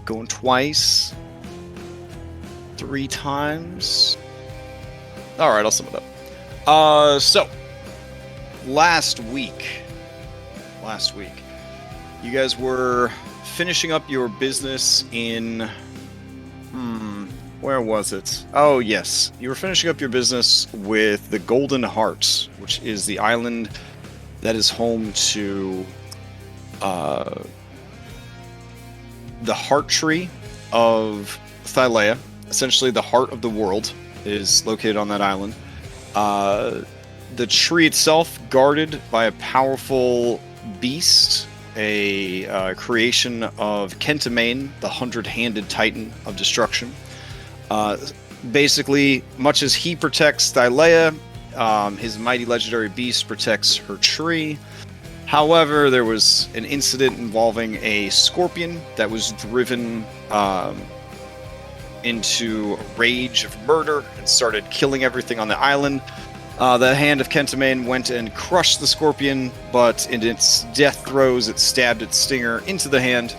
Going twice. 3 times. Alright, I'll sum it up. So, last week, you guys were finishing up your business in... where was it? Oh, yes. You were finishing up your business with the Golden Heart, which is the island that is home to the Heart Tree of Thylea. Essentially, the heart of the world is located on that island. The tree itself guarded by a powerful beast, a creation of Kentamane, the 100-handed titan of destruction. Basically, much as he protects Thylea, his mighty legendary beast protects her tree. However, there was an incident involving a scorpion that was driven into a rage of murder and started killing everything on the island. The hand of Kentamane went and crushed the scorpion, but in its death throes, it stabbed its stinger into the hand.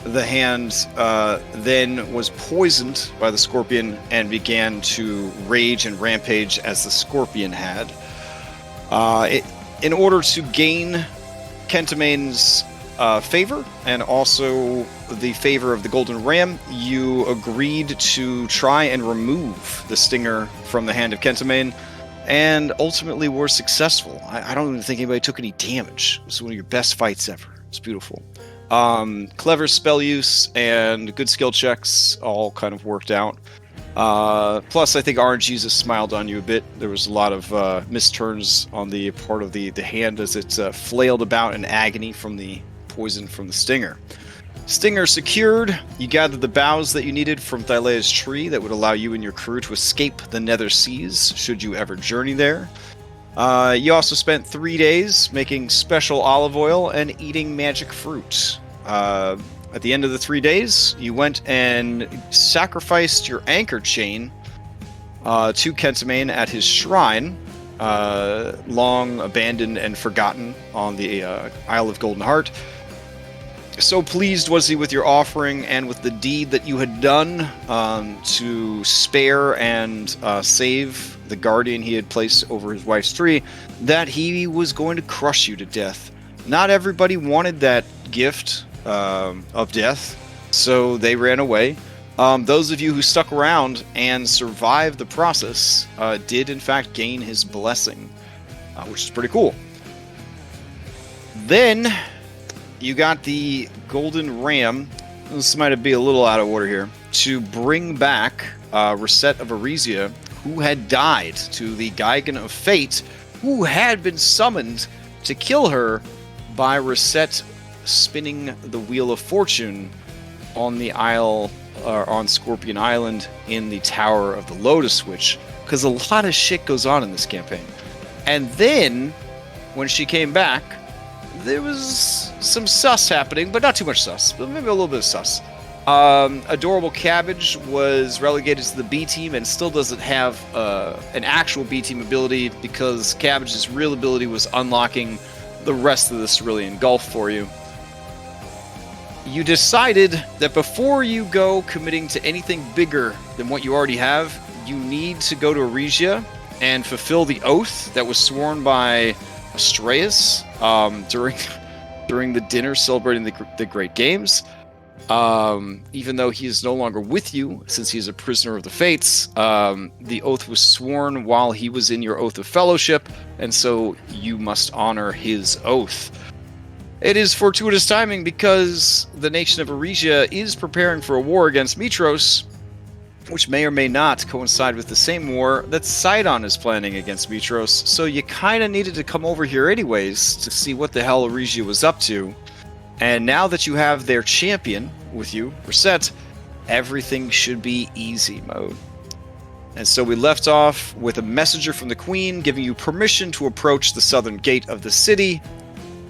The hand then was poisoned by the scorpion and began to rage and rampage as the scorpion had. In order to gain Kentamane's favor and also the favor of the Golden Ram, you agreed to try and remove the stinger from the hand of Kentamane, and ultimately were successful. I don't even think anybody took any damage. It was one of your best fights ever. It's beautiful. Clever spell use and good skill checks all kind of worked out. Plus, I think RNGesus smiled on you a bit. There was a lot of misturns on the part of the hand as it flailed about in agony from the poison from the stinger. Stinger secured, you gathered the boughs that you needed from Thylea's tree that would allow you and your crew to escape the Nether Seas should you ever journey there. You also spent 3 days making special olive oil and eating magic fruit. At the end of the 3 days, you went and sacrificed your anchor chain to Kentamane at his shrine, long abandoned and forgotten on the Isle of Golden Heart. So pleased was he with your offering and with the deed that you had done to spare and save the guardian he had placed over his wife's tree, that he was going to crush you to death. Not everybody wanted that gift of death, so they ran away. Those of you who stuck around and survived the process did in fact gain his blessing, which is pretty cool. Then you got the Golden Ram, this might be a little out of order here, to bring back Reset of Aresia, who had died to the Gigan of Fate, who had been summoned to kill her by Reset spinning the Wheel of Fortune on the Isle, on Scorpion Island in the Tower of the Lotus Witch, because a lot of shit goes on in this campaign. And then, when she came back, there was some sus happening, but not too much sus, but maybe a little bit of sus. Adorable Cabbage was relegated to the B team and still doesn't have an actual B team ability because Cabbage's real ability was unlocking the rest of the Cerulean Gulf for you. You decided that before you go committing to anything bigger than what you already have, you need to go to Aresia and fulfill the oath that was sworn by Astreus during the dinner celebrating the Great Games. Even though he is no longer with you, since he is a prisoner of the Fates, the oath was sworn while he was in your Oath of Fellowship, and so you must honor his oath. It is fortuitous timing because the nation of Aresia is preparing for a war against Mitros, which may or may not coincide with the same war that Sidon is planning against Mitros, so you kind of needed to come over here anyways to see what the hell Aresia was up to. And now that you have their champion with you, Reset, everything should be easy mode. And so we left off with a messenger from the Queen giving you permission to approach the southern gate of the city,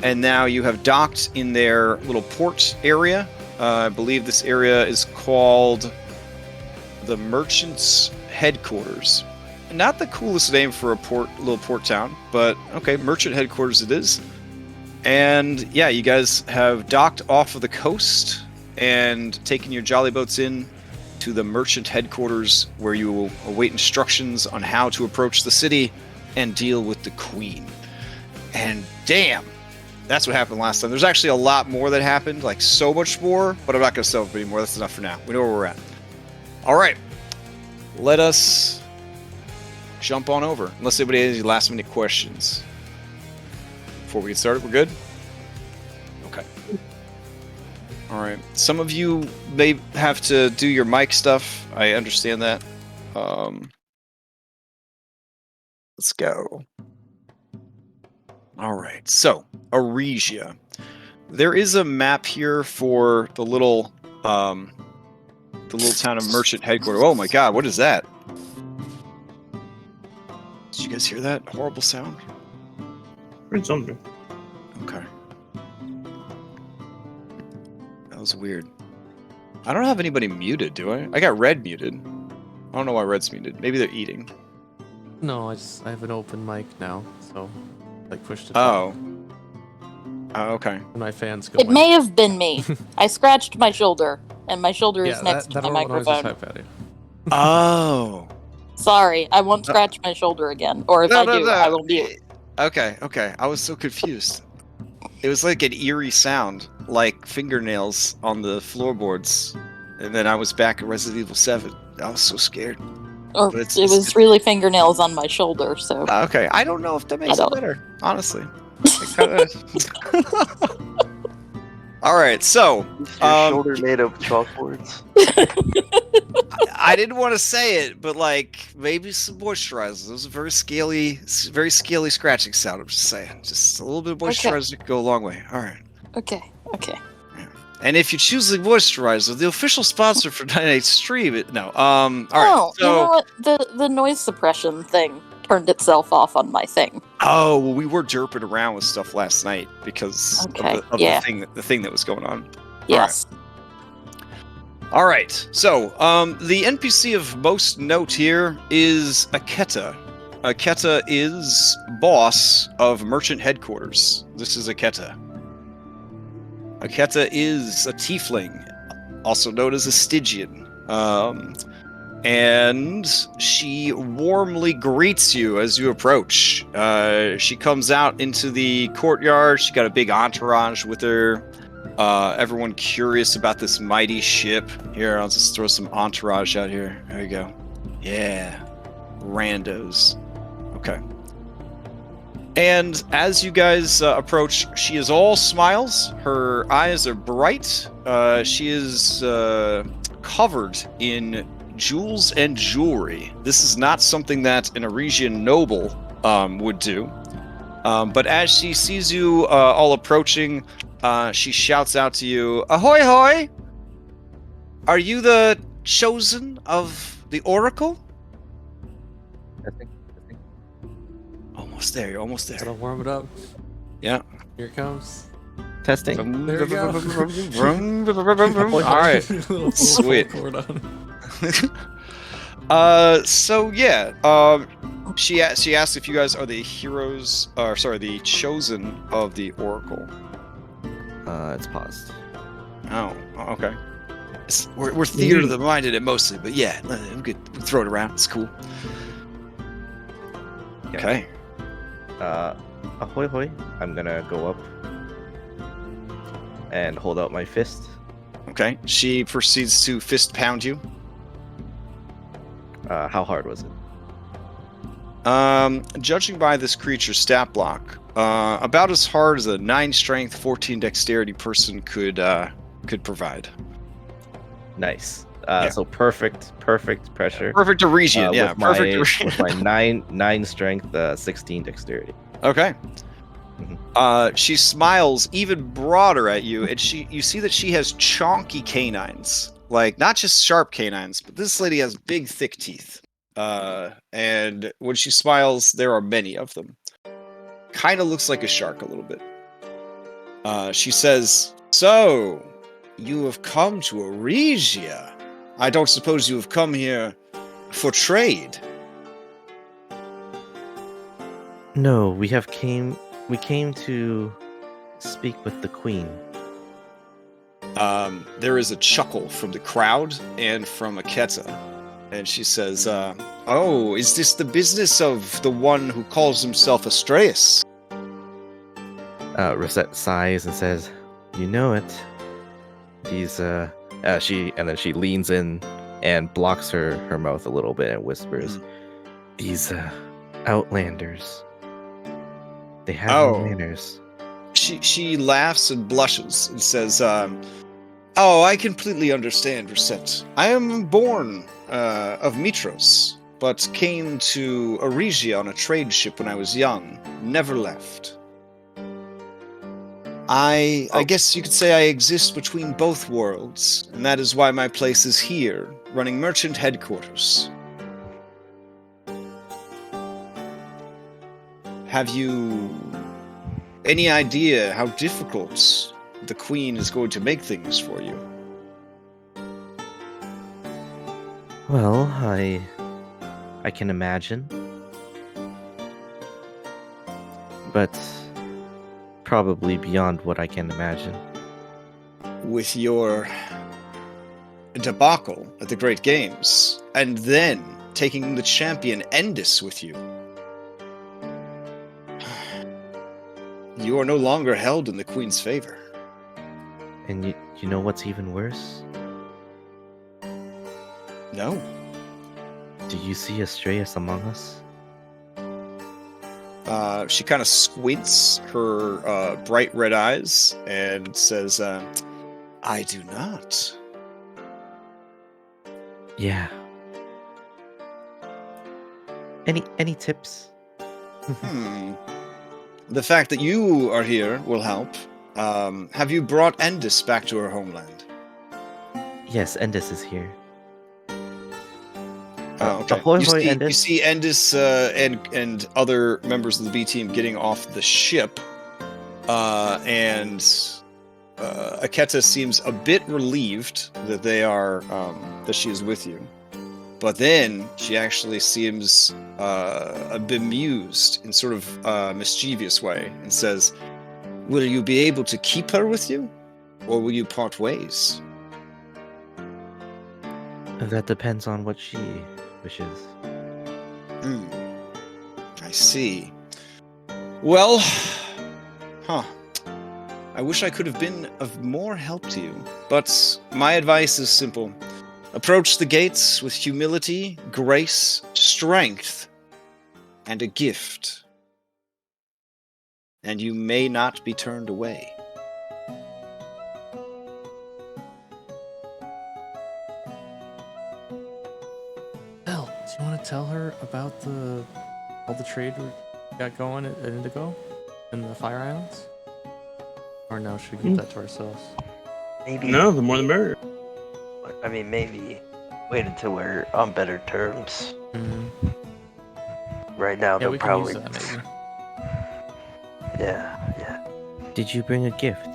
and now you have docked in their little port area. I believe this area is called the Merchant's Headquarters. Not the coolest name for a little port town, but okay, Merchant Headquarters it is. And yeah, you guys have docked off of the coast and taking your jolly boats in to the merchant headquarters, where you will await instructions on how to approach the city and deal with the queen. And damn, that's what happened last time. There's actually a lot more that happened, like so much more, but I'm not going to sell it anymore. That's enough for now. We know where we're at. All right, let us jump on over. Unless anybody has any last minute questions before we get started, we're good? Okay. All right. Some of you may have to do your mic stuff. I understand that. Let's go. All right. So, Aresia. There is a map here for the little town of merchant headquarters. Oh my god, what is that? Did you guys hear that horrible sound? It's something. Okay. That was weird. I don't have anybody muted, do I? I got Red muted. I don't know why Red's muted. Maybe they're eating. No, I have an open mic now, so like push to talk. Oh, okay. My fans go. It may have been me. I scratched my shoulder, and my shoulder is next to my microphone. Oh. Sorry, I won't scratch my shoulder again. Or if I do, I will mute. Okay. I was so confused. It was like an eerie sound, like fingernails on the floorboards. And then I was back at Resident Evil 7. I was so scared. Or it was really fingernails on my shoulder, so... Okay, I don't know if that makes it better, honestly. All right, so... Is your shoulder made of chalkboards? I didn't want to say it, but like maybe some moisturizer. It was a very scaly scratching sound. I'm just saying, just a little bit of moisturizer could go a long way. All right. Okay. Yeah. And if you're choosing moisturizer, the official sponsor for tonight's stream, all right. Oh, so, you know what? The noise suppression thing turned itself off on my thing. Oh, well, we were derping around with stuff last night because of the thing that was going on. Yes. All right, so the NPC of most note here is Aketa. Aketa is boss of merchant headquarters. This is Aketa. Aketa is a tiefling, also known as a Stygian. And she warmly greets you as you approach. She comes out into the courtyard. She got a big entourage with her. Everyone curious about this mighty ship. Here, I'll just throw some entourage out here. There you go. Yeah. Randos. Okay. And as you guys approach, she is all smiles. Her eyes are bright. She is covered in jewels and jewelry. This is not something that an Aresian noble would do. But as she sees you all approaching, she shouts out to you, "Ahoy hoy! Are you the chosen of the Oracle?" Testing. Almost there, you're almost there. Gotta warm it up. Yeah. Here it comes. Testing. There we go. All right. Sweet. So yeah, she asked if you guys are the heroes, the chosen of the Oracle. It's paused. Oh, okay. We're theater minded it mostly, but yeah, I'm good. We throw it around. It's cool. Okay. Ahoy hoy. I'm gonna go up and hold out my fist. Okay. She proceeds to fist pound you. How hard was it? Judging by this creature's stat block, about as hard as a 9 strength, 14 dexterity person could provide. Nice. So perfect pressure. Perfect Aresian, yeah. With my 9 strength, 16 dexterity. Okay. Mm-hmm. She smiles even broader at you, and you see that she has chonky canines. Like, not just sharp canines, but this lady has big, thick teeth. And when she smiles, there are many of them. Kind of looks like a shark a little bit. She says, "So, you have come to Aresia. I don't suppose you have come here for trade." No, we came to speak with the queen. there is a chuckle from the crowd and from Aketa. And she says, oh, is this the business of the one who calls himself Astreus? Rosette sighs and says, "You know it. These she leans in and blocks her mouth a little bit and whispers, These outlanders. They have no manners." She laughs and blushes and says, oh, I completely understand, Rosette. I am born of Mitros, but came to Aresia on a trade ship when I was young. Never left. I guess you could say I exist between both worlds, and that is why my place is here, running merchant headquarters. Have you any idea how difficult the Queen is going to make things for you? Well, I can imagine. But probably beyond what I can imagine. With your debacle at the Great Games, and then taking the champion Endis with you. You are no longer held in the Queen's favor. And you know what's even worse? No. Do you see Astreus among us? She kind of squints her bright red eyes and says, I do not. Yeah. Any tips? The fact that you are here will help. Have you brought Endis back to her homeland? Yes, Endis is here. Oh, okay. Ahoy, You Endis. see Endis and other members of the B team getting off the ship, and Aketa seems a bit relieved that they are that she is with you, but then she actually seems bemused in sort of mischievous way and says, "Will you be able to keep her with you, or will you part ways?" That depends on what she wishes. I see. Well, I wish I could have been of more help to you, but my advice is simple. Approach the gates with humility, grace, strength, and a gift. And you may not be turned away. Belle, do you want to tell her about all the trade we got going at Indigo and the Fire Islands? Or no, should we keep that to ourselves? Maybe. No, the more the merrier. I mean, maybe wait until we're on better terms. Mm-hmm. Right now, Yeah, they'll we can probably. use that maybe. Yeah. Did you bring a gift?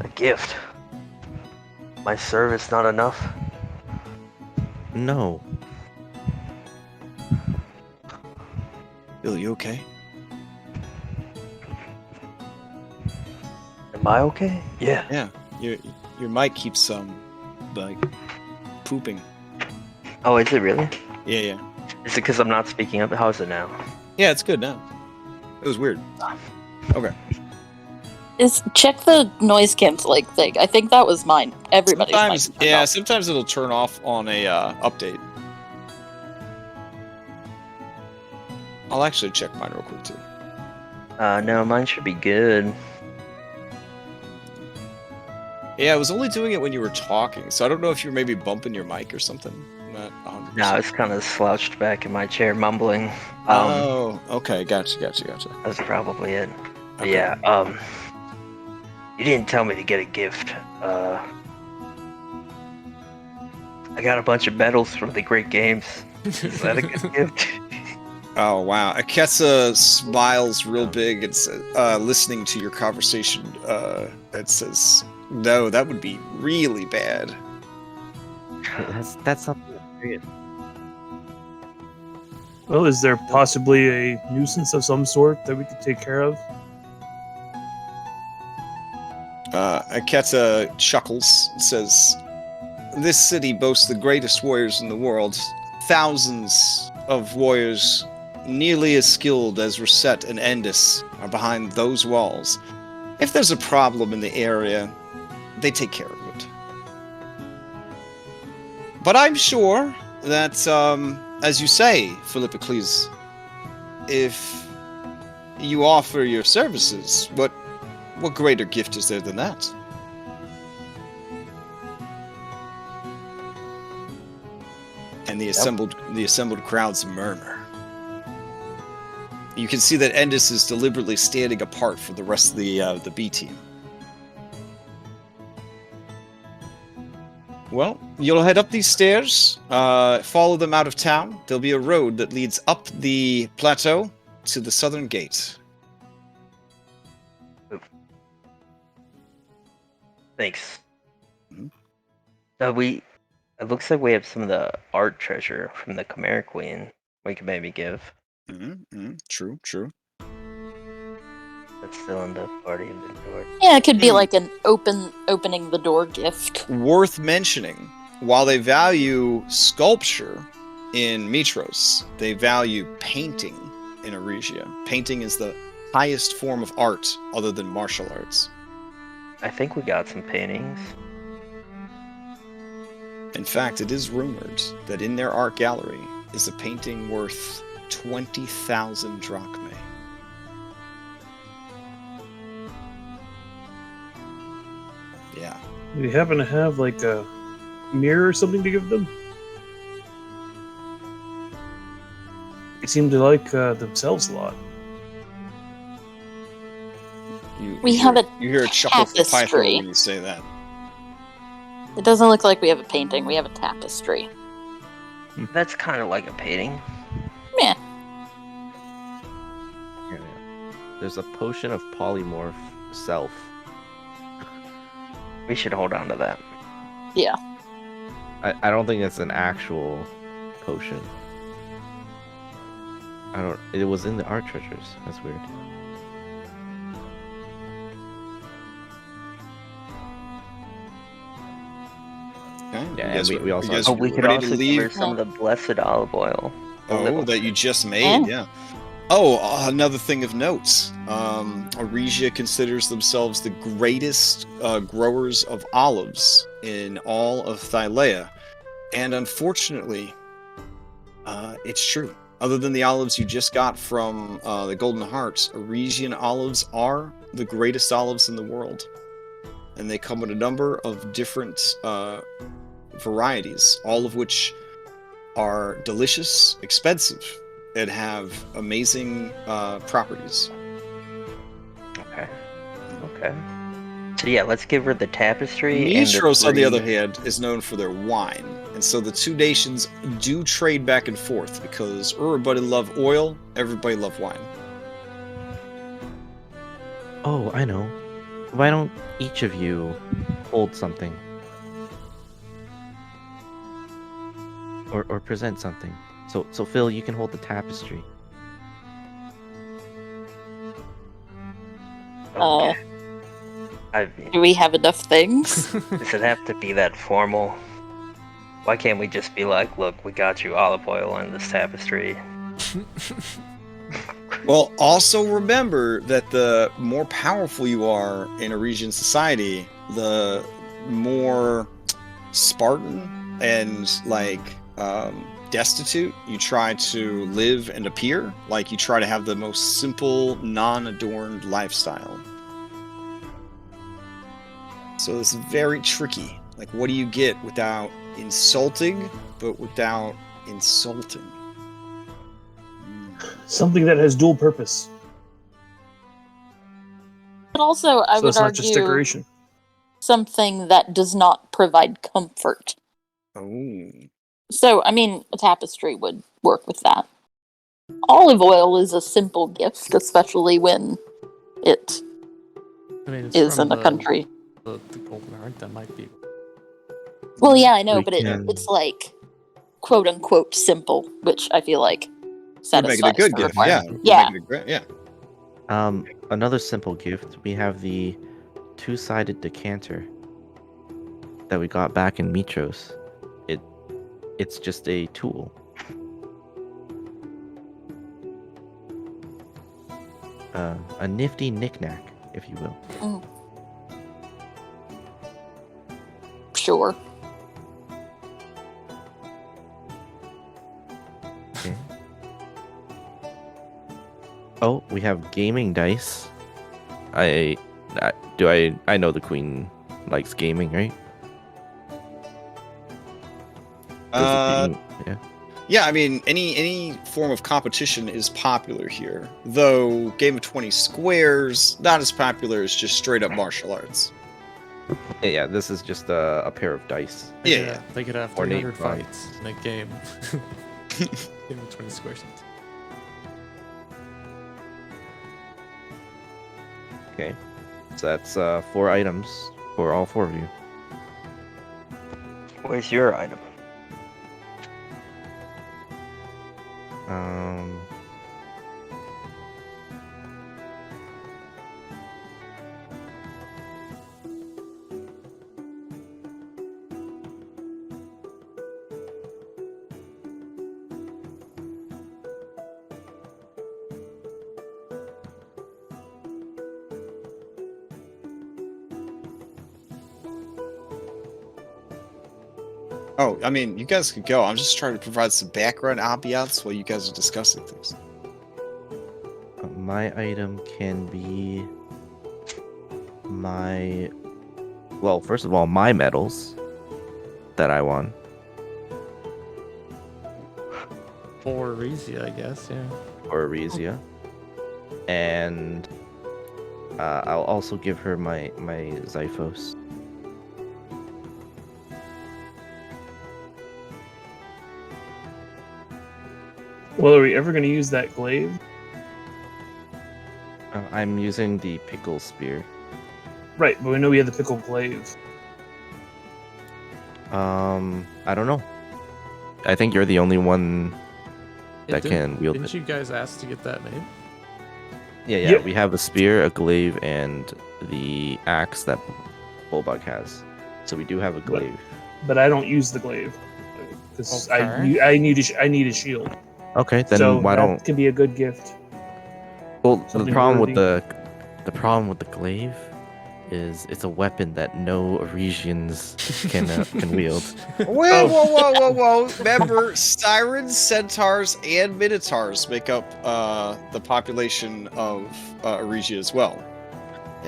A gift. My service not enough? No. Bill, you okay? Am I okay? Yeah. Yeah. Your mic keeps pooping. Oh, is it really? Yeah. Is it because I'm not speaking up? How's it now? Yeah, it's good now. It was weird. Okay. Check the noise cancel thing. I think that was mine. Everybody's Sometimes, mic. yeah, sometimes it'll turn off on a update. I'll actually check mine real quick too. No, mine should be good. Yeah, I was only doing it when you were talking, so I don't know if you're maybe bumping your mic or something. I'm not 100%. No, I was kind of slouched back in my chair, mumbling. Oh, okay, gotcha. That's probably it. Okay. Yeah. You didn't tell me to get a gift. I got a bunch of medals from the Great Games. Is that a good gift? Oh, wow. Aketsa smiles real big and says, listening to your conversation, it says, no, that would be really bad. That's something weird. Well, is there possibly a nuisance of some sort that we could take care of? Aketa chuckles and says, "This city boasts the greatest warriors in the world. Thousands of warriors nearly as skilled as Reset and Endis are behind those walls. If there's a problem in the area, they take care of it. But I'm sure that, as you say, Philippocles, if you offer your services, what greater gift is there than that?" And the assembled crowds murmur. You can see that Endis is deliberately standing apart from the rest of the B team. Well, you'll head up these stairs, follow them out of town. There'll be a road that leads up the plateau to the southern gate. Thanks. Mhm. It looks like we have some of the art treasure from the Chimera Queen we could maybe give. True. That's still in the party inventory. Yeah, it could be like an opening the door gift. Worth mentioning, while they value sculpture in Mitros, they value painting in Aresia. Painting is the highest form of art other than martial arts. I think we got some paintings. In fact, it is rumored that in their art gallery is a painting worth 20,000 drachmae. Yeah. Do we happen to have like a mirror or something to give them? They seem to like themselves a lot. We have a You hear a chuckle from Python tapestry. when you say that. It doesn't look like we have a painting. We have a tapestry. That's kind of like a painting. Yeah. There's a potion of polymorph self. We should hold on to that. Yeah. I don't think it's an actual potion. It was in the art treasures. That's weird. Okay. Yeah, you guys, and we also you guys Oh, we could ready also to give leave? her some of the blessed olive oil. Oh, that you just made, yeah. Oh, another thing of note. Aresia considers themselves the greatest growers of olives in all of Thylea. And unfortunately, it's true. Other than the olives you just got from the Golden Hearts, Aresian olives are the greatest olives in the world. And they come in a number of different varieties, all of which are delicious, expensive, and have amazing properties. Okay. So yeah, let's give her the tapestry. Mitros, on the and other hand, is known for their wine, and so the two nations do trade back and forth because everybody love oil, everybody love wine. Oh, I know. Why don't each of you hold something? Or present something. So Phil, you can hold the tapestry. Uh, I mean, do we have enough things? does it have to be that formal? Why can't we just be like, look, we got you olive oil and this tapestry. Well, also remember that the more powerful you are in Aresian society, the more Spartan and destitute you try to live and appear. Like you try to have the most simple, non-adorned lifestyle. So it's very tricky. Like, what do you get without insulting, but without insulting? Something that has dual purpose. But also, I So would it's not just argue decoration. something that does not provide comfort. Oh. So, I mean, a tapestry would work with that. Olive oil is a simple gift, especially when it I mean, it's is from in a country. The Golden Heart, that might be. Well, yeah, I know, We but can- it's like quote unquote simple, which I feel like You're making a satisfies good the gift, yeah. requirement. You're Yeah. making a great, yeah. Another simple gift. We have the two-sided decanter that we got back in Mitros. It's just a tool. A nifty knickknack, if you will. Sure. Okay. Oh, we have gaming dice. I know the queen likes gaming, right? Yeah. Yeah, I mean, any form of competition is popular here. Though Game of 20 Squares, not as popular as just straight up martial arts. Yeah, this is just a pair of dice. Yeah. They could have Ornate 300 fun. fights in a game. Game of 20 squares. Okay. So that's 4 items for all 4 of you. Where's your item? Oh, I mean, you guys could go. I'm just trying to provide some background ambiance while you guys are discussing things. My item can be well, first of all, my medals that I won. For Aresia, I guess, yeah. For Aresia. And I'll also give her my Xiphos. Well, are we ever going to use that glaive? I'm using the pickle spear. Right, but we know we have the pickle glaive. I don't know. I think you're the only one that can wield Didn't it. you guys ask to get that made? Yeah, Yeah. we have a spear, a glaive, and the axe that Bulbug has. So we do have a glaive. But I don't use the glaive because Okay. I need a shield. Okay, then so why that don't? can be a good gift. Well, the something problem with worthy. the problem with the glaive is it's a weapon that no Aresians can wield. Whoa. Remember, sirens, centaurs, and minotaurs make up the population of Aresia as well.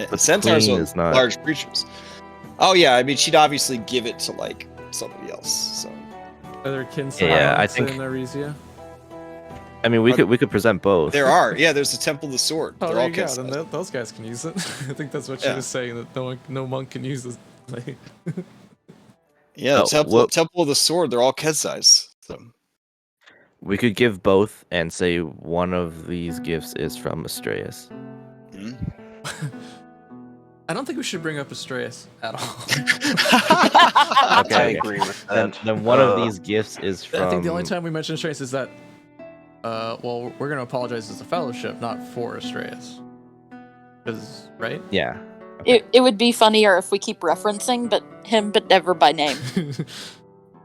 But Centaurs queen are is not- large creatures. Oh yeah, I mean, she'd obviously give it to like somebody else. So Are there kin Yeah, I silence think- in Aresia? I mean, we could present both. there are. Yeah, there's the Temple of the Sword. Oh, They're there all you go. kids. Then those guys can use it. I think that's what she Yeah. was saying, that no monk can use this. Like, Yeah, the Oh, Temple of the Sword. They're all kid size. So. We could give both and say one of these gifts is from Astraeus. Mhm. I don't think we should bring up Astraeus at all. I Okay. agree with Then, that. then one of these gifts is from. I think the only time we mention Astraeus is that, well, we're going to apologize as a fellowship, not for Astraeus. Because, right? Yeah. It would be funnier if we keep referencing him, but never by name.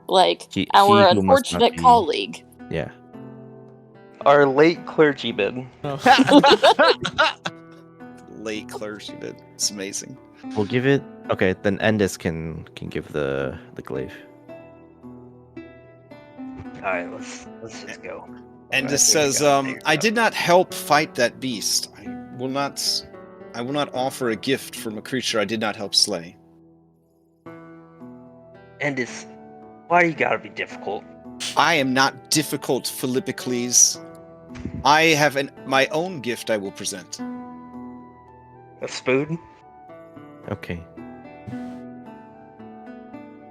Like He our who must not unfortunate be- colleague. Yeah. Our late clergyman. Late clergyman. It's amazing. We'll give it. Okay, then Endis can give the glaive. All right, let's just go. And I this think we says, got it figured I out. did not help fight that beast. I will not offer a gift from a creature I did not help slay. And it's why you gotta be difficult? I am not difficult, Philippicles. I have my own gift I will present. A spoon? Okay.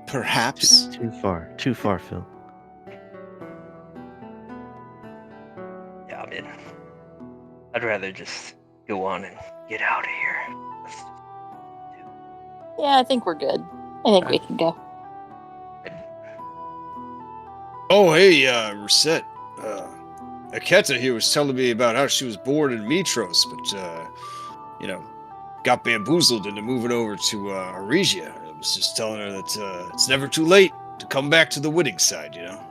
Perhaps. Too far, Phil. Yeah, I'm in. I'd rather just go on and get out of here. Let's- Yeah, I think we're good. I think we can go. Oh, hey, Reset. Aketa here was telling me about how she was born in Mitros, but, got bamboozled into moving over to Aresia. I was just telling her that it's never too late to come back to the winning side, you know?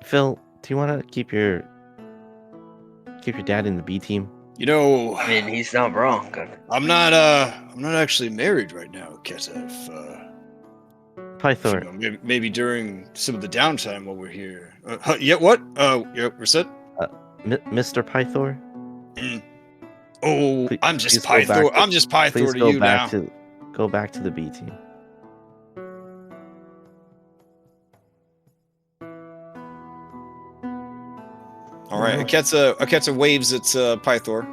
Phil, do you want to keep your dad in the B team? You know, I mean, he's not wrong. I'm not actually married right now, Keta. Pythor, Maybe during some of the downtime while we're here. Yeah, what? Yeah, Reset? Mr. Pythor? Oh, Please- I'm just please go back Pythor. to- I'm just Pythor Please to go you now. back to the B team. All right, Aketsa waves at Pythor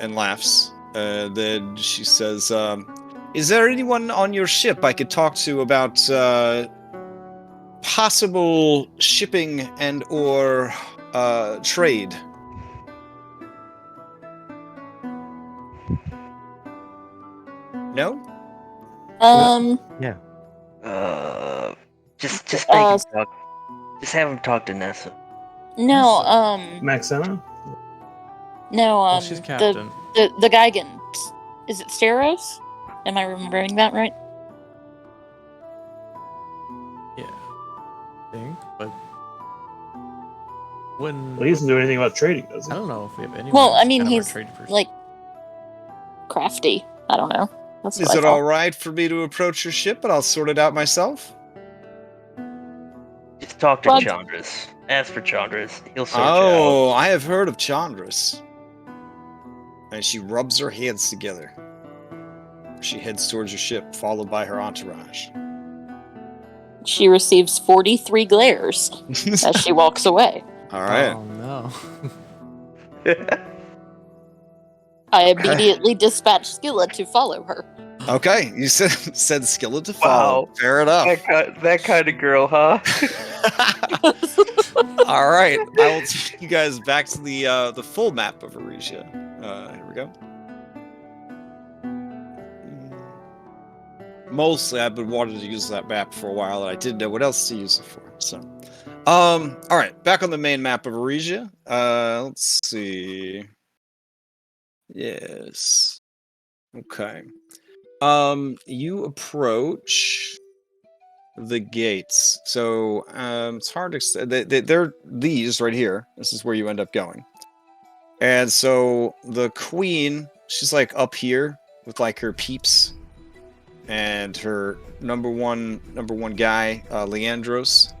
and laughs. Then she says, "Is there anyone on your ship I could talk to about possible shipping and or trade?" No? Yeah. Just make him talk. Just have him talk to Nessa. No, Maxena? no, Well, she's captain. the Geigen. Is it Steros? Am I remembering that right? Yeah. I think, but when Well, he doesn't do anything about trading, does he? I don't know if we have anyone. Well, I who's mean, kind of our he's, trade person. like, crafty. I don't know. That's what Is I it thought. all right for me to approach your ship, but I'll sort it out myself? Just talk to Well, Chandras. Ask for Chandras. He'll sort you Oh, out. I have heard of Chandras. And she rubs her hands together. She heads towards your ship, followed by her entourage. She receives 43 glares as she walks away. All right. Oh no. I immediately dispatch Skilla to follow her. Okay, you said Skillet to follow. Wow. Fair enough. that kind of girl, huh? All right, I will take you guys back to the full map of Aresia. Here we go. Mostly, I've been wanting to use that map for a while, and I didn't know what else to use it for. So, all right, back on the main map of Aresia. Let's see. Yes. Okay. You approach the gates. So, it's hard to say. They're these right here. This is where you end up going. And so the queen, she's like up here with like her peeps and her number one guy, Leandros.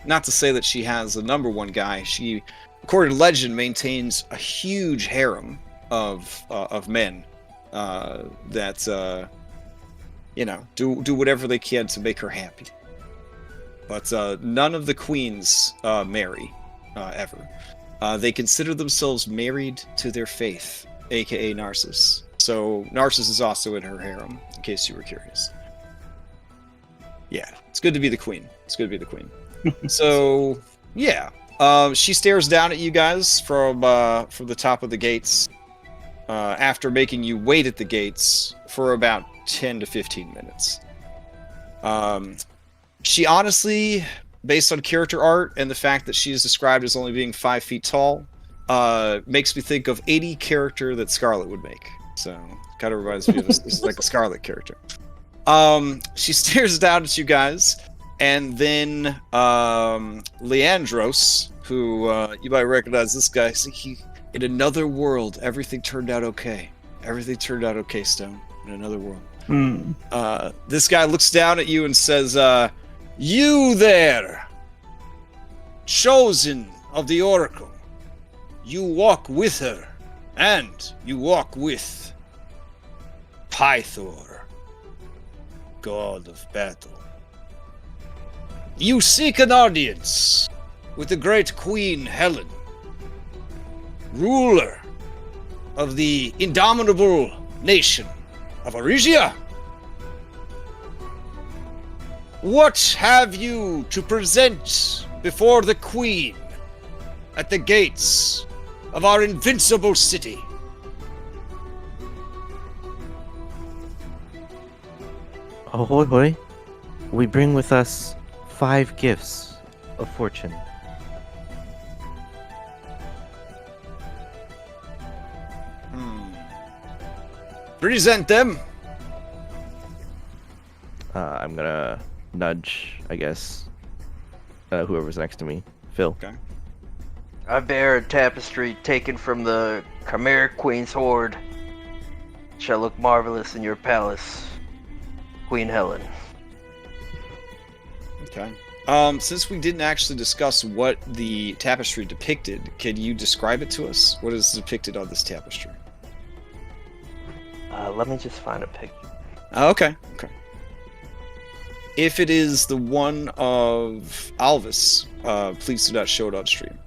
Not to say that she has a number one guy. She, according to legend, maintains a huge harem of men that do whatever they can to make her happy. But none of the queens marry ever. They consider themselves married to their faith, aka Narcissus. So Narcissus is also in her harem, in case you were curious. Yeah, it's good to be the queen. It's good to be the queen. So yeah, she stares down at you guys from the top of the gates. After making you wait at the gates for about 10 to 15 minutes. She honestly, based on character art and the fact that she is described as only being 5 feet tall, makes me think of any character that Scarlet would make. So, kind of reminds me of this is like a Scarlet character. She stares down at you guys, and then Leandros, who you might recognize this guy, in another world, everything turned out okay. Everything turned out okay, Stone. In another world. This guy looks down at you and says, "You there, chosen of the Oracle, you walk with her, and you walk with Pythor, god of battle. You seek an audience with the great Queen Helen, ruler of the indomitable nation of Aresia. What have you to present before the Queen at the gates of our invincible city?" Ahoy hoy. We bring with us 5 gifts of fortune. Present them. I'm gonna nudge, I guess, whoever's next to me. Phil. Okay. I bear a tapestry taken from the Chimeric Queen's hoard. It shall look marvelous in your palace, Queen Helen. Okay. Since we didn't actually discuss what the tapestry depicted, can you describe it to us? What is depicted on this tapestry? Let me just find a picture. Okay. If it is the one of Alvis, please do not show it on stream.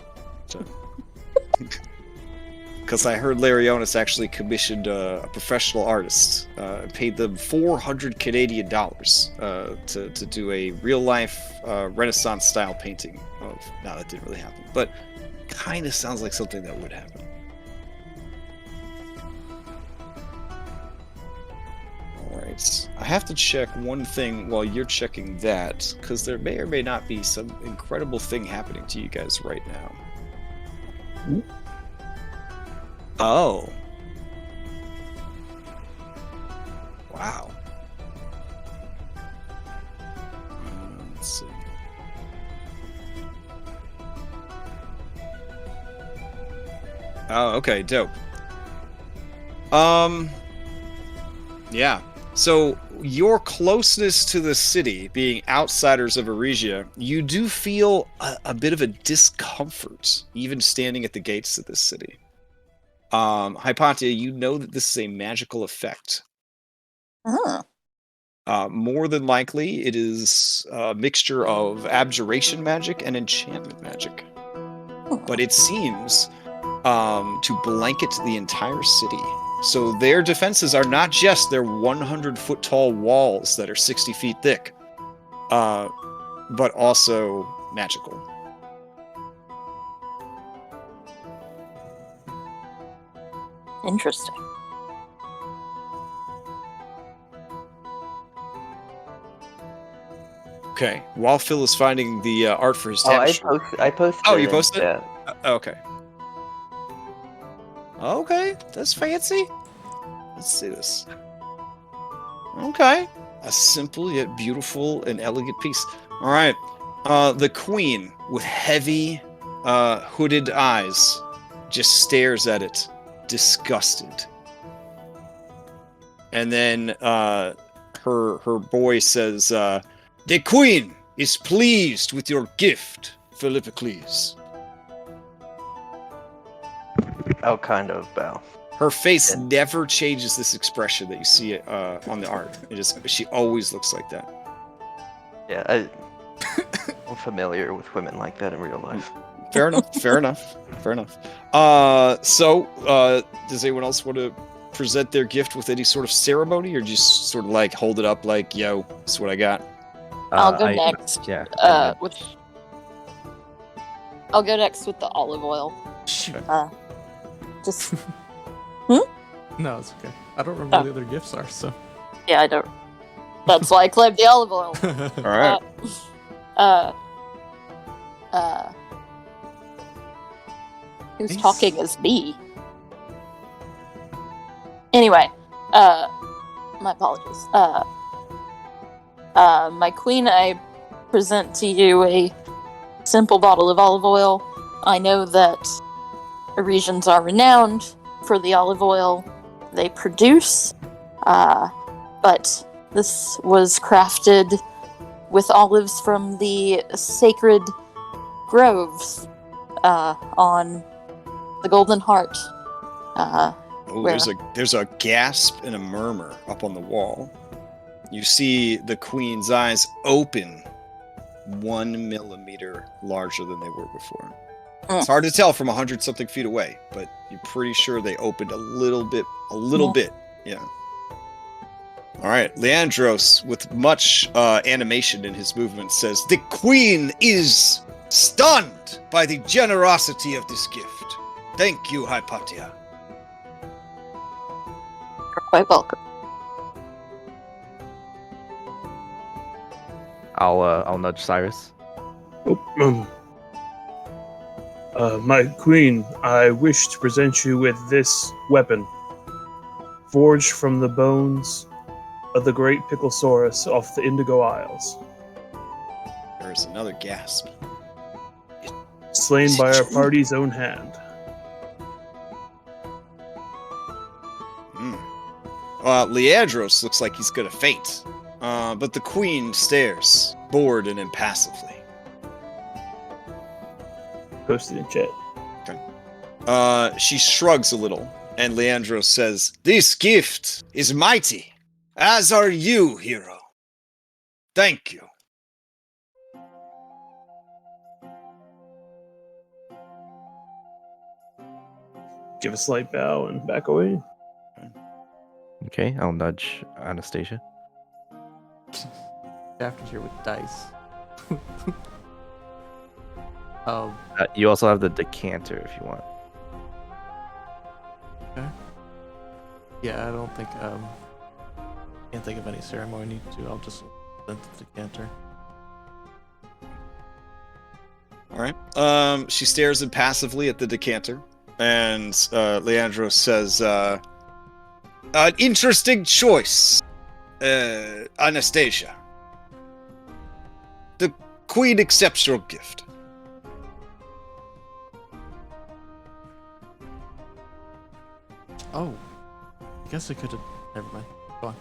Because I heard Larionis actually commissioned a professional artist, paid them 400 Canadian dollars to do a real-life Renaissance-style painting of... No, that didn't really happen, but kind of sounds like something that would happen. Alright, I have to check one thing while you're checking that, because there may or may not be some incredible thing happening to you guys right now. Ooh. Oh. Wow. Let's see. Oh, okay, dope. Yeah. So your closeness to the city, being outsiders of Aresia, you do feel a bit of a discomfort, even standing at the gates of this city. Hypatia, you know that this is a magical effect. Huh. More than likely, it is a mixture of abjuration magic and enchantment magic. But it seems to blanket the entire city. So their defenses are not just their 100-foot tall walls that are 60 feet thick, but also magical. Interesting. Okay, while Phil is finding the art for his Oh, tapestry. I posted. Oh, you it, posted it? Yeah. Okay. Okay, that's fancy. Let's see this. Okay. A simple yet beautiful and elegant piece. All right. The queen, with heavy, hooded eyes, just stares at it, disgusted. And then her boy says, "The queen is pleased with your gift, Philippocles." I'll kind of bow. Her face never changes this expression that you see on the art. She always looks like that. Yeah, I'm familiar with women like that in real life. Fair enough. Fair enough. So, does anyone else want to present their gift with any sort of ceremony, or just sort of like hold it up like, "Yo, this is what I got"? I'll go next. Yeah. I'll go next with the olive oil. Shoot. Just No, it's okay. I don't remember what the other gifts are, so. yeah, I don't. That's why I claimed the olive oil. All right. Who's Nice. talking as me? Anyway, my apologies. My queen, I present to you a simple bottle of olive oil. I know that Aresians are renowned for the olive oil they produce, but this was crafted with olives from the sacred groves on the Golden Heart. There's a gasp and a murmur up on the wall. You see the queen's eyes open 1 millimeter larger than they were before. It's hard to tell from 100-something feet away, but you're pretty sure they opened a little bit. Yeah. All right, Leandros, with much animation in his movement, says, "The queen is stunned by the generosity of this gift. Thank you, Hypatia." You're quite welcome. I'll nudge Cyrus. My queen, I wish to present you with this weapon. forged from the bones of the great Picklesaurus off the Indigo Isles, There is another gasp. slain Is it by our true? party's own hand. Leandros looks like he's gonna faint, but the queen stares, bored and impassively. Posted in chat. She shrugs a little, and Leandros says, "This gift is mighty, as are you, hero. Thank you." Give a slight bow and back away. Okay, I'll nudge Anastasia. Daphne's here with dice. You also have the decanter if you want. Yeah, I don't think can't think of any ceremony I need to. I'll just send the decanter. All right. She stares impassively at the decanter, and Leandros says, "An interesting choice, Anastasia. The queen accepts your gift." Oh, I guess I could have. Never mind. Go on.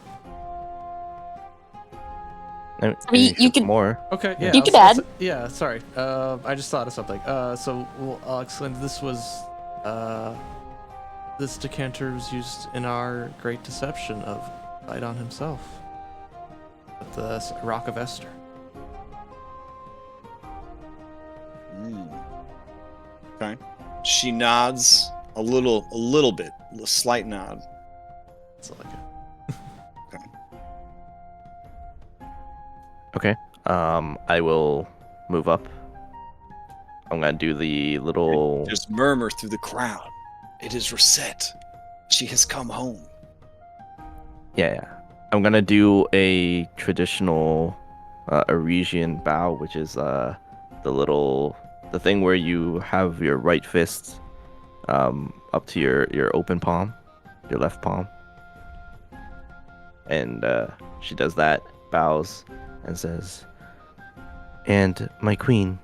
I mean, you should could- more. Okay, yeah. You could add. Yeah, sorry. I just thought of something. So I'll explain. This was, this decanter was used in our great deception of Idon himself at the Rock of Esther. Okay. She nods a little bit, a slight nod. That's all I got. Okay. I will move up. I'm gonna do the little. There's murmur through the crowd. It is Reset. She has come home. Yeah. I'm gonna do a traditional Aresian bow, which is the thing where you have your right fist up to your open palm, your left palm, and she does that, bows, and says, "And my queen,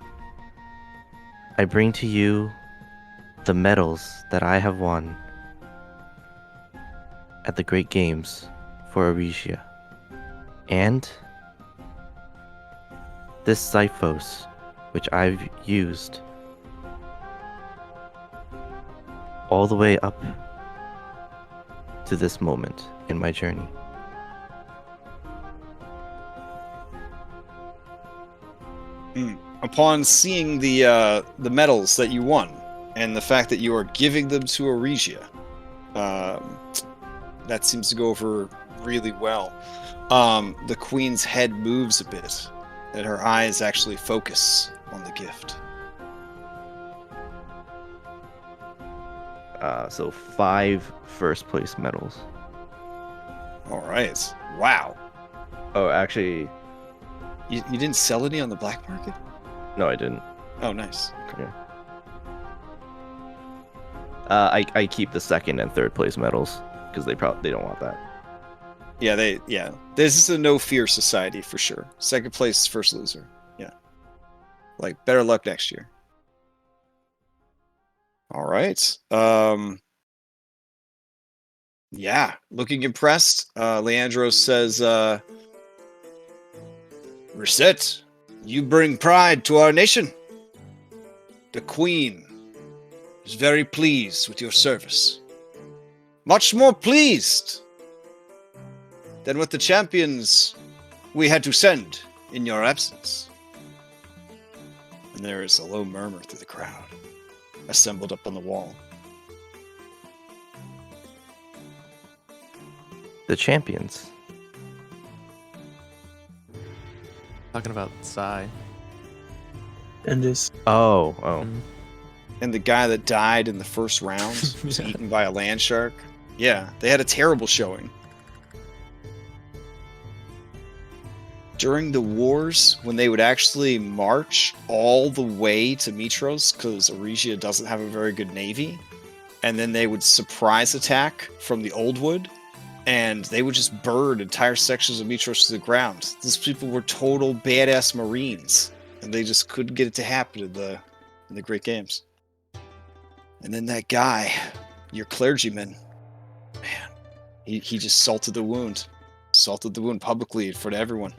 I bring to you the medals that I have won at the Great Games for Aresia, and this Xiphos, which I've used all the way up to this moment in my journey." Upon seeing the medals that you won, and the fact that you are giving them to Aresia, that seems to go over really well. The queen's head moves a bit, and her eyes actually focus on the gift. So 5 first place medals. All right. Wow. Oh, actually, You didn't sell any on the black market? no, I didn't. Oh, nice. Okay. I keep the second and third place medals because they don't want that. Yeah, This is a no fear society for sure. Second place, first loser. Yeah. Like, better luck next year. All right. Yeah, looking impressed. Leandros says, "Reset, you bring pride to our nation. The queen is very pleased with your service. Much more pleased than with the champions we had to send in your absence." And there is a low murmur through the crowd, assembled up on the wall. The champions. Talking about Psy. And this. Oh. And the guy that died in the first round was eaten by a land shark. Yeah, they had a terrible showing. During the wars, when they would actually march all the way to Mitros, because Aresia doesn't have a very good navy, and then they would surprise attack from the Old Wood, and they would just burn entire sections of Mitros to the ground. These people were total badass Marines, and they just couldn't get it to happen in the Great Games. And then that guy, your clergyman, man, he just salted the wound publicly in front of everyone.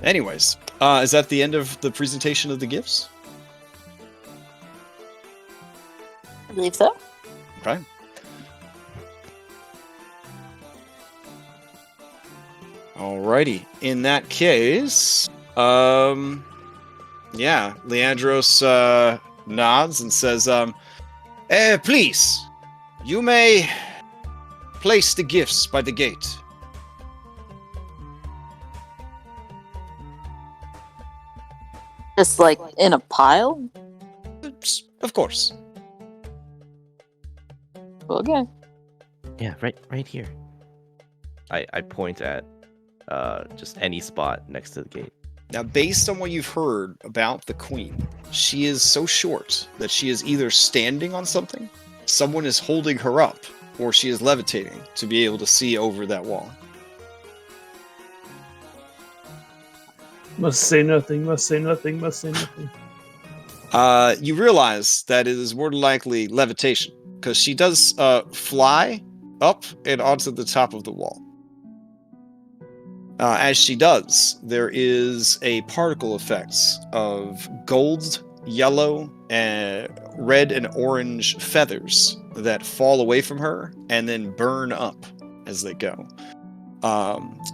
Anyways, is that the end of the presentation of the gifts? I believe so. Okay. Alrighty. In that case, yeah, Leandros nods and says, please, you may place the gifts by the gate. Just like in a pile? Of course. Okay. Yeah, right here. I point at just any spot next to the gate. Now, based on what you've heard about the queen, she is so short that she is either standing on something, someone is holding her up, or she is levitating to be able to see over that wall. Must say nothing, must say nothing, must say nothing. You realize that it is more than likely levitation, because she does fly up and onto the top of the wall. As she does, there is a particle effect of gold, yellow, red, and orange feathers that fall away from her and then burn up as they go.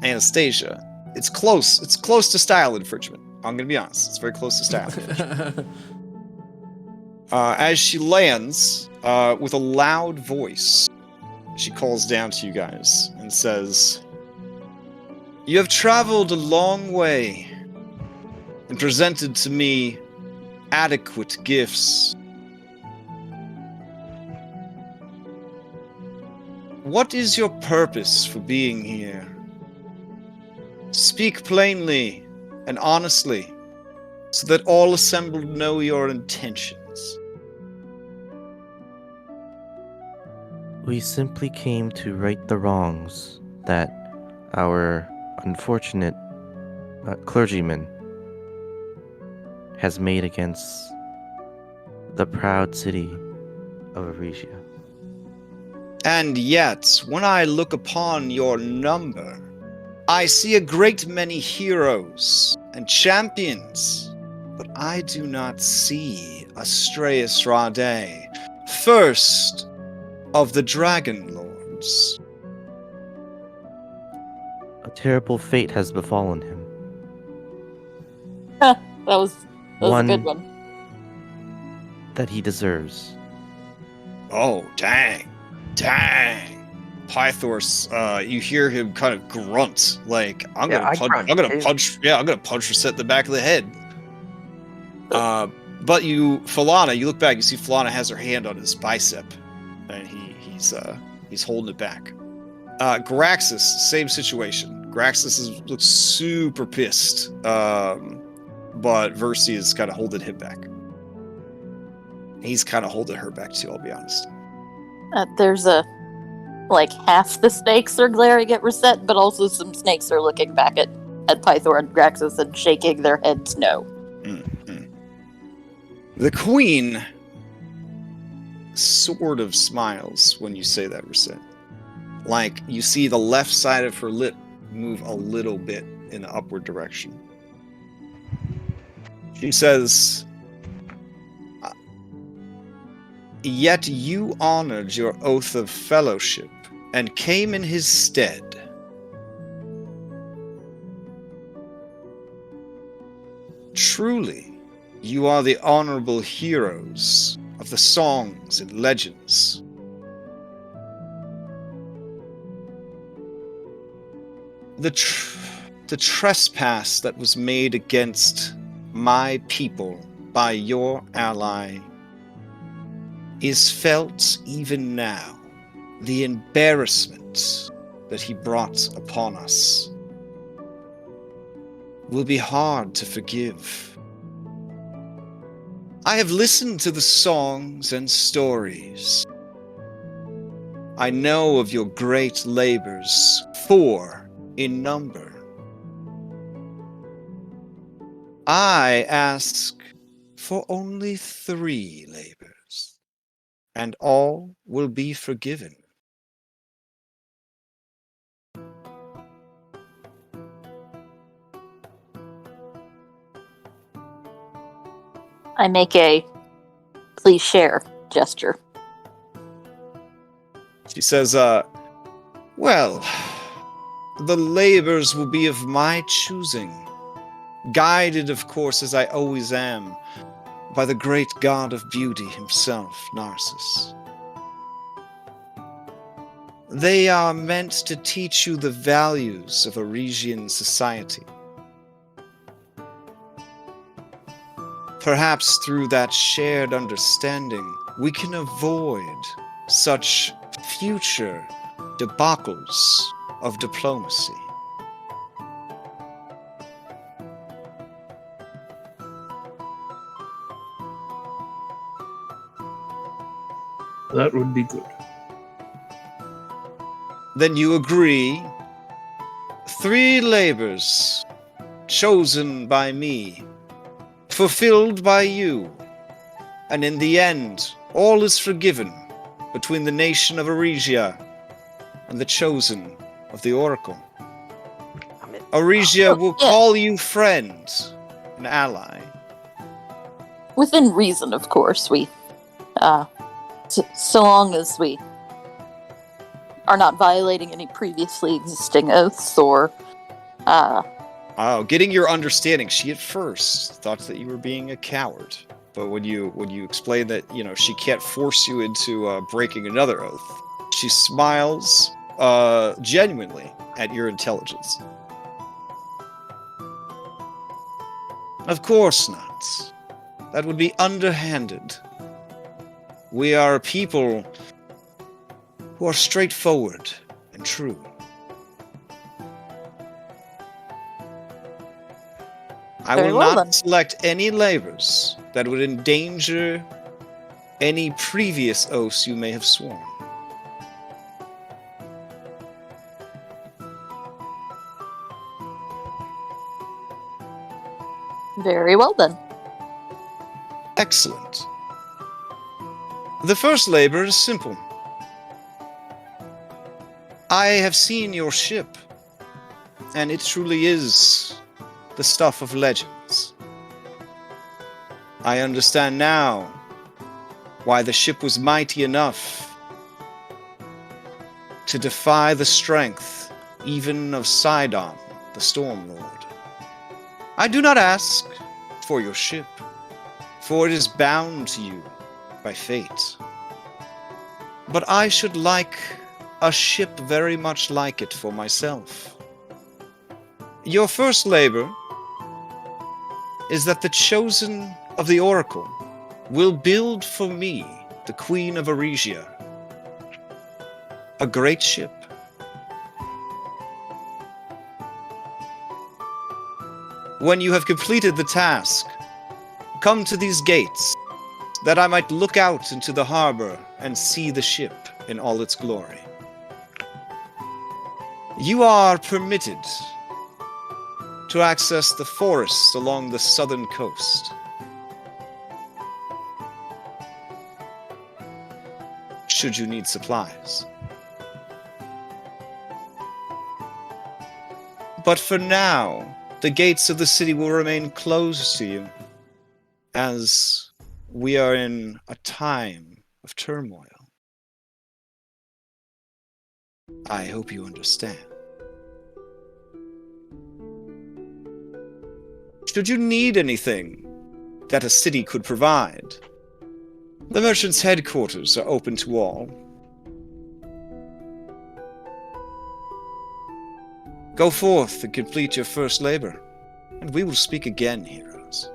Anastasia, it's close to style infringement. I'm gonna be honest, it's very close to style infringement. As she lands, with a loud voice, she calls down to you guys and says, "You have traveled a long way and presented to me adequate gifts. What is your purpose for being here? Speak plainly and honestly, so that all assembled know your intentions." We simply came to right the wrongs that our unfortunate clergyman has made against the proud city of Aresia. And yet, when I look upon your number, I see a great many heroes and champions, but I do not see Astreus Rade, first of the Dragonlords. A terrible fate has befallen him. That was a One- good one. That he deserves. Oh, dang. Pythor's, you hear him kind of grunt, like, I'm gonna punch Reset in the back of the head. But Falana, you look back, you see Falana has her hand on his bicep, and he's holding it back. Graxus, same situation. Graxus looks super pissed, but Versi is kind of holding him back. He's kind of holding her back too, I'll be honest. There's half the snakes are glaring at Reset, but also some snakes are looking back at Pythor and Graxus and shaking their heads no. Mm-hmm. The queen sort of smiles when you say that, Reset. Like, you see the left side of her lip move a little bit in the upward direction. She says, "Yet you honored your oath of fellowship and came in his stead. Truly, you are the honorable heroes of the songs and legends. The trespass that was made against my people by your ally is felt even now. The embarrassment that he brought upon us will be hard to forgive. I have listened to the songs and stories. I know of your great labors, 4 in number. I ask for only 3 labors, and all will be forgiven. I make a please share gesture. She says, well, the labors will be of my choosing, guided, of course, as I always am, by the great god of beauty himself, Narcissus. They are meant to teach you the values of Aresian society. Perhaps through that shared understanding, we can avoid such future debacles of diplomacy. That would be good. Then you agree 3 labors chosen by me, fulfilled by you, and in the end, all is forgiven between the nation of Aresia and the chosen of the Oracle. Aresia will call you friend and ally. Within reason, of course. We, so long as we are not violating any previously existing oaths or, Oh, getting your understanding. She at first thought that you were being a coward, but when you explain that, she can't force you into breaking another oath, she smiles genuinely at your intelligence. Of course not. That would be underhanded. We are a people who are straightforward and true. I Very will well, not then. select any labors that would endanger any previous oaths you may have sworn. very well then. Excellent. The first labor is simple. I have seen your ship, and it truly is the stuff of legends. I understand now why the ship was mighty enough to defy the strength even of Sidon, the Stormlord. I do not ask for your ship, for it is bound to you by fate. But I should like a ship very much like it for myself. Your first labor is that the chosen of the Oracle will build for me, the Queen of Aresia, a great ship. When you have completed the task, come to these gates, that I might look out into the harbor and see the ship in all its glory. You are permitted to access the forests along the southern coast. Should you need supplies. But for now, the gates of the city will remain closed to you, as we are in a time of turmoil. I hope you understand. Should you need anything that a city could provide, the merchant's headquarters are open to all. Go forth and complete your first labor, and we will speak again, heroes.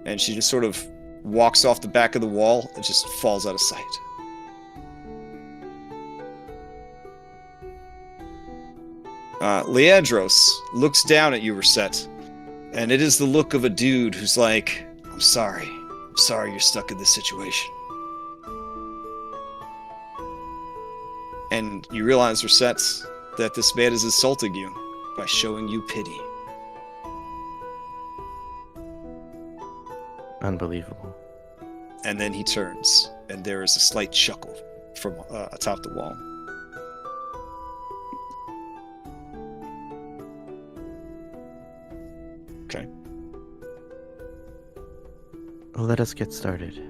And she just sort of walks off the back of the wall and just falls out of sight. Leandros looks down at you, Reset, and it is the look of a dude who's like, I'm sorry you're stuck in this situation. And you realize, Reset, that this man is insulting you by showing you pity. Unbelievable. And then he turns, and there is a slight chuckle from atop the wall. Okay. Let us get started.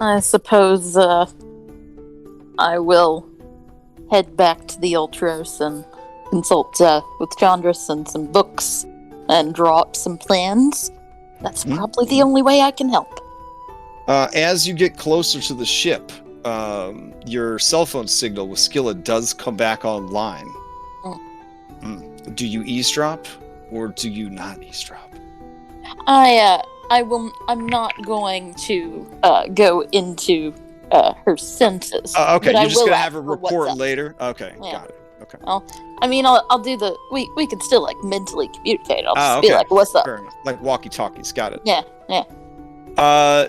I suppose I will head back to the Ultros and consult with Chandris and some books and draw up some plans. That's probably the only way I can help. As you get closer to the ship, your cell phone signal with Skilla does come back online. Do you eavesdrop or do you not eavesdrop? I'm not going to go into her senses. Okay, but you're just will gonna ask have a for what's report up. later. Okay, Yeah. got it. Okay. I'll do the. We can still like mentally communicate. I'll just be like, "What's up?" Fair enough. Like walkie-talkies. Got it. Yeah.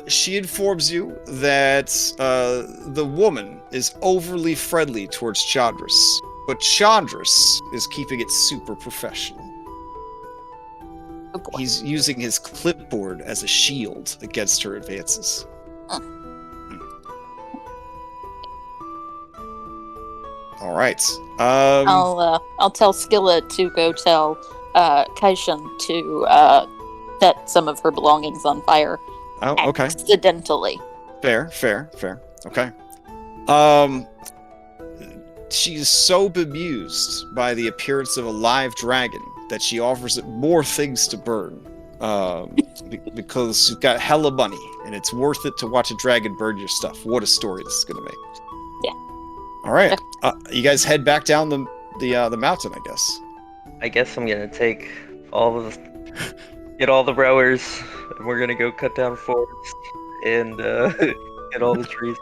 She informs you that the woman is overly friendly towards Chandris, but Chandris is keeping it super professional. Oh boy. He's using his clipboard as a shield against her advances. All right. I'll tell Skilla to go tell Kaishan to set some of her belongings on fire. Oh, okay. Accidentally. Fair. Okay. She's so bemused by the appearance of a live dragon that she offers it more things to burn. Because she's got hella money, and it's worth it to watch a dragon burn your stuff. What a story this is gonna make. Yeah. All right. You guys head back down the mountain, I guess. I guess I'm gonna take get all the rowers, and we're gonna go cut down forest and get all the trees.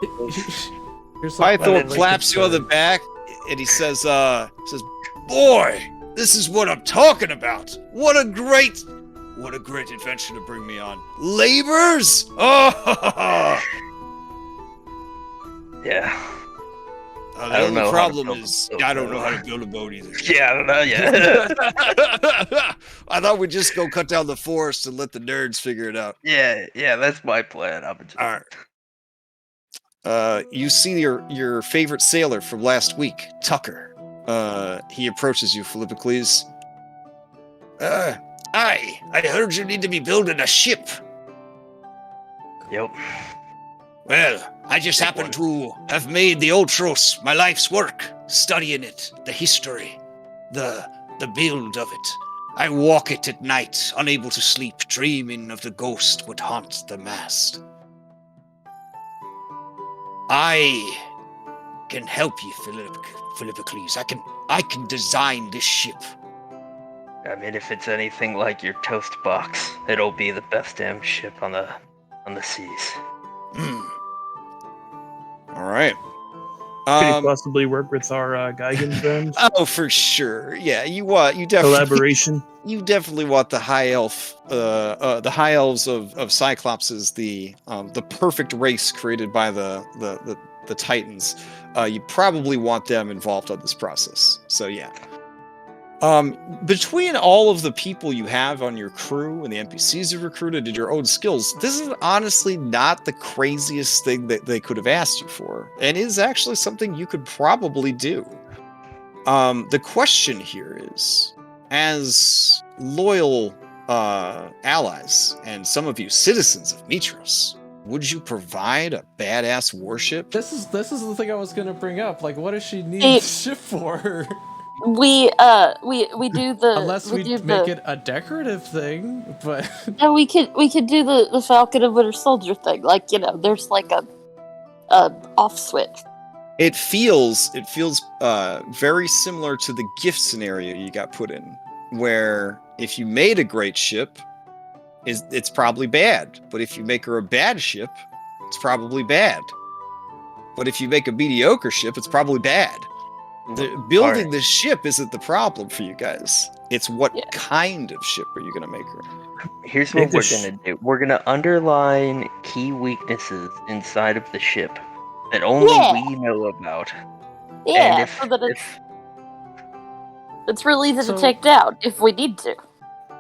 Pythor claps you on the back, and he says, "Boy, this is what I'm talking about. What a great adventure to bring me on. Labors? Oh, Yeah. the only problem is I don't know how to build a boat either. Yeah, I don't know. Yeah. I thought we'd just go cut down the forest and let the nerds figure it out. yeah. That's my plan. All right. You see your favorite sailor from last week, Tucker. He approaches you, Philippocles. I heard you need to be building a ship. Yep. Well, I just happen to have made the Ultros my life's work, studying it, the history, the build of it. I walk it at night, unable to sleep, dreaming of the ghost would haunt the mast. I can help you, Philippocles. I can design this ship. I mean, if it's anything like your toast box, it'll be the best damn ship on the seas. All right. Could you possibly work with our Geigen friend? Oh, for sure. Yeah, you definitely Collaboration. You definitely want the high elf. The high elves of Cyclops is the perfect race created by the Titans. You probably want them involved on this process. So yeah. Between all of the people you have on your crew and the NPCs you've recruited and your own skills, this is honestly not the craziest thing that they could have asked you for, and is actually something you could probably do. The question here is, as loyal allies and some of you citizens of Mitros, would you provide a badass warship? This is the thing I was gonna bring up. Like, what does she need the ship for? We do the Unless we make it a decorative thing, but yeah, we could do the Falcon of Winter Soldier thing. Like, there's like a off switch. It feels very similar to the gift scenario you got put in, where if you made a great ship, it's probably bad. But if you make her a bad ship, it's probably bad. But if you make a mediocre ship, it's probably bad. Building the ship isn't the problem for you guys. It's what kind of ship are you going to make her? Here's Make what the we're gonna do. We're gonna underline key weaknesses inside of the ship that only Yeah. we know about. And Yeah, if so that if it's real easy So- to take down if we need to.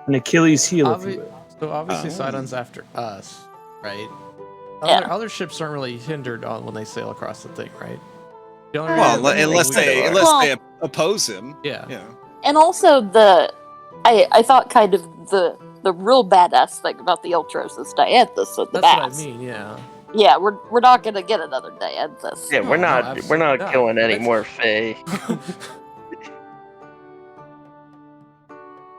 An Achilles heel, if you will. So obviously Oh. Sidon's after us, right? Yeah. Other ships aren't really hindered on when they sail across the thing, right? The only Well, reason we unless think we are- they oppose him. yeah. Yeah. And also I thought kind of the real badass thing about the Ultros is Dianthus and the That's what I bats. mean, yeah. Yeah, we're not gonna get another Dianthus. yeah, we're No, not absolutely not. killing any That's- more Fae.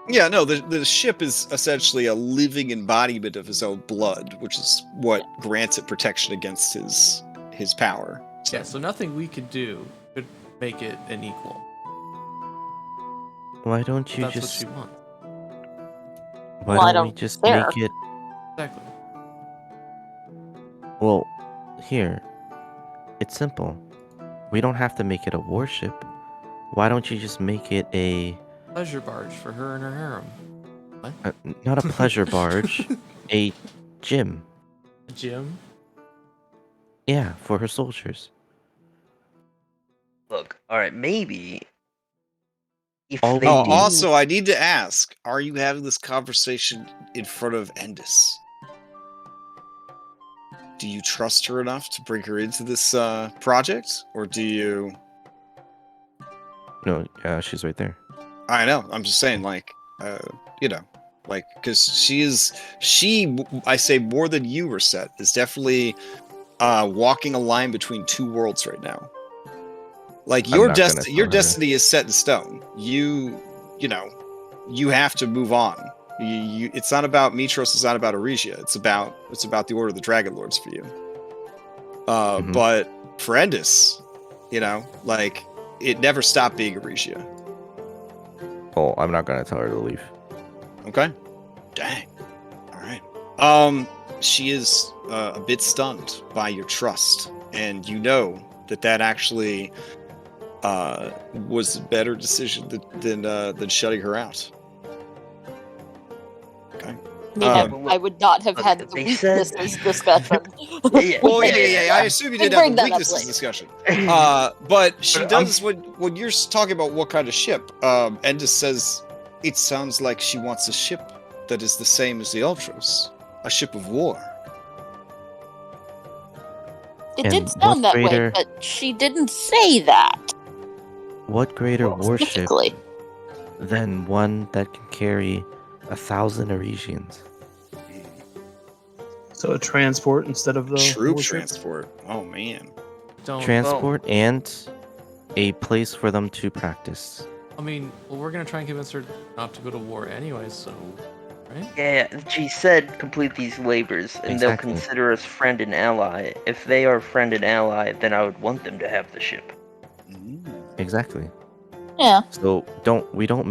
Yeah, no, the ship is essentially a living embodiment of his own blood, which is what grants it protection against his power. So. Yeah, so nothing we could do could make it an equal. Why don't you That's just? what she wants. Why Well, I don't we don't just care. make it? Exactly. Well, here, it's simple. We don't have to make it a warship. Why don't you just make it a Pleasure barge for her and her harem. not a pleasure barge, a gym? A gym? Yeah, for her soldiers. Look, all right, maybe if All they we Oh, do- also, I need to ask: are you having this conversation in front of Endis? Do you trust her enough to bring her into this project, or do you? No, she's right there. I know. I'm just saying, like, you know, like, because I say more than you were set, is definitely walking a line between two worlds right now. Like I'm not gonna tell your her. destiny is set in stone. You know, you have to move on. It's not about Mitros. It's not about Aresia. It's about the Order of the Dragonlords for you. Mhm. But for Endis, you know, like, it never stopped being Aresia. Oh, I'm not gonna tell her to leave. Okay. Dang. All right. She is a bit stunned by your trust, and you know that actually was a better decision than shutting her out. Okay. Yeah, Um, I would not have had the they said- weaknesses discussion. Yeah, Well, yeah, yeah. I assume you did have bring the that up weaknesses later. discussion. But she But does when you're talking about what kind of ship. Endis says it sounds like she wants a ship that is the same as the Ultros, a ship of war. It And did what sound that way, greater- but she didn't say that What greater warship specifically. than one that can carry 1,000 Aresians? So a transport instead of the Troop warship? transport. Oh man. Don't. Transport and a place for them to practice. I mean, well, we're gonna try and convince her not to go to war anyway, so. Right? Yeah, she said complete these labors, and they'll Exactly. consider us friend and ally. If they are friend and ally, then I would want them to have the ship. Exactly. Yeah. So we don't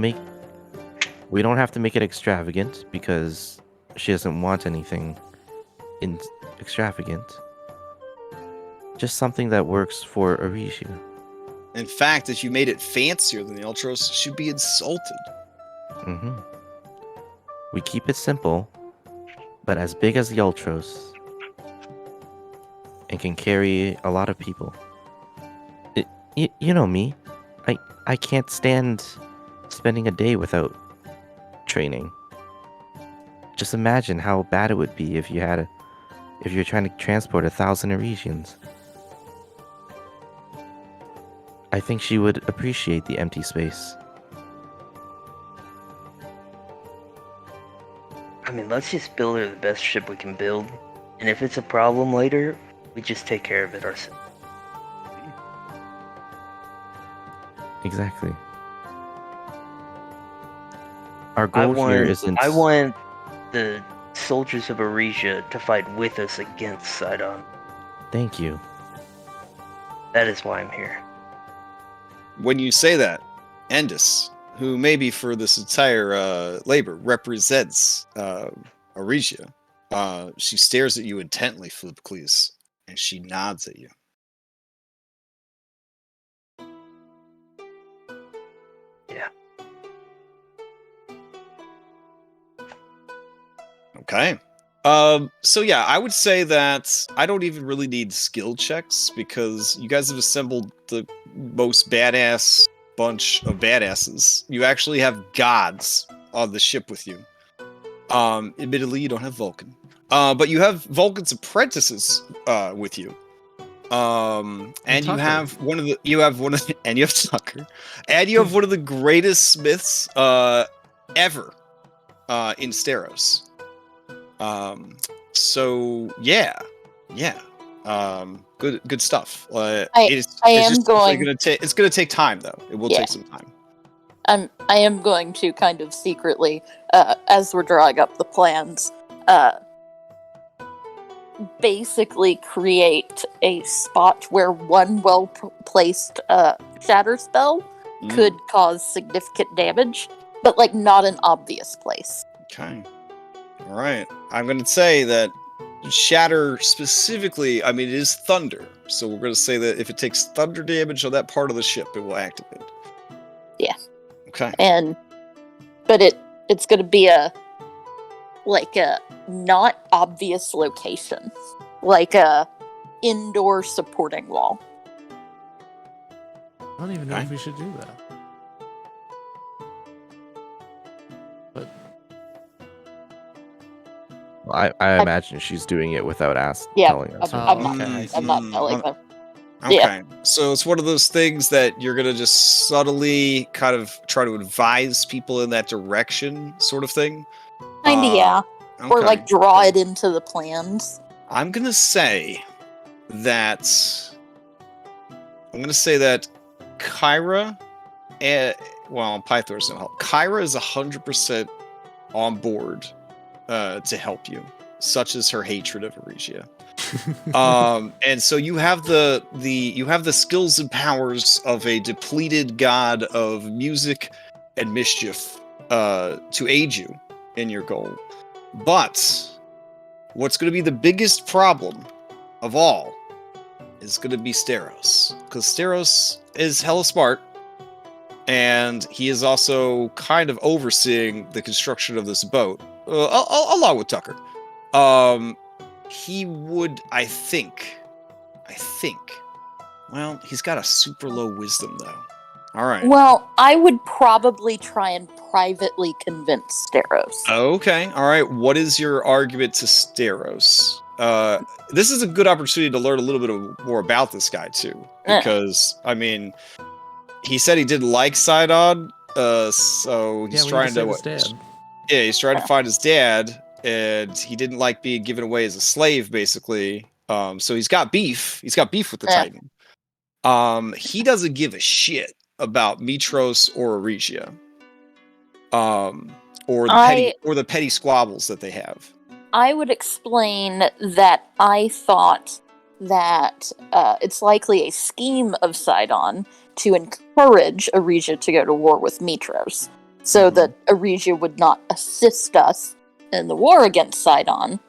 have to make it extravagant because she doesn't want anything extravagant. Just something that works for Aresia. In fact, if you made it fancier than the Ultros, she'd be insulted. Mm-hmm. We keep it simple, but as big as the Ultros, and can carry a lot of people. You know me. I can't stand spending a day without training. Just imagine how bad it would be if you're trying to transport 1,000 Aresians. I think she would appreciate the empty space. I mean, let's just build her the best ship we can build, and if it's a problem later, we just take care of it ourselves. Exactly. Our goal here isn't. I want the soldiers of Aresia to fight with us against Sidon. Thank you. That is why I'm here. When you say that, Endis, who maybe for this entire labor represents Aresia, she stares at you intently, Flipcles, and she nods at you. Yeah. Okay. So yeah, I would say that I don't even really need skill checks because you guys have assembled the most badass bunch of badasses. You actually have gods on the ship with you. Admittedly, you don't have Vulcan. But you have Vulcan's apprentices with you. And you Tucker. have one of the and you have Tucker. And you have one of the greatest smiths ever in Steros. So yeah. Good stuff. It's gonna take time though. It will take some time. I am going to kind of secretly, as we're drawing up the plans, basically create a spot where one well-placed shatter spell could cause significant damage, but like not an obvious place. Okay. All right. I'm going to say that shatter specifically, I mean, it is thunder. So we're going to say that if it takes thunder damage on that part of the ship, it will activate. Yeah. Okay. But it's going to be a not obvious location, like a indoor supporting wall. I don't even know if we should do that. But Well, I imagine she's doing it without telling us. I'm not telling them. Okay. Yeah. So it's one of those things that you're going to just subtly kind of try to advise people in that direction, sort of thing. Kinda, yeah. Or Okay. like draw it into the plans. I'm going to say that Kyra, Pythor's going to help. Kyra is 100% on board to help you, such as her hatred of Aresia. And so you have the skills and powers of a depleted god of music and mischief to aid you in your goal. But what's going to be the biggest problem of all is going to be Steros, because Steros is hella smart, and he is also kind of overseeing the construction of this boat, along with Tucker. He would, I think, well, he's got a super low wisdom, though. All right. Well, I would probably try and privately convince Steros. Okay. All right. What is your argument to Steros? This is a good opportunity to learn a little bit more about this guy, too. Because, I mean, he said he didn't like Sidon, so he's trying to... Yeah, he's trying to find his dad, and he didn't like being given away as a slave, basically. So he's got beef. He's got beef with the Titan. He doesn't give a shit about Mitros or Aresia. Or the petty squabbles that they have. I would explain that I thought that it's likely a scheme of Sidon to encourage Aresia to go to war with Mitros, so that Aresia would not assist us in the war against Sidon.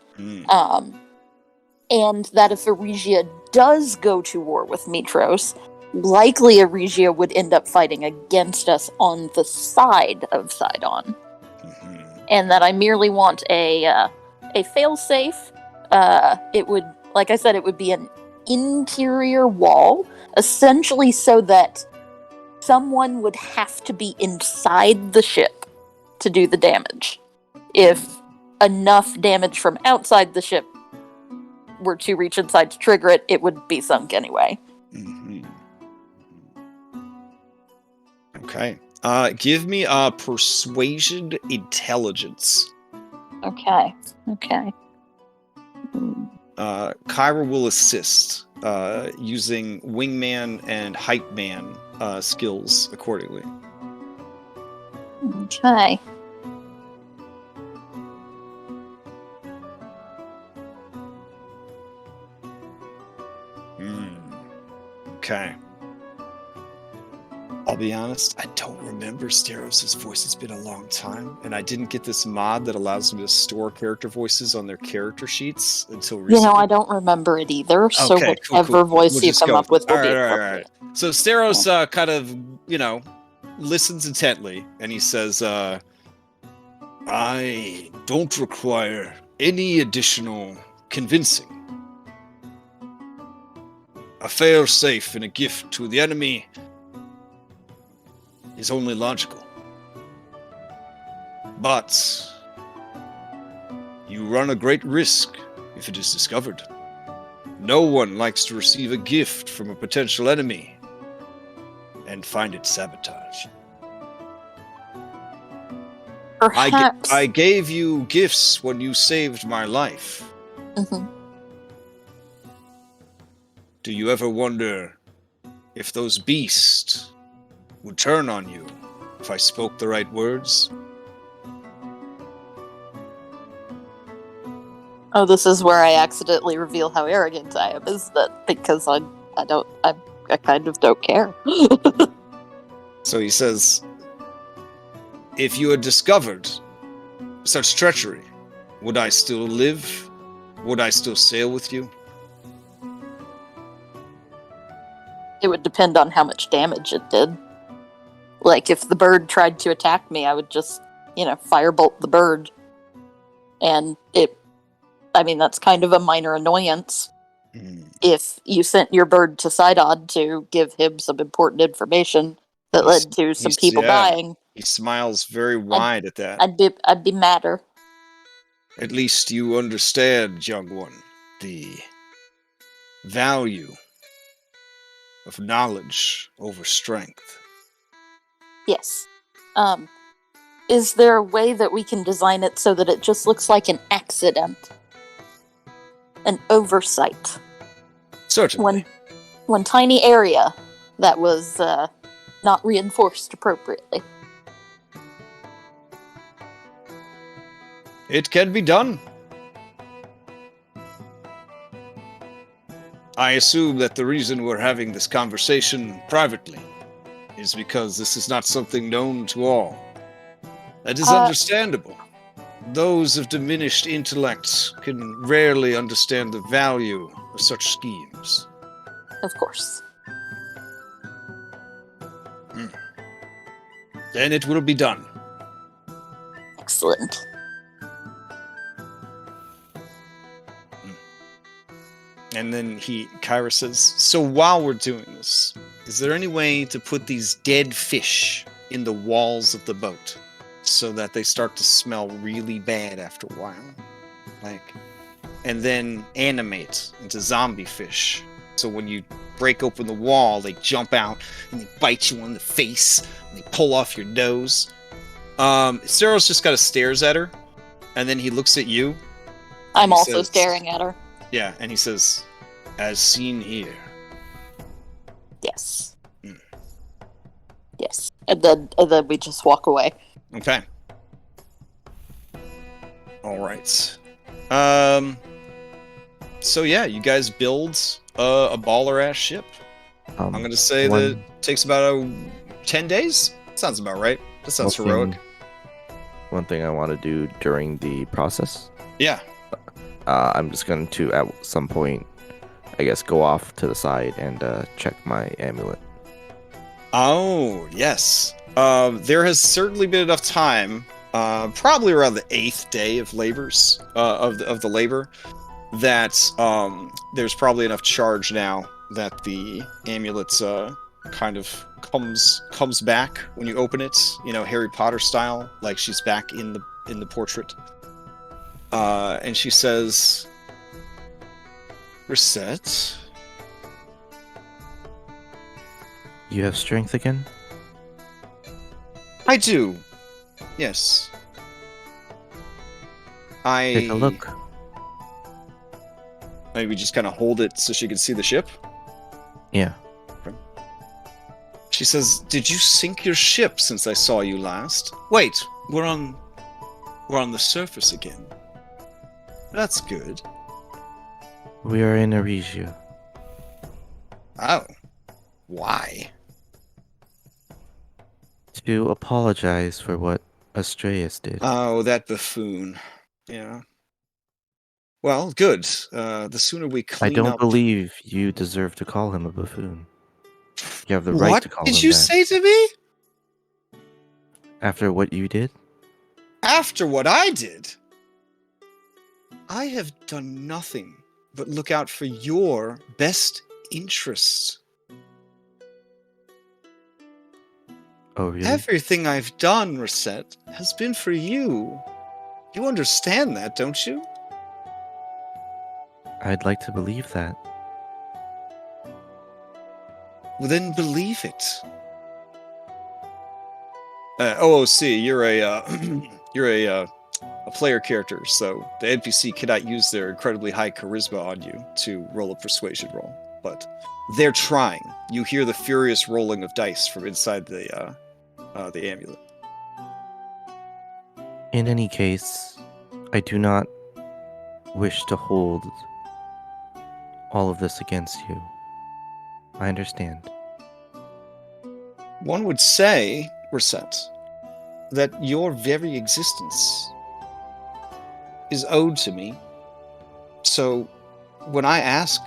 And that if Aresia does go to war with Mitros, likely Aresia would end up fighting against us on the side of Sidon. And that I merely want a failsafe. It would, like I said, it would be an interior wall, essentially so that someone would have to be inside the ship to do the damage. If enough damage from outside the ship were to reach inside to trigger it, it would be sunk anyway. Okay. Give me a persuasion intelligence. Okay. Kyra will assist using wingman and hype man skills accordingly. Okay. Okay. I'll be honest, I don't remember Steros' voice. It's been a long time, and I didn't get this mod that allows me to store character voices on their character sheets until recently. I don't remember it either, so Okay, whatever voice we'll you come up with will be all appropriate. right. So Steros kind of, listens intently, and he says, I don't require any additional convincing. A fail-safe and a gift to the enemy is only logical. But you run a great risk if it is discovered. No one likes to receive a gift from a potential enemy and find it sabotaged. Perhaps. I gave you gifts when you saved my life. Mhm. Do you ever wonder if those beasts would turn on you if I spoke the right words? Oh, this is where I accidentally reveal how arrogant I am. Is that because I kind of don't care. So he says, if you had discovered such treachery, would I still live? Would I still sail with you? It would depend on how much damage it did. Like, if the bird tried to attack me, I would just, firebolt the bird. And that's kind of a minor annoyance. If you sent your bird to Sidod to give him some important information that led to some people dying. He smiles very wide at that. I'd be madder. At least you understand, young one, the value of knowledge over strength. Yes. Is there a way that we can design it so that it just looks like an accident? An oversight? Certainly. One tiny area that was not reinforced appropriately. It can be done. I assume that the reason we're having this conversation privately is because this is not something known to all. That is understandable. Those of diminished intellect can rarely understand the value of such schemes. Of course. Then it will be done. Excellent. And then Kyra says, so while we're doing this, is there any way to put these dead fish in the walls of the boat so that they start to smell really bad after a while? And then animate into zombie fish. So when you break open the wall, they jump out and they bite you on the face and they pull off your nose. Cyril's just kind of stares at her, and then he looks at you. I'm also staring at her. Yeah, and he says, as seen here. Yes. Yes. And then we just walk away. Okay. Alright. So yeah, you guys build a baller-ass ship. I'm gonna say that it takes about 10 days? Sounds about right. That sounds heroic. One thing I want to do during the process. Yeah. I'm just going to, at some point, I guess, go off to the side and check my amulet. Oh, yes. There has certainly been enough time, probably around the 8th day of labors, of the labor, that there's probably enough charge now that the amulet's kind of comes back when you open it, Harry Potter style, like she's back in the portrait. And she says, Reset. You have strength again? I do. Yes. Take a look. Maybe just kind of hold it so she can see the ship? Yeah. She says, did you sink your ship since I saw you last? Wait, we're on the surface again. That's good. We are in Aresia. Oh. Why? To apologize for what Astraeus did. Oh, that buffoon. Yeah. Well, good. The sooner we clean up... I don't believe you deserve to call him a buffoon. You have the right to call him that. What did you say to me? After what you did? After what I did? I have done nothing but look out for your best interests. Oh, really? Everything I've done, Reset, has been for you. You understand that, don't you? I'd like to believe that. Well, then believe it. OOC, you're a player character, so the NPC cannot use their incredibly high charisma on you to roll a persuasion roll. But they're trying. You hear the furious rolling of dice from inside the amulet. In any case, I do not wish to hold all of this against you. I understand. One would say, Reset, that your very existence is owed to me. So when I ask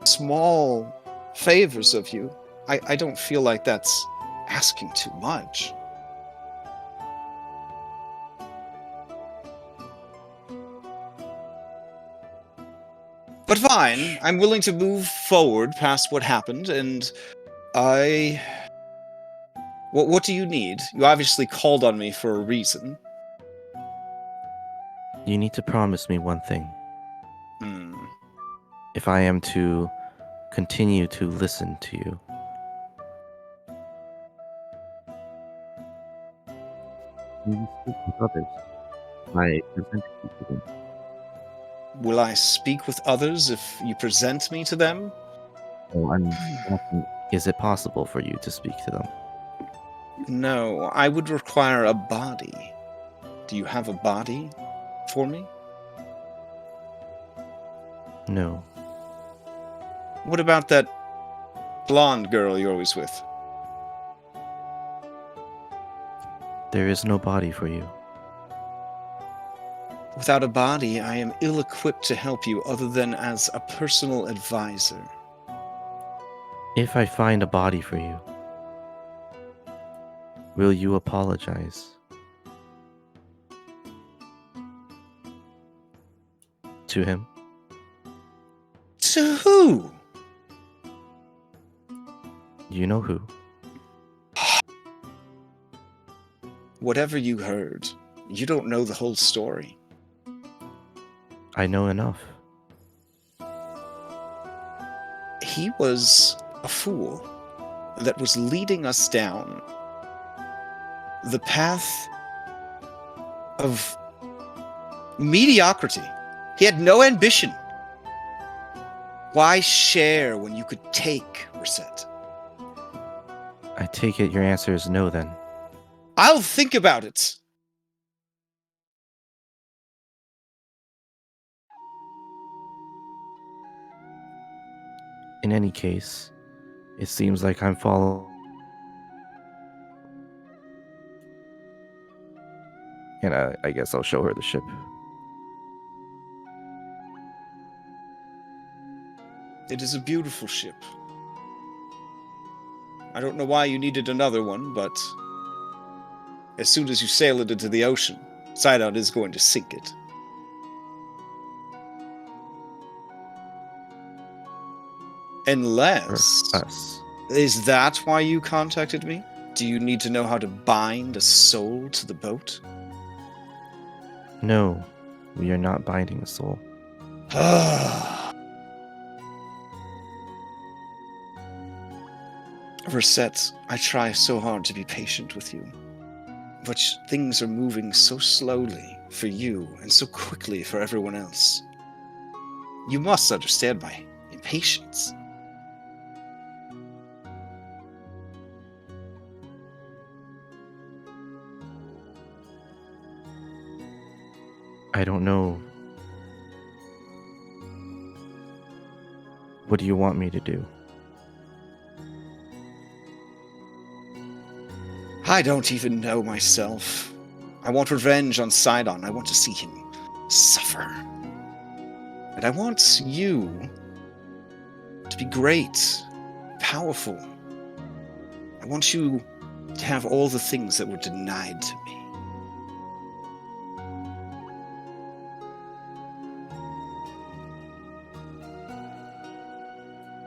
small favors of you, I don't feel like that's asking too much. But fine, I'm willing to move forward past what happened, and what do you need? You obviously called on me for a reason. You need to promise me one thing. Hmm. If I am to continue to listen to you. You speak with others. I present you to them. Will I speak with others if you present me to them? Oh, I'm asking, is it possible for you to speak to them? No, I would require a body. Do you have a body for me? No. What about that blonde girl you're always with? There is no body for you. Without a body, I am ill-equipped to help you other than as a personal advisor. If I find a body for you, will you apologize? To him? To who? You know who. Whatever you heard, you don't know the whole story. I know enough. He was a fool that was leading us down the path of mediocrity. He had no ambition. Why share when you could take, Reset? I take it your answer is no then. I'll think about it. In any case, it seems like I'm following. And I guess I'll show her the ship. It is a beautiful ship. I don't know why you needed another one, but as soon as you sail it into the ocean, Sidon is going to sink it. Unless... For us. Is that why you contacted me? Do you need to know how to bind a soul to the boat? No, we are not binding a soul. Reset, I try so hard to be patient with you. But things are moving so slowly for you and so quickly for everyone else. You must understand my impatience. I don't know. What do you want me to do? I don't even know myself. I want revenge on Sidon. I want to see him suffer. And I want you to be great, powerful. I want you to have all the things that were denied to me.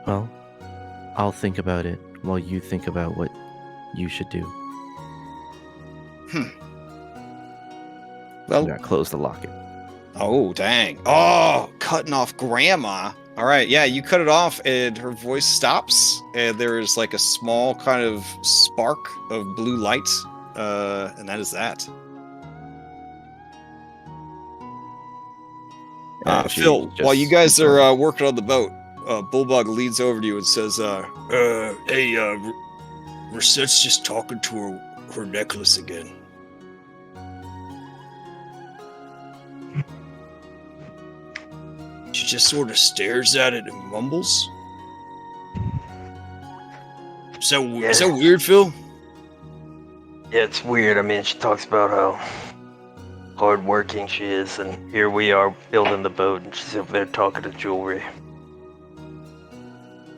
Well, I'll think about it while you think about what you should do. Well, I'm gonna close the locket. oh, dang. Oh, cutting off Grandma. All right, yeah, you cut it off, and her voice stops, and there is like a small kind of spark of blue light, and that is that. She Phil, while you just guys keeps going. are working on the boat, Bulldog leans over to you and says, hey, Rosette's just talking to her necklace again. She just sort of stares at it and mumbles. Is that weird, Phil? Yeah, it's weird. I mean, she talks about how hardworking she is, and here we are building the boat, and she's over there talking to jewelry.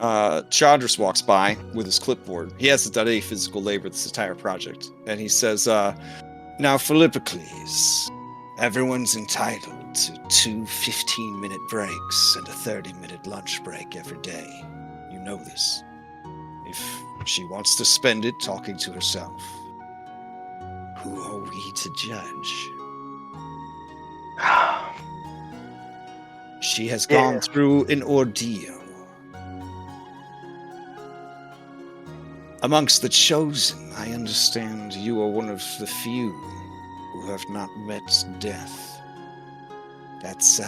Chandras walks by with his clipboard. He hasn't done any physical labor this entire project. And he says, now, Philippocles, everyone's entitled to 2 15-minute breaks and a 30-minute lunch break every day. You know this. If she wants to spend it talking to herself, who are we to judge? She has gone through an ordeal. Amongst the chosen, I understand you are one of the few who have not met death. That's,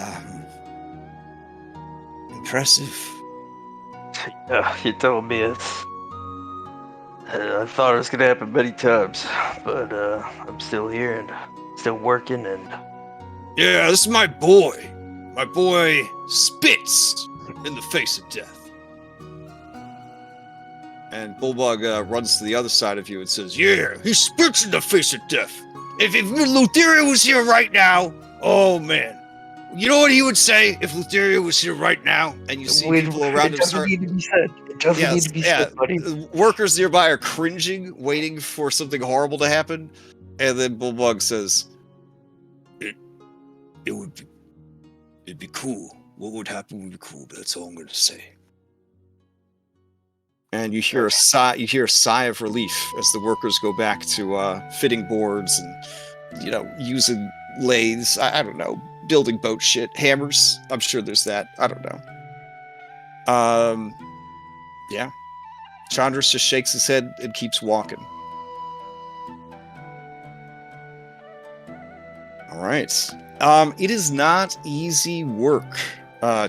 impressive. You told me it's... I thought it was gonna happen many times, but I'm still here and still working, and... Yeah, this is my boy. My boy spits in the face of death. And Bulldog runs to the other side of you and says, yeah, he spits in the face of death. If Lutheria was here right now, oh man. You know what he would say if Lutheria was here right now? And you see people around him start... It doesn't need to be said, buddy. Workers nearby are cringing, waiting for something horrible to happen. And then Bulldog says, it'd be cool. What would happen would be cool, but that's all I'm going to say. And you hear a sigh. You hear a sigh of relief as the workers go back to fitting boards and, using lathes. I don't know, building boat shit, hammers. I'm sure there's that. I don't know. Yeah. Chandras just shakes his head and keeps walking. All right. It is not easy work.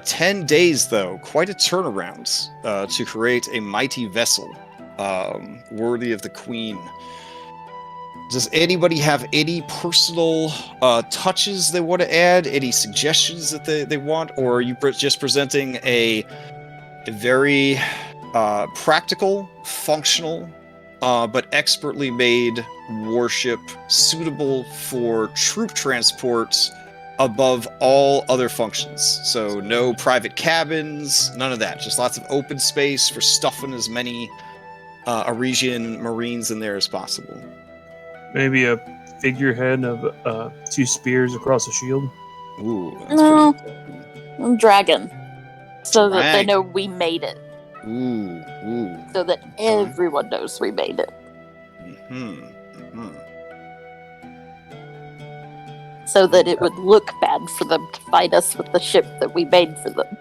10 days, though, quite a turnaround to create a mighty vessel worthy of the queen. Does anybody have any personal touches they want to add? Any suggestions that they want? Or are you just presenting a very practical, functional, but expertly made warship suitable for troop transport above all other functions? So no private cabins, none of that. Just lots of open space for stuffing as many Aresian Marines in there as possible. Maybe a figurehead of 2 spears across a shield. Ooh, that's No. pretty... Dragon. So that they Dragon. know we made it. Ooh. So that everyone knows we made it. So that it would look bad for them to fight us with the ship that we made for them.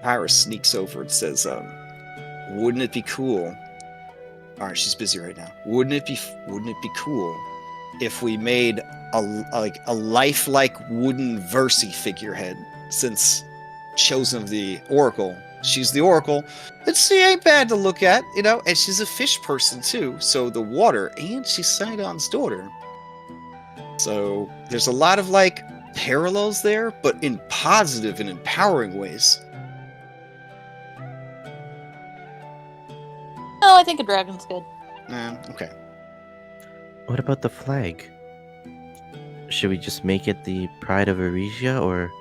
Iris sneaks over and says, wouldn't it be cool? All right, she's busy right now. Wouldn't it be cool if we made a lifelike wooden Versi figurehead, since chosen of the Oracle? She's the Oracle. She ain't bad to look at, and she's a fish person too, so the water, and she's Sidon's daughter. So there's a lot of parallels there, but in positive and empowering ways. No, I think a dragon's good. Okay. What about the flag? Should we just make it the pride of Aresia, or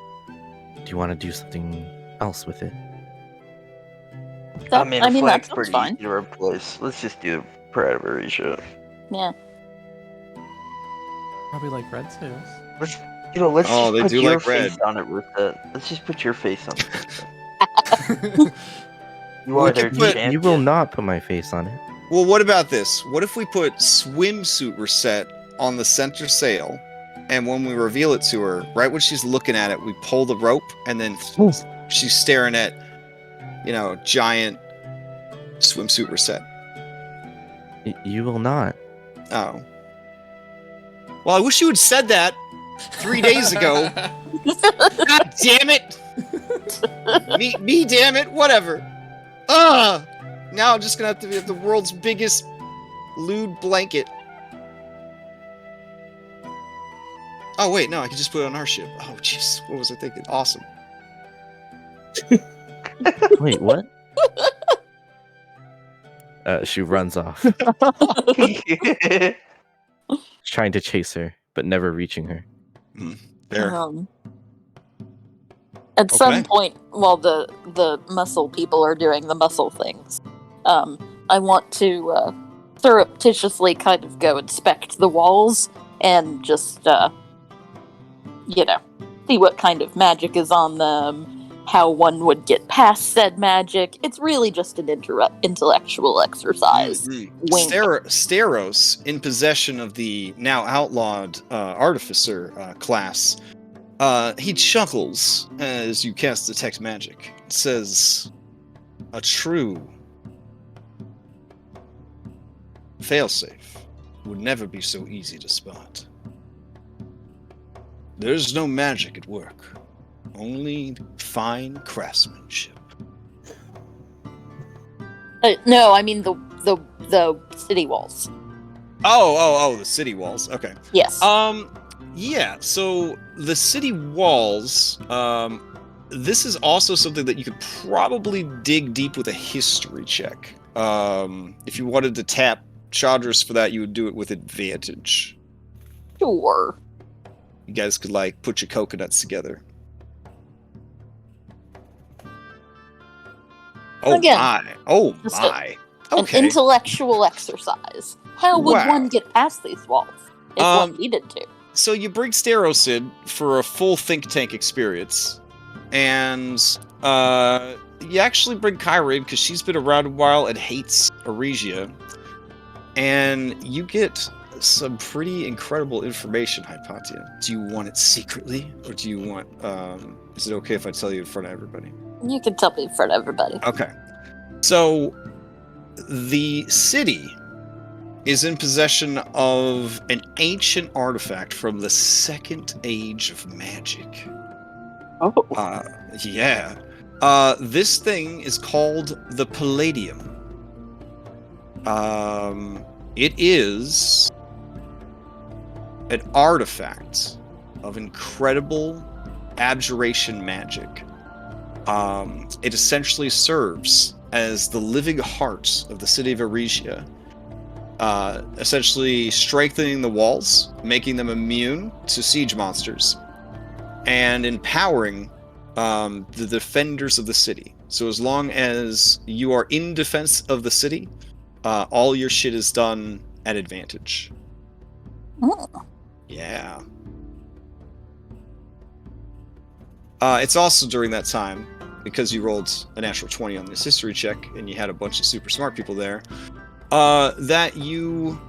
do you want to do something else with it? I mean, that flag's sounds pretty fine. easy to replace. Let's just do Pride of Aresia. Yeah. Probably like red too. Let's just they put do your like red. face on it, Rosette. Let's just put your face on it. You are their could put- champion. You will not put my face on it. Well, what about this? What if we put swimsuit reset on the center sail, and when we reveal it to her, right when she's looking at it, we pull the rope, and then she's staring at, giant swimsuit reset. You will not. Oh. Well, I wish you had said that 3 days ago. God damn it! Me, damn it! Whatever. Now I'm just gonna have to have the world's biggest lewd blanket. Oh wait, no, I can just put it on our ship. Oh jeez, what was I thinking? Awesome. Wait, what? She runs off, trying to chase her, but never reaching her. There. At some Okay. point, while the muscle people are doing the muscle things, I want to surreptitiously kind of go inspect the walls and just, see what kind of magic is on them, how one would get past said magic. It's really just an intellectual exercise. Wink. Steros, in possession of the now outlawed artificer class, he chuckles as you cast detect magic. It says, "A true failsafe would never be so easy to spot. There's no magic at work, only fine craftsmanship." No, I mean the city walls. Oh, the city walls. Okay. Yes. Yeah, so the city walls, this is also something that you could probably dig deep with a history check. If you wanted to tap Chandras for that, you would do it with advantage. Sure. You guys could, put your coconuts together. Oh, Again, my. Oh, just my. An Okay. intellectual exercise. How would Wow. one get past these walls if one needed to? So you bring Steros in for a full think tank experience, and you actually bring Kyra in because she's been around a while and hates Aresia, and you get some pretty incredible information, Hypatia. Do you want it secretly, or do you want? Is it okay if I tell you in front of everybody? You can tell me in front of everybody. Okay. So the city is in possession of an ancient artifact from the Second Age of Magic. Oh. Yeah. This thing is called the Palladium. It is an artifact of incredible abjuration magic. It essentially serves as the living heart of the city of Aresia, essentially strengthening the walls, making them immune to siege monsters, and empowering the defenders of the city. So as long as you are in defense of the city, all your shit is done at advantage. Oh. Yeah. It's also during that time, because you rolled a natural 20 on this history check and you had a bunch of super smart people there, that you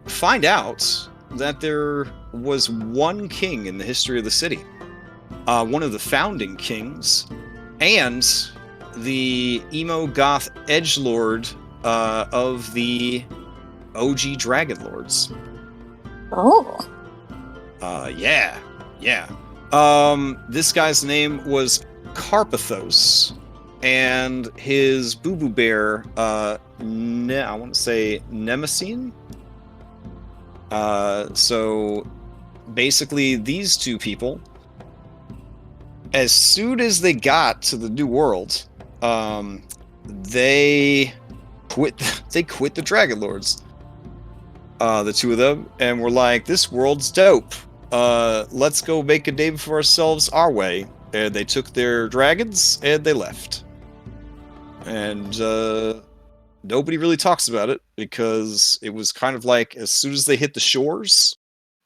find out that there was one king in the history of the city. One of the founding kings, and the emo goth edgelord of the OG Dragonlords. Oh. Yeah. This guy's name was Karpythos, and his boo-boo bear, I want to say Nemesine. So basically, these two people, as soon as they got to the New World, they quit the Dragonlords. The two of them, and were like, "This world's dope. Let's go make a name for ourselves our way." And they took their dragons and they left. And nobody really talks about it because it was kind of like as soon as they hit the shores,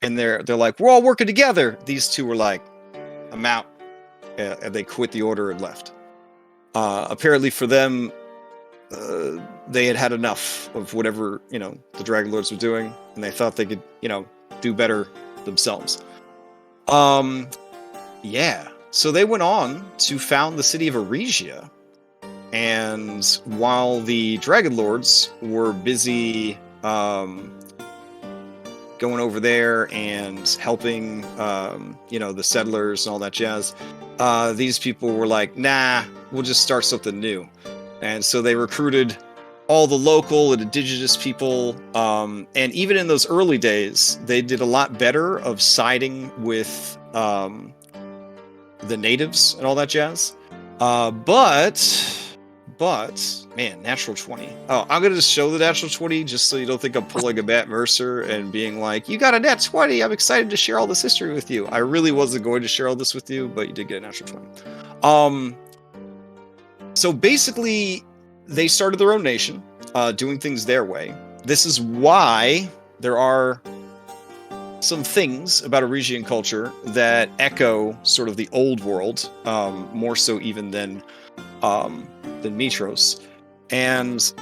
and they're like, "We're all working together." These two were like, "I'm out," and they quit the order and left. Apparently for them, they had had enough of whatever, the Dragonlords were doing, and they thought they could, do better themselves. Yeah. So they went on to found the city of Aresia, and while the Dragonlords were busy going over there and helping, the settlers and all that jazz, these people were like, nah, we'll just start something new. And so they recruited all the local and indigenous people. And even in those early days, they did a lot better of siding with the natives and all that jazz. But, man, natural 20. Oh, I'm going to just show the natural 20 just so you don't think I'm pulling a Matt Mercer and being like, you got a nat 20. I'm excited to share all this history with you. I really wasn't going to share all this with you, but you did get a natural 20. So basically, they started their own nation, doing things their way. This is why there are some things about Aresian culture that echo sort of the old world, more so even than Mitros. And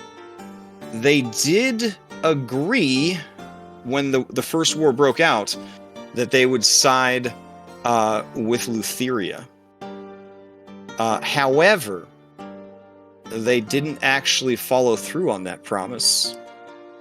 they did agree when the first war broke out that they would side with Lutheria. However, they didn't actually follow through on that promise.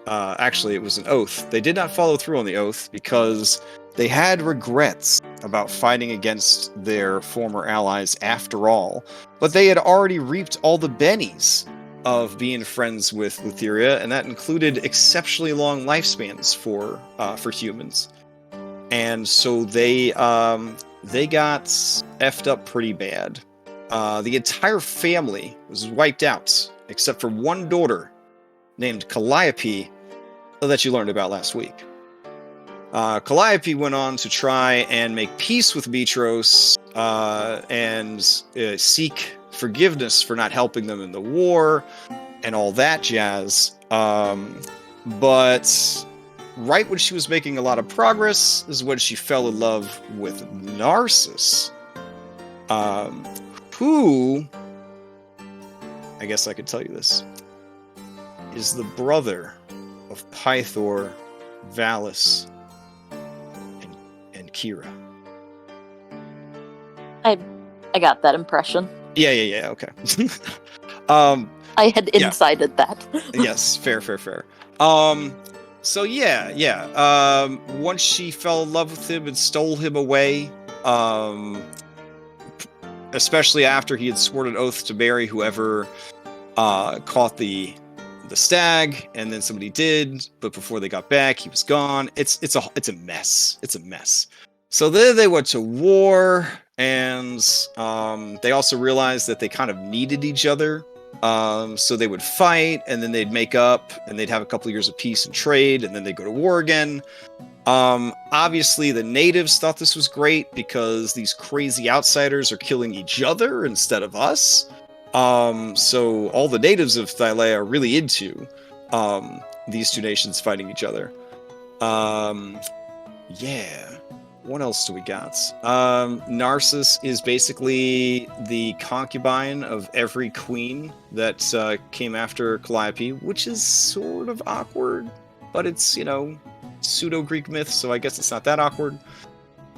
Actually, it was an oath. They did not follow through on the oath because they had regrets about fighting against their former allies after all. But they had already reaped all the bennies of being friends with Lutheria, and that included exceptionally long lifespans for humans. And so they got effed up pretty bad. The entire family was wiped out, except for one daughter named Calliope that you learned about last week. Calliope went on to try and make peace with Mitros and seek forgiveness for not helping them in the war and all that jazz. But right when she was making a lot of progress is when she fell in love with Narcissus, who, I guess I could tell you this, is the brother of Pythor, Valis, and Kira. I got that impression. Yeah, okay. I had incited that. Yes, fair. So once she fell in love with him and stole him away, especially after he had sworn an oath to marry whoever caught the stag, and then somebody did, but before they got back, he was gone. It's a mess. It's a mess. So then they went to war, and they also realized that they kind of needed each other. So they would fight, and then they'd make up, and they'd have a couple of years of peace and trade, and then they'd go to war again. Obviously, the natives thought this was great because these crazy outsiders are killing each other instead of us. So all the natives of Thylea are really into these two nations fighting each other. What else do we got? Narcissus is basically the concubine of every queen that came after Calliope, which is sort of awkward, but it's, pseudo-Greek myth, so I guess it's not that awkward.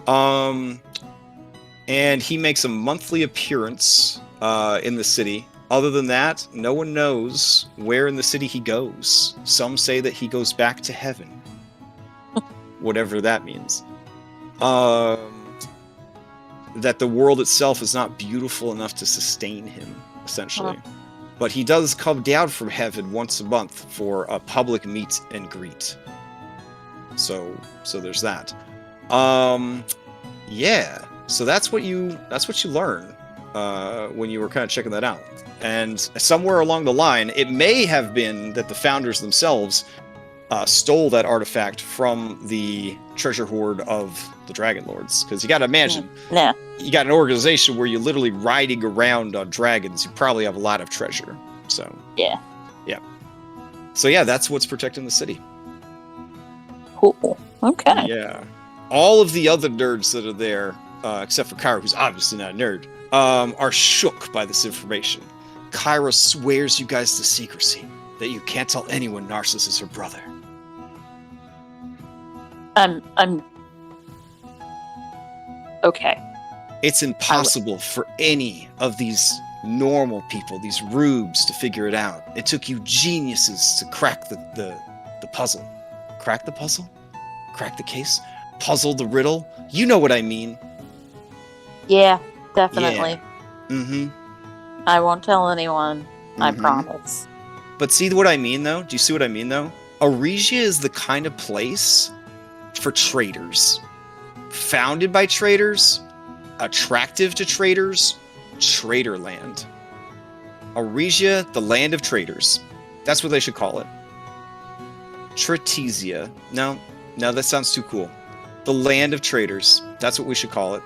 And he makes a monthly appearance in the city. Other than that, no one knows where in the city he goes. Some say that he goes back to heaven. Whatever that means. That the world itself is not beautiful enough to sustain him, essentially. But he does come down from heaven once a month for a public meet and greet. So there's that. So that's what you learn when you were kind of checking that out. And somewhere along the line, it may have been that the founders themselves stole that artifact from the treasure hoard of the Dragonlords. Because you got to imagine, you got an organization where you're literally riding around on dragons. You probably have a lot of treasure. So yeah. So yeah, that's what's protecting the city. Cool. Okay. Yeah. All of the other nerds that are there, except for Kyra, who's obviously not a nerd, are shook by this information. Kyra swears you guys to secrecy, that you can't tell anyone Narcissus is her brother. I'm okay. It's impossible for any of these normal people, these rubes, to figure it out. It took you geniuses to crack the puzzle. Crack the puzzle? Crack the case? Puzzle the riddle? You know what I mean. Yeah, definitely. Mm-hmm. I won't tell anyone. I Mhm. promise. But see what I mean, though? Do you see what I mean, though? Aresia is the kind of place for traders. Founded by traders, attractive to traders, trader land. Aresia, the land of traders. That's what they should call it. Tratesia. No, that sounds too cool. The land of traders. That's what we should call it.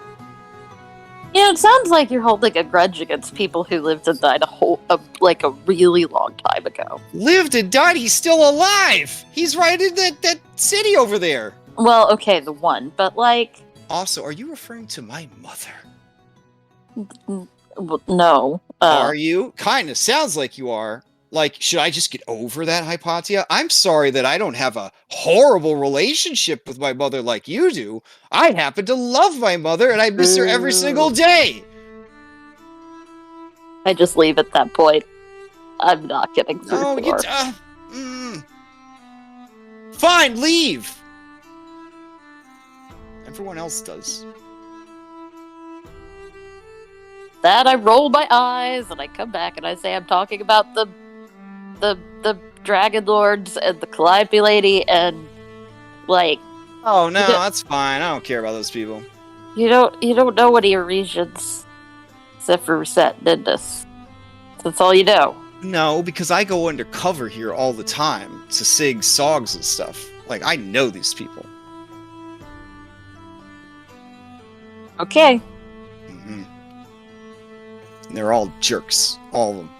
You know, it sounds like you're holding a grudge against people who lived and died a really long time ago. Lived and died, he's still alive! He's right in that city over there! Well, okay, the one, but like... Also, are you referring to my mother? No. Are you? Kinda sounds like you are. Like, should I just get over that, Hypatia? I'm sorry that I don't have a horrible relationship with my mother like you do. I happen to love my mother, and I miss her every single day! I just leave at that point. I'm not getting through No, door. Fine, leave! Everyone else does. That I roll my eyes, and I come back and I say I'm talking about the Dragonlords and the Calliope lady, and like... Oh, no, that's fine. I don't care about those people. You don't know what Aresians, except for Reset, did this. That's all you know. No, because I go undercover here all the time to sing songs and stuff. Like, I know these people. Okay. Mm-hmm. And they're all jerks. All of them.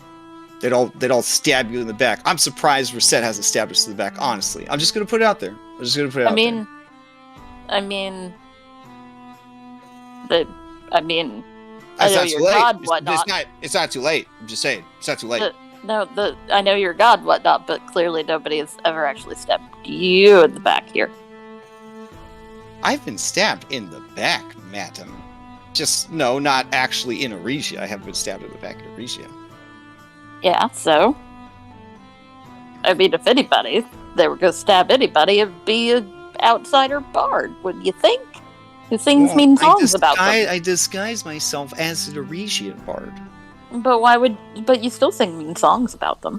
They'd all stab you in the back. I'm surprised Reset hasn't stabbed us in the back, honestly. I'm just gonna put it out there. I mean, I know you're God, whatnot. It's not too late. I'm just saying. It's not too late. I know you're God, whatnot, but clearly nobody has ever actually stabbed you in the back here. I've been stabbed in the back, madam. Just, no, not actually in Aresia. I haven't been stabbed in the back in Aresia. Yeah, so? I mean, if anybody, they were going to stab anybody, it'd be an outsider bard, wouldn't you think? Who sings mean songs about them. I disguise myself as an Aresian bard. But you still sing mean songs about them.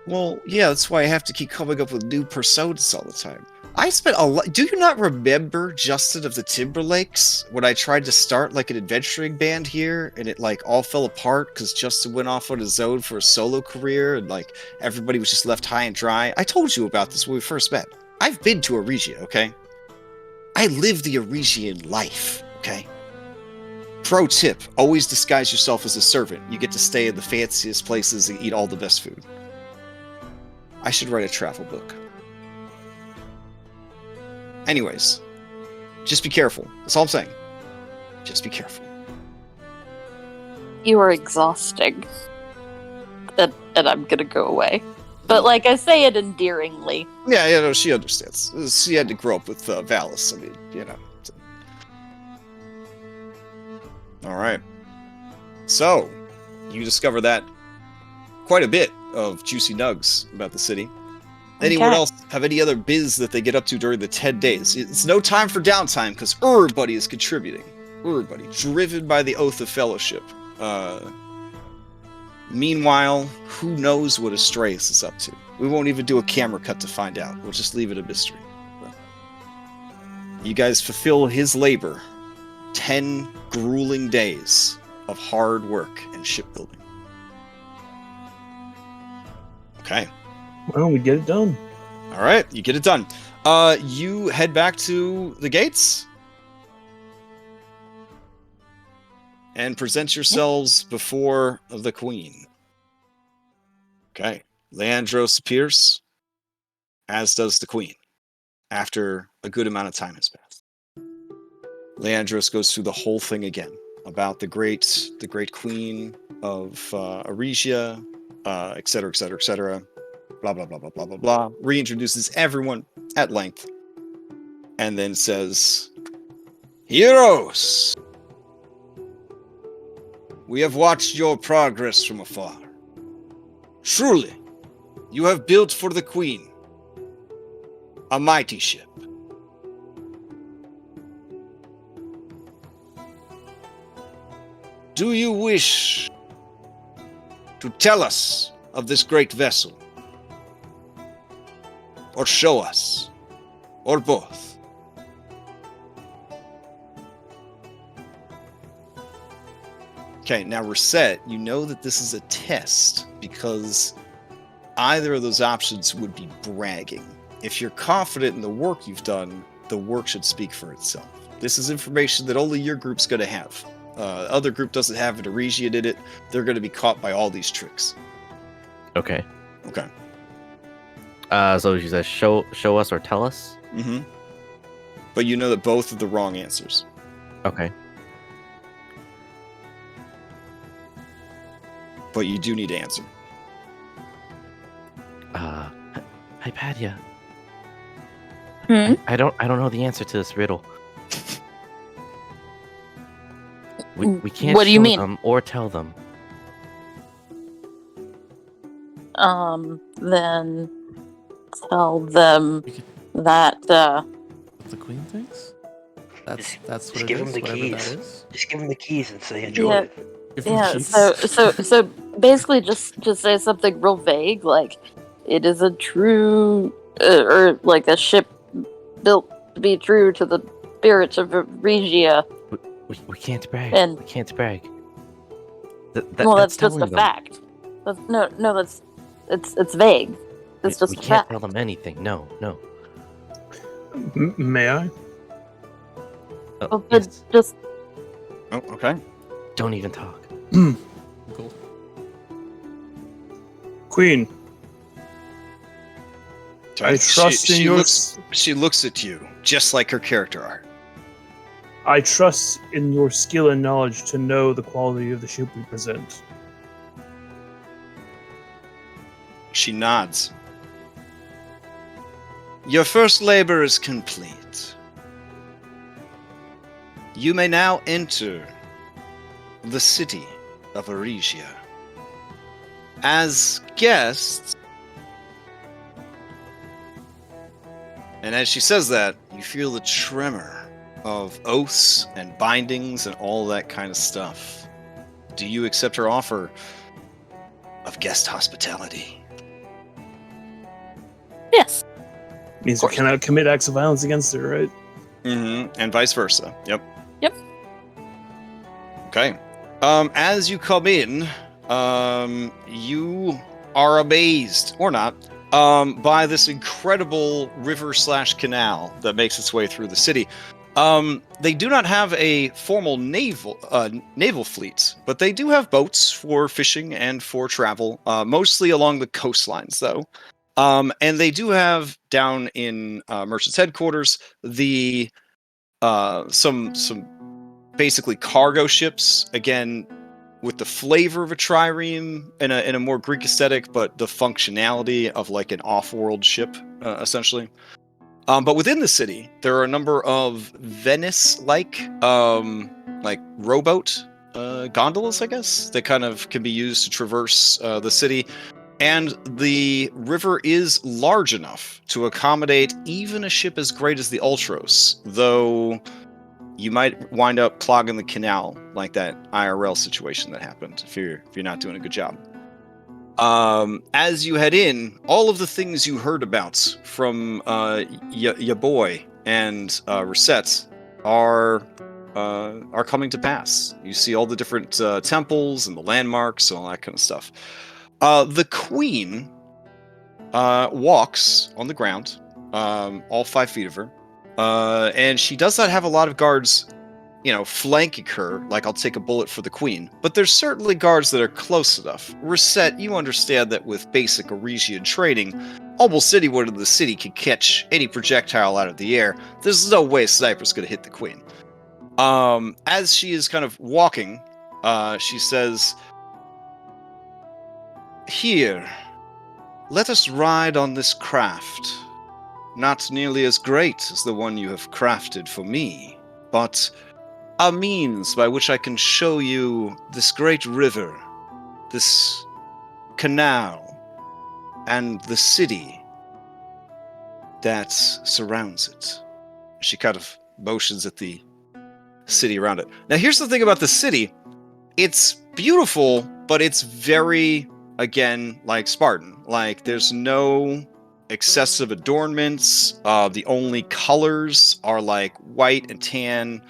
Well, yeah, that's why I have to keep coming up with new personas all the time. I spent a lot... Do you not remember Justin of the Timberlakes? When I tried to start, like, an adventuring band here, and it, like, all fell apart because Justin went off on his own for a solo career, and, like, everybody was just left high and dry? I told you about this when we first met. I've been to Aresia, okay? I live the Aresian life, okay? Pro tip, always disguise yourself as a servant. You get to stay in the fanciest places and eat all the best food. I should write a travel book. Anyways, just be careful. That's all I'm saying. Just be careful. You are exhausting. And I'm gonna go away. But, like, I say it endearingly. Yeah, no, she understands. She had to grow up with Valis. I mean, you know. Alright. So, you discover that quite a bit of juicy nugs about the city. Anyone else have any other biz that they get up to during the 10 days? It's no time for downtime, because everybody is contributing. Everybody. Driven by the Oath of Fellowship. Meanwhile, who knows what Astraeus is up to? We won't even do a camera cut to find out. We'll just leave it a mystery. You guys fulfill his labor. 10 grueling days of hard work and shipbuilding. Okay. Well, we get it done. All right, you get it done. You head back to the gates and present yourselves before the queen. Okay. Leandros appears, as does the queen, after a good amount of time has passed. Leandros goes through the whole thing again. about the great queen of Aresia, etc., etc., etc. Blah blah blah blah blah blah blah. Reintroduces everyone at length, and then says, "Heroes, we have watched your progress from afar. Truly, you have built for the Queen a mighty ship. Do you wish to tell us of this great vessel? Or show us? Or both?" Okay, now Reset, you know that this is a test because either of those options would be bragging. If you're confident in the work you've done, the work should speak for itself. This is information that only your group's going to have. Other group doesn't have it. Aresia did it. They're going to be caught by all these tricks. Okay. Okay. So she says, show us or tell us? Mm-hmm. But you know that both are the wrong answers. Okay. But you do need to answer. Hypatia. Hmm? I don't know the answer to this riddle. We can't What do you show mean? them or tell them. Then tell them that, What the queen thinks? That's what it give is, him the whatever keys. that is. Just give them the keys and say enjoy Yeah. it. Give them yeah, keys. so basically just say something real vague, like, it is a true, or like a ship built to be true to the spirits of Regia. We can't brag. And- we can't brag. Well, that's just a telling them. fact. It's vague. It's just we a can't fact. tell them anything. No. May I? Oh, Well, but yes. just Oh, okay. Don't even talk. Cool. Queen, I trust in your. She looks at you just like her character art. I trust in your skill and knowledge to know the quality of the ship we present. She nods. Your first labor is complete. You may now enter the city of Aresia as guests. And as she says that, you feel the tremor of oaths and bindings and all that kind of stuff. Do you accept her offer of guest hospitality? yes. Means we cannot commit acts of violence against her, right? Mm-hmm. And vice versa. Yep. Yep. Okay. As you come in, you are amazed, or not, by this incredible river/canal that makes its way through the city. They do not have a formal naval fleet, but they do have boats for fishing and for travel, mostly along the coastlines, though. And they do have down in Merchant's headquarters the some basically cargo ships, again with the flavor of a trireme in a more Greek aesthetic, but the functionality of like an off-world ship, essentially. But within the city, there are a number of Venice-like rowboat gondolas, I guess, that kind of can be used to traverse the city. And the river is large enough to accommodate even a ship as great as the Ultros, though you might wind up clogging the canal like that IRL situation that happened if you're not doing a good job. As you head in, all of the things you heard about from your boy and Reset are coming to pass. You see all the different temples and the landmarks and all that kind of stuff. The queen walks on the ground, all 5 feet of her, and she does not have a lot of guards, flanking her, like I'll take a bullet for the queen. But there's certainly guards that are close enough. Reset, you understand that with basic Aresian training, almost anyone in the city can catch any projectile out of the air. There's no way a sniper's going to hit the queen. As she is kind of walking, she says, "Here, let us ride on this craft. Not nearly as great as the one you have crafted for me, but a means by which I can show you this great river, this canal, and the city that surrounds it." She kind of motions at the city around it. Now, here's the thing about the city. It's beautiful, but it's very, again, like Spartan. Like, there's no excessive adornments. The only colors are like white and tan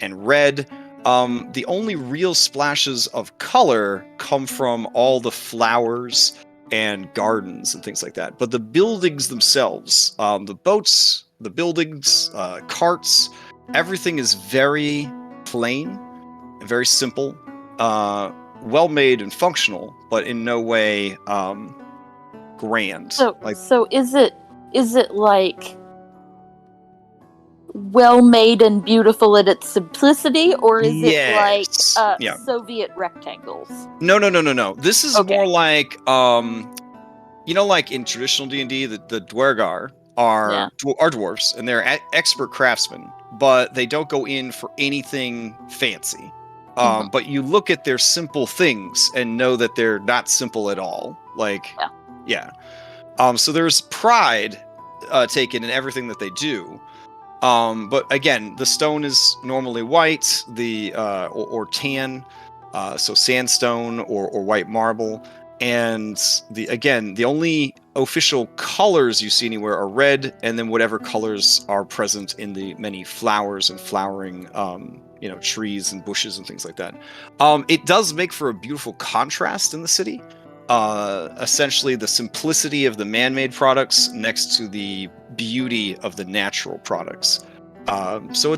and red. The only real splashes of color come from all the flowers and gardens and things like that. But the buildings themselves, the boats, the buildings, carts, everything is very plain and very simple, well made and functional, but in no way grand. So is it like well made and beautiful in its simplicity, or is it like Soviet rectangles? No. This is more like like in traditional D&D, the Dwergar are dwarves, and they're expert craftsmen, but they don't go in for anything fancy. But you look at their simple things and know that they're not simple at all. So there's pride taken in everything that they do. But again, the stone is normally white, or tan, so sandstone or white marble, and the only official colors you see anywhere are red, and then whatever colors are present in the many flowers and flowering, trees and bushes and things like that. It does make for a beautiful contrast in the city. Essentially the simplicity of the man-made products next to the beauty of the natural products. So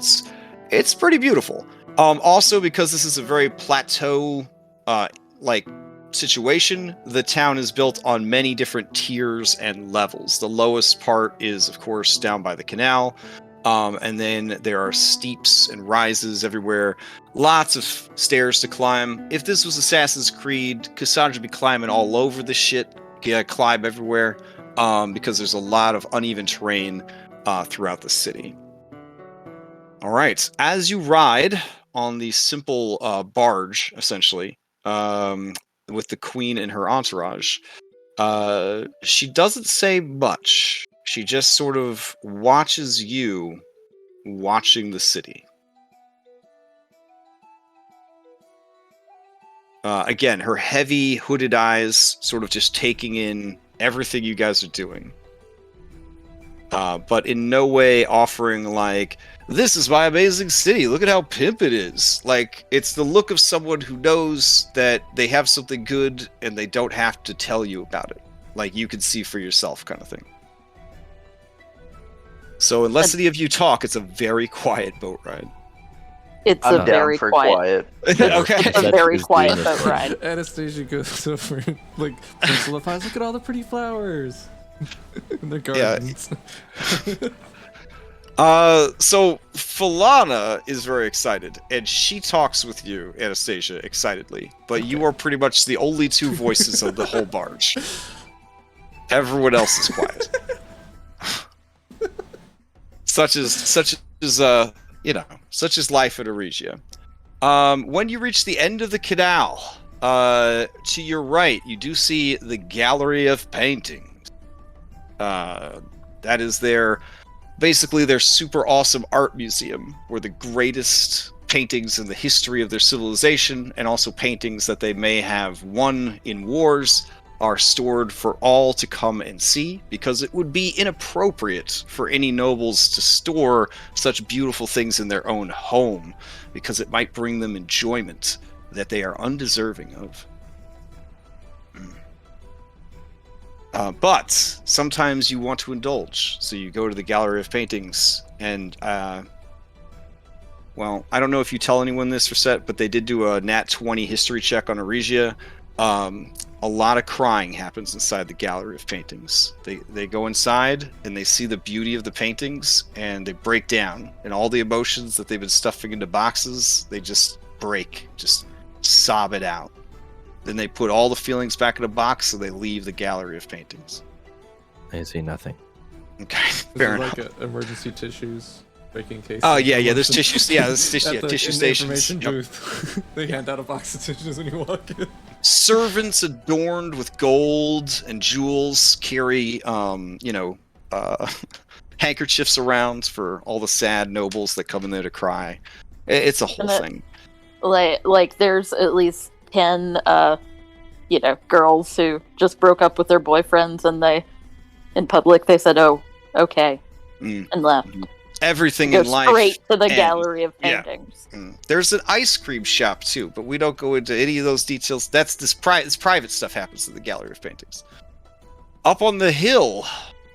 it's pretty beautiful. Also, because this is a very plateau situation, the town is built on many different tiers and levels. The lowest part is, of course, down by the canal. And then there are steeps and rises everywhere. Lots of stairs to climb. If this was Assassin's Creed, Cassandra would be climbing all over the shit. Climb everywhere. Because there's a lot of uneven terrain throughout the city. All right. As you ride on the simple barge, essentially, with the queen and her entourage, she doesn't say much. She just sort of watches you watching the city. Again, her heavy hooded eyes sort of just taking in everything you guys are doing. But in no way offering like, "This is my amazing city, look at how pimp it is." Like, it's the look of someone who knows that they have something good and they don't have to tell you about it. Like, you can see for yourself kind of thing. So unless any of you talk, it's a very quiet boat ride. It's I'm a down very for quiet. Okay. It's a very quiet boat ride. Anastasia goes over and personifies, "Look at all the pretty flowers in the gardens." So Falana is very excited, and she talks with you, Anastasia, excitedly. But you are pretty much the only two voices of the whole barge. Everyone else is quiet. Such is life at Aresia. When you reach the end of the canal, to your right, you do see the Gallery of Paintings. That is basically their super awesome art museum, where the greatest paintings in the history of their civilization, and also paintings that they may have won in wars, are stored for all to come and see, because it would be inappropriate for any nobles to store such beautiful things in their own home, because it might bring them enjoyment that they are undeserving of. But sometimes you want to indulge, so you go to the Gallery of Paintings, and well, I don't know if you tell anyone this, Reset, but they did do a Nat 20 history check on Aresia. a lot of crying happens inside the gallery of paintings. They go inside and they see the beauty of the paintings and they break down, and all the emotions that they've been stuffing into boxes, they just break, just sob it out. Then they put all the feelings back in a box and they leave the gallery of paintings. I see nothing. Okay, fair enough. Like emergency tissues, breaking cases. Oh yeah, there's tissues. Yeah, there's At the- tissue in the stations. information Yep. booth. They hand out a box of tissues when you walk in. Servants adorned with gold and jewels carry, handkerchiefs around for all the sad nobles that come in there to cry. It's a whole thing. Like there's at least 10 girls who just broke up with their boyfriends, and they in public they said, "Oh, okay," and left. Everything Go in life straight to the ends. gallery of Yeah. paintings. There's an ice cream shop too, but we don't go into any of those details. That's this private stuff happens in the gallery of paintings. Up on the hill,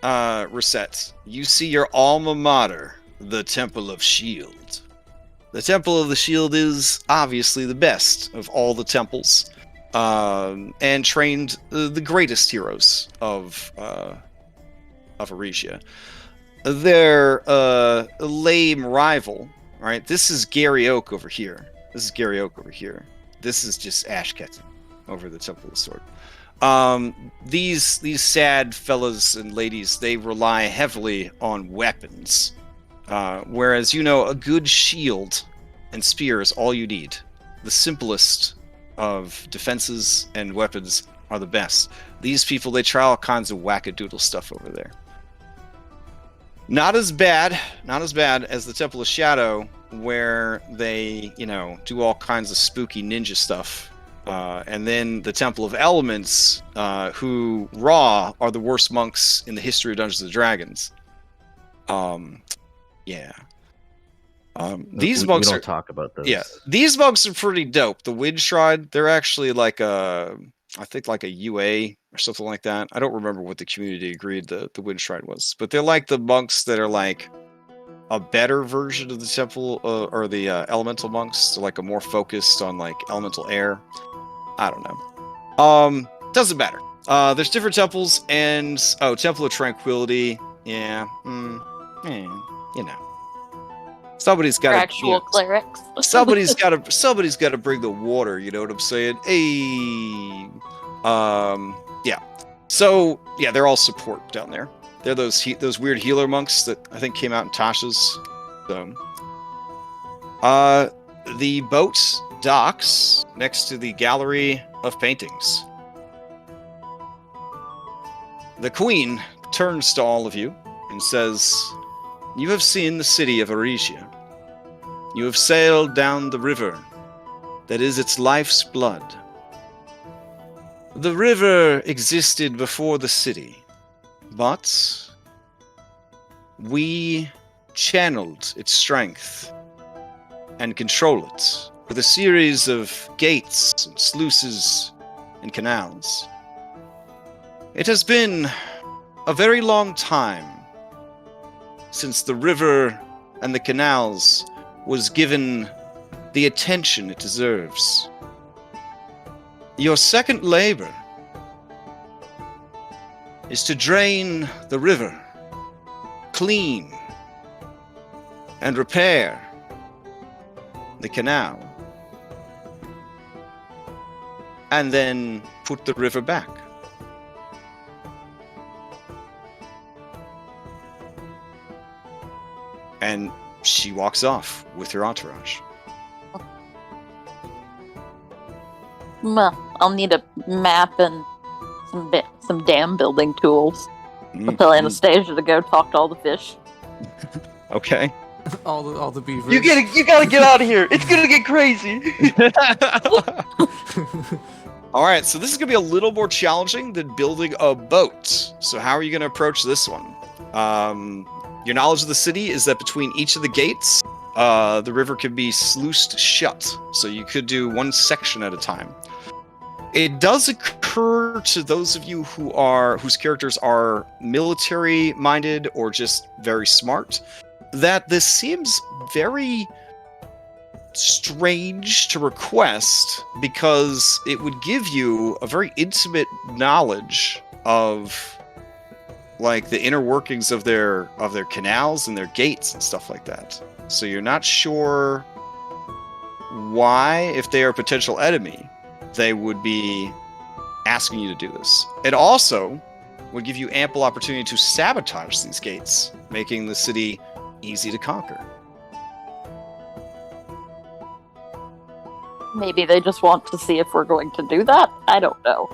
Reset, you see your alma mater, the Temple of Shield. The Temple of the Shield is obviously the best of all the temples, and trained the greatest heroes of Aresia. Their lame rival, right? This is Gary Oak over here. This is just Ashket over the Temple of the Sword. These sad fellas and ladies, they rely heavily on weapons. Whereas, a good shield and spear is all you need. The simplest of defenses and weapons are the best. These people, they try all kinds of wackadoodle stuff over there. Not as bad as the Temple of Shadow, where they, do all kinds of spooky ninja stuff. And then the Temple of Elements, who are the worst monks in the history of Dungeons and Dragons. These we monks don't are talk about those. Yeah, these monks are pretty dope. The Wind Shrine, they're actually like I think like a UA or something like that. I don't remember what the community agreed the Wind Shrine was, but they're like the monks that are like a better version of the temple or the elemental monks. They're like a more focused on like elemental air. I don't know. Doesn't matter. There's different temples, and Temple of Tranquility. Yeah, somebody's got Actual clerics. somebody's got to bring the water. You know what I'm saying? Hey, yeah. So yeah, they're all support down there. They're those weird healer monks that I think came out in Tasha's. So, the boat docks next to the gallery of paintings. The queen turns to all of you and says, "You have seen the city of Aresia. You have sailed down the river that is its life's blood. The river existed before the city, but we channeled its strength and control it with a series of gates and sluices and canals. It has been a very long time since the river and the canals was given the attention it deserves. Your second labor is to drain the river, clean, and repair the canal, and then put the river back. And she walks off with her entourage. Well, I'll need a map and some dam building tools. I'll tell Anastasia to go talk to all the fish. Okay. all the beavers. You gotta get out of here. It's gonna get crazy. All right, so this is going to be a little more challenging than building a boat. So how are you going to approach this one? Your knowledge of the city is that between each of the gates, the river can be sluiced shut. So you could do one section at a time. It does occur to those of you whose characters are military-minded or just very smart, that this seems very strange to request because it would give you a very intimate knowledge of like the inner workings of their canals and their gates and stuff like that. So you're not sure why, if they are a potential enemy, they would be asking you to do this. It also would give you ample opportunity to sabotage these gates, making the city easy to conquer. Maybe they just want to see if we're going to do that? I don't know.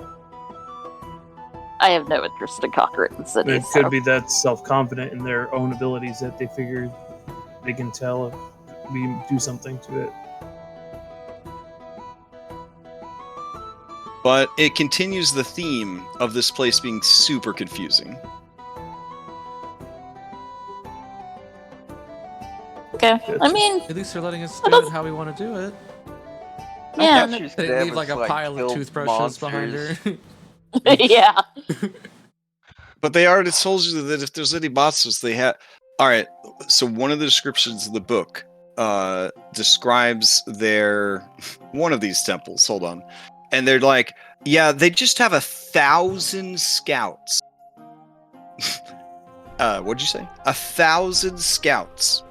I have no interest in conquering the city. It could be that self-confident in their own abilities that they figure they can tell if we do something to it. But it continues the theme of this place being super confusing. Okay. I mean, At least they're letting us do it how we want to do it. yeah. thought she's They gonna leave like a have us, pile kill of toothbrushes behind her. monsters. Yeah. But they already told you that if there's any monsters, they have. All right. So one of the descriptions of the book describes one of these temples. Hold on, and they're like, yeah, they just have 1,000 scouts. What'd you say? 1,000 scouts.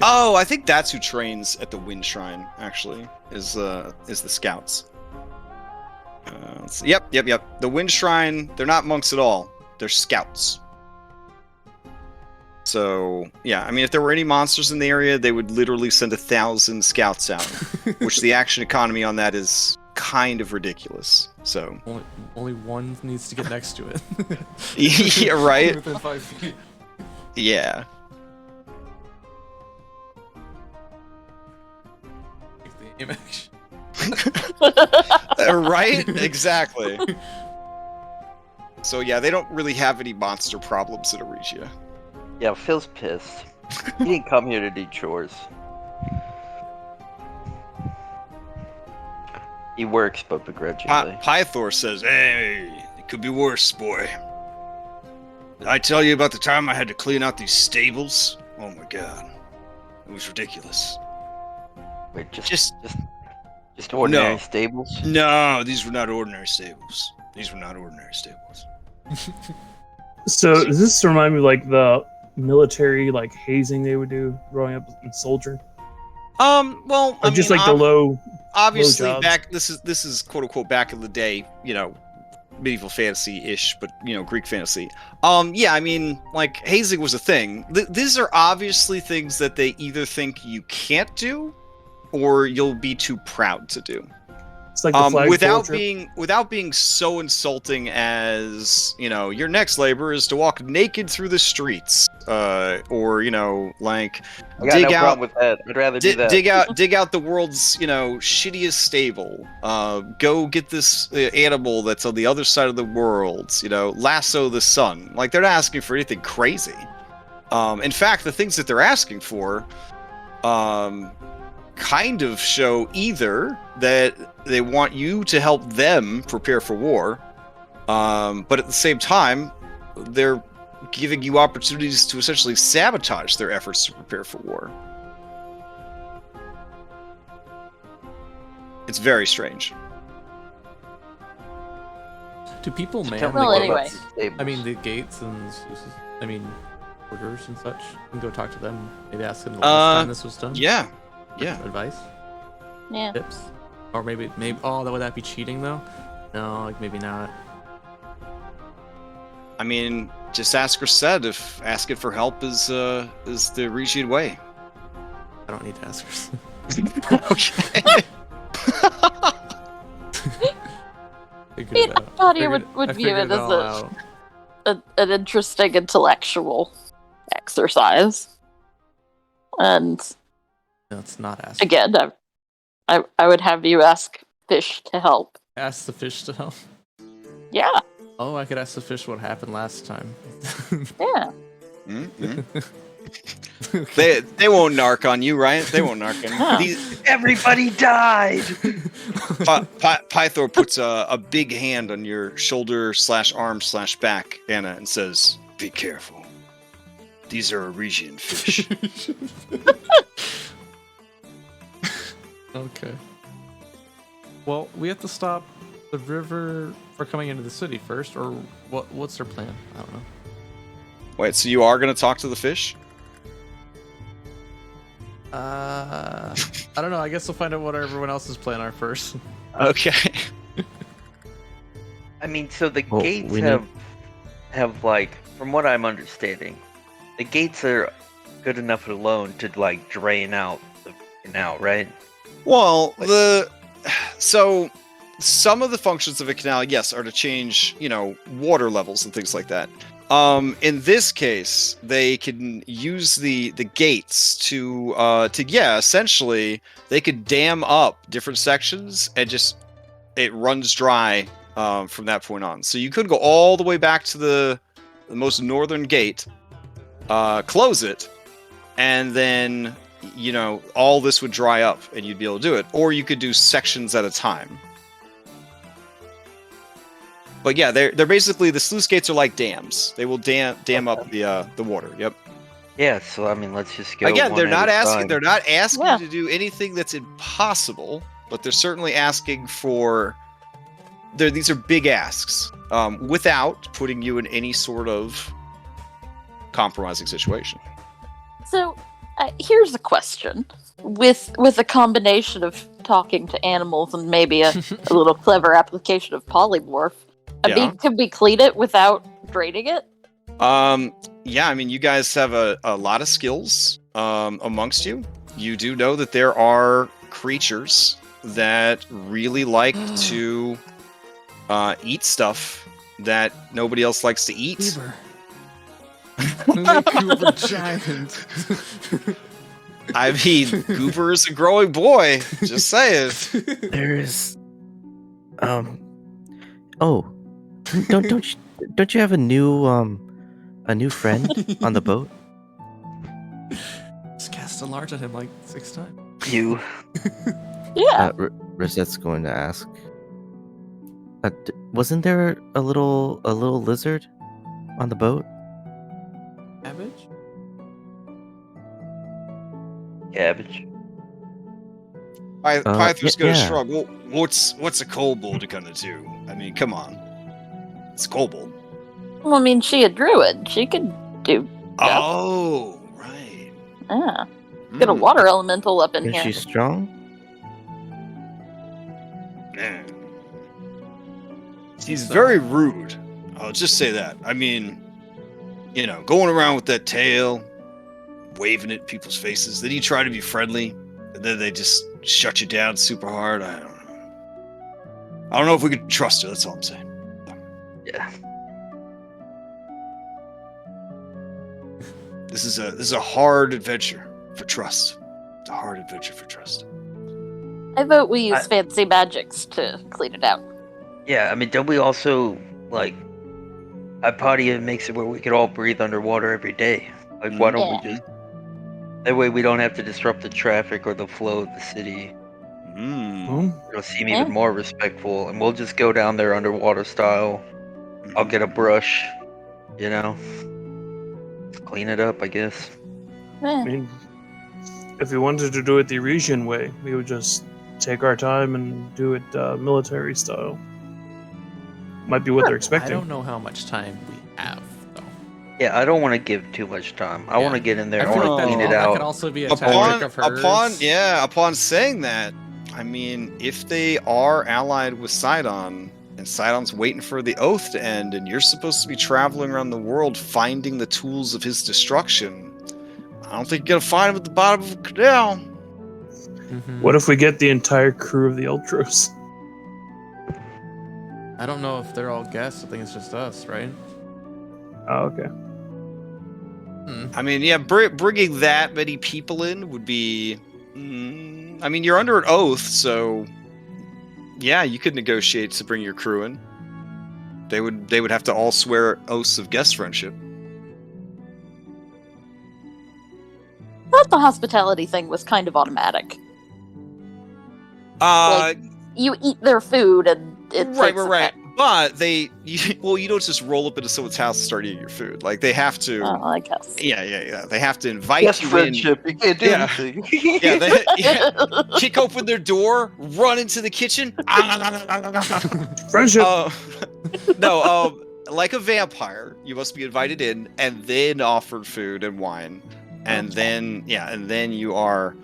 Oh, I think that's who trains at the Wind Shrine. Actually, is the scouts. Yep. The Wind Shrine, they're not monks at all. They're scouts. So, yeah, I mean, if there were any monsters in the area, they would literally send 1,000 scouts out, which the action economy on that is kind of ridiculous. So Only one needs to get next to it. yeah, right? Within 5 feet. Yeah. Take the aim action. Right? Exactly. So yeah, they don't really have any monster problems in Aresia. Yeah, Phil's pissed. He didn't come here to do chores. He works, but begrudgingly. Pythor says, "Hey, it could be worse, boy. Did I tell you about the time I had to clean out these stables? Oh my god, it was ridiculous. Wait, Just ordinary no. stables? No, these were not ordinary stables. So does this remind me of, like, the military like hazing they would do growing up in soldier? Well, Or just like the low obviously jobs. back. This is quote unquote back in the day. You know, medieval fantasy-ish, but you know, Greek fantasy. Yeah, I mean, like hazing was a thing. These are obviously things that they either think you can't do, or you'll be too proud to do. It's like the flag without being so insulting as, you know, your next labor is to walk naked through the streets, or, you know, like I got no problem with that. I'd rather do that. dig out the world's, you know, shittiest stable. Go get this animal that's on the other side of the world. You know, lasso the sun. Like, they're not asking for anything crazy. In fact, the things that they're asking for, kind of show either that they want you to help them prepare for war, but at the same time, they're giving you opportunities to essentially sabotage their efforts to prepare for war. It's very strange. Do people man Tell the me Well, what gates? about anyway. the stables. I mean, the gates and orders and such. You can go talk to them. Maybe ask them the last time this was done. Yeah. Advice, Yeah. tips, or maybe. Oh, would that be cheating though? No, like maybe not. I mean, just ask Reset if asking for help is the Aresian way. I don't need to ask her. Okay. Figured I mean, it out. I thought he Figured- would I view figured it as all out. an interesting intellectual exercise. And No, it's not asking. again, I would have you ask Fish to help. Ask the fish to help. Yeah, Oh, I could ask the fish what happened last time. yeah. Mm-hmm. They won't narc on you, right? They won't narc on No. you. Everybody died! Pythor puts a big hand on your shoulder/arm/back, Anna, and says, "Be careful. These are Aresian fish." Okay. Well, we have to stop the river for coming into the city first, or what's their plan? I don't know. Wait, so you are going to talk to the fish? I don't know. I guess we'll find out what everyone else's plan are first. Okay. I mean, so the Well, gates we have like, from what I'm understanding, the gates are good enough alone to like drain out the canal, right? Well, so some of the functions of a canal, yes, are to change, water levels and things like that. In this case, they can use the gates to essentially they could dam up different sections and just it runs dry from that point on. So you could go all the way back to the most northern gate, close it, and then all this would dry up and you'd be able to do it. Or you could do sections at a time. But yeah, they're basically, the sluice gates are like dams. They will dam up the water. Yep. Yeah, so I mean, let's just go. Again, they're one at not a asking. time. They're not asking Yeah. you to do anything that's impossible, but they're certainly asking for. These are big asks, without putting you in any sort of compromising situation. So, here's a question: with a combination of talking to animals and maybe a little clever application of polymorph, could we clean it without draining it? Yeah, I mean, you guys have a lot of skills amongst you. You do know that there are creatures that really like to eat stuff that nobody else likes to eat. Goober. Goober giant. I mean, Goober is a growing boy. Just saying. There's, oh, don't you have a new friend on the boat? Just cast a large at him like 6 times. You. Yeah. Rosette's going to ask. Wasn't there a little lizard on the boat? Cabbage? Cabbage. Pyther's gonna yeah. shrug. Well, what's a kobold gonna do? I mean, come on. It's a kobold. Well, I mean, she a druid. She could do. Oh, right. Yeah. Get a water elemental up in Is here. she strong? Man. He's very rude. I'll just say that. I mean, going around with that tail, waving it in people's faces. Then you try to be friendly, and then they just shut you down super hard. I don't know if we could trust her. That's all I'm saying. Yeah. This is a hard adventure for trust. It's a hard adventure for trust. I vote we use fancy magics to clean it out. Yeah, I mean, don't we also, like, Hypatia makes it where we could all breathe underwater every day. Like, why don't we just... That way we don't have to disrupt the traffic or the flow of the city. It'll seem even more respectful, and we'll just go down there underwater style. I'll get a brush, clean it up, I guess. I mean, if we wanted to do it the Aresian way, we would just take our time and do it military style. Might be what they're I expecting. don't know how much time we have, though. Yeah, I don't want to give too much time. I want to get in there. I feel want to clean it that out. could also be a tactic of hers. Upon saying that, I mean, if they are allied with Sidon, and Sidon's waiting for the oath to end, and you're supposed to be traveling around the world finding the tools of his destruction, I don't think you're gonna find him at the bottom of a canal. What if we get the entire crew of the Ultros? I don't know if they're all guests. I think it's just us, right? Oh, okay. I mean, yeah, bringing that many people in would be... I mean, you're under an oath, so... Yeah, you could negotiate to bring your crew in. They would have to all swear oaths of guest friendship. I thought the hospitality thing was kind of automatic. You eat their food and it takes Right. But you don't just roll up into someone's house and start eating your food. Like they have to. Oh, I guess. Yeah. They have to invite Yes, you friendship. You can't do Yeah. anything. kick open their door, run into the kitchen. Friendship. No, like a vampire, you must be invited in and then offered food and wine, and then you are,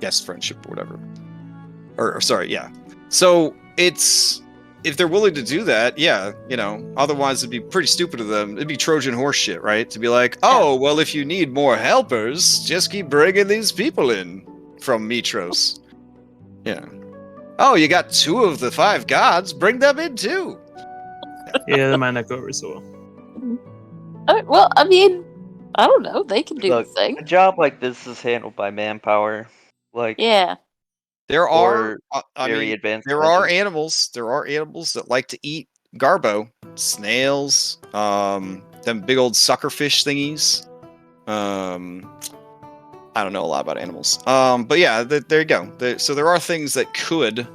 guest friendship or whatever. Or sorry, yeah. So it's if they're willing to do that, otherwise it'd be pretty stupid of them. It'd be Trojan horse shit, right? To be like, oh, well, if you need more helpers, just keep bringing these people in from Mitros. Yeah. Oh, you got 2 of the 5 gods, bring them in too. Yeah, that might not go over so well. Well, I mean, I don't know. They can do Look, the thing. a job like this is handled by manpower. Like, Yeah. There are, very advanced. there are animals. There are animals that like to eat garbo, snails, them big old suckerfish thingies. I don't know a lot about animals. But yeah, there you go. So there are things that could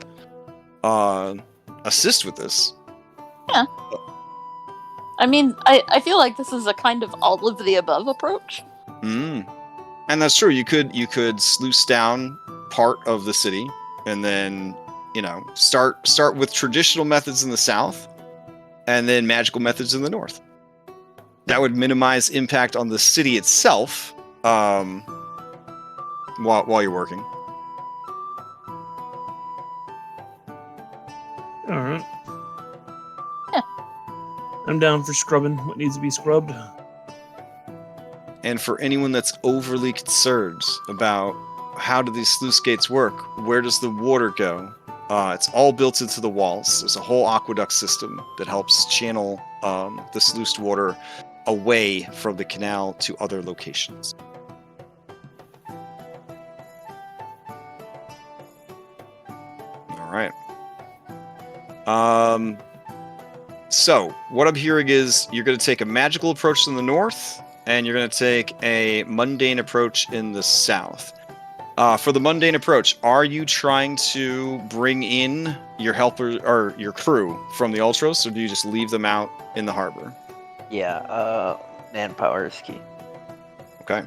assist with this. Yeah. I mean, I feel like this is a kind of all of the above approach. And that's true. You could sluice down part of the city, and then start with traditional methods in the south, and then magical methods in the north. That would minimize impact on the city itself, while you're working. All right. Yeah. I'm down for scrubbing what needs to be scrubbed. And for anyone that's overly concerned about how do these sluice gates work, where does the water go? It's all built into the walls. There's a whole aqueduct system that helps channel the sluiced water away from the canal to other locations. All right. So what I'm hearing is you're going to take a magical approach in the north, and you're going to take a mundane approach in the south. For the mundane approach, are you trying to bring in your helper or your crew from the Ultros, or do you just leave them out in the harbor? Yeah, manpower is key. Okay.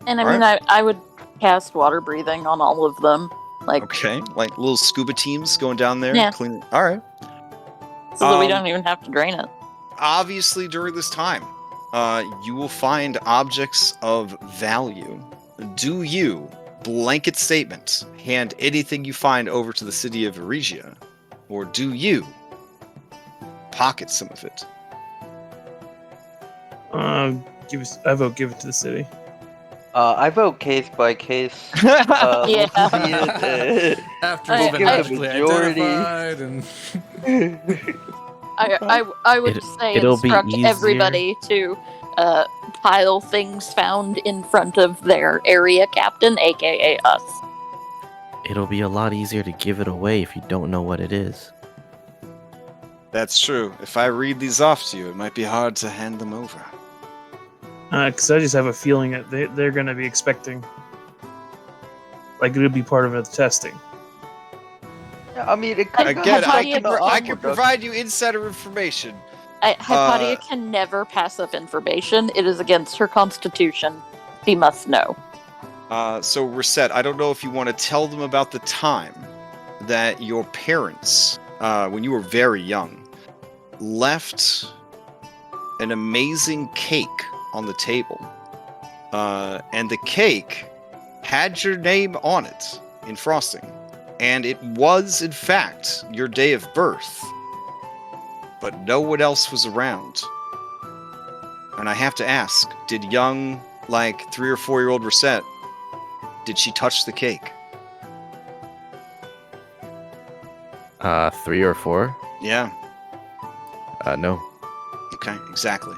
And I mean, I would cast water breathing on all of them. Like, Okay. Like little scuba teams going down there. Yeah. Clean. All right. so that we don't even have to drain it. Obviously, during this time, you will find objects of value. Do you, blanket statement, hand anything you find over to the city of Aresia? Or do you pocket some of it? I vote give it to the city. I vote case by case. Yeah. See it, After I- it's been I- magically majority. identified and I would say it'll be instruct easier. everybody to pile things found in front of their area captain, aka us. It'll be a lot easier to give it away if you don't know what it is. That's true. If I read these off to you, it might be hard to hand them over. Because I just have a feeling that they're going to be expecting, like, it'll be part of the testing. I mean, it could Again, I Hypatia- can provide you insider information. Hypatia can never pass up information. It is against her constitution. She must know. So, Reset, I don't know if you want to tell them about the time that your parents, when you were very young, left an amazing cake on the table. And the cake had your name on it in frosting. And it was, in fact, your day of birth. But no one else was around. And I have to ask, did young, 3 or 4-year-old Reset, did she touch the cake? 3 or 4? Yeah. No. Okay, exactly.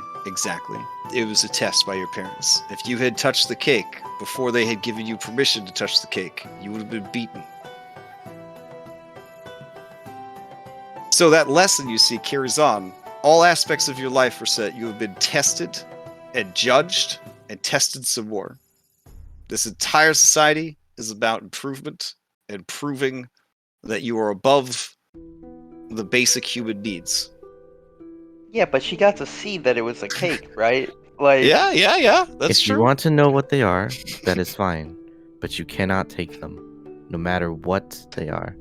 It was a test by your parents. If you had touched the cake before they had given you permission to touch the cake, you would have been beaten. So that lesson, you see, carries on. All aspects of your life, Reset, you have been tested and judged and tested some more. This entire society is about improvement and proving that you are above the basic human needs. Yeah, but she got to see that it was a cake, right? Like, Yeah. That's If true. you want to know what they are, that is fine. But you cannot take them, no matter what they are.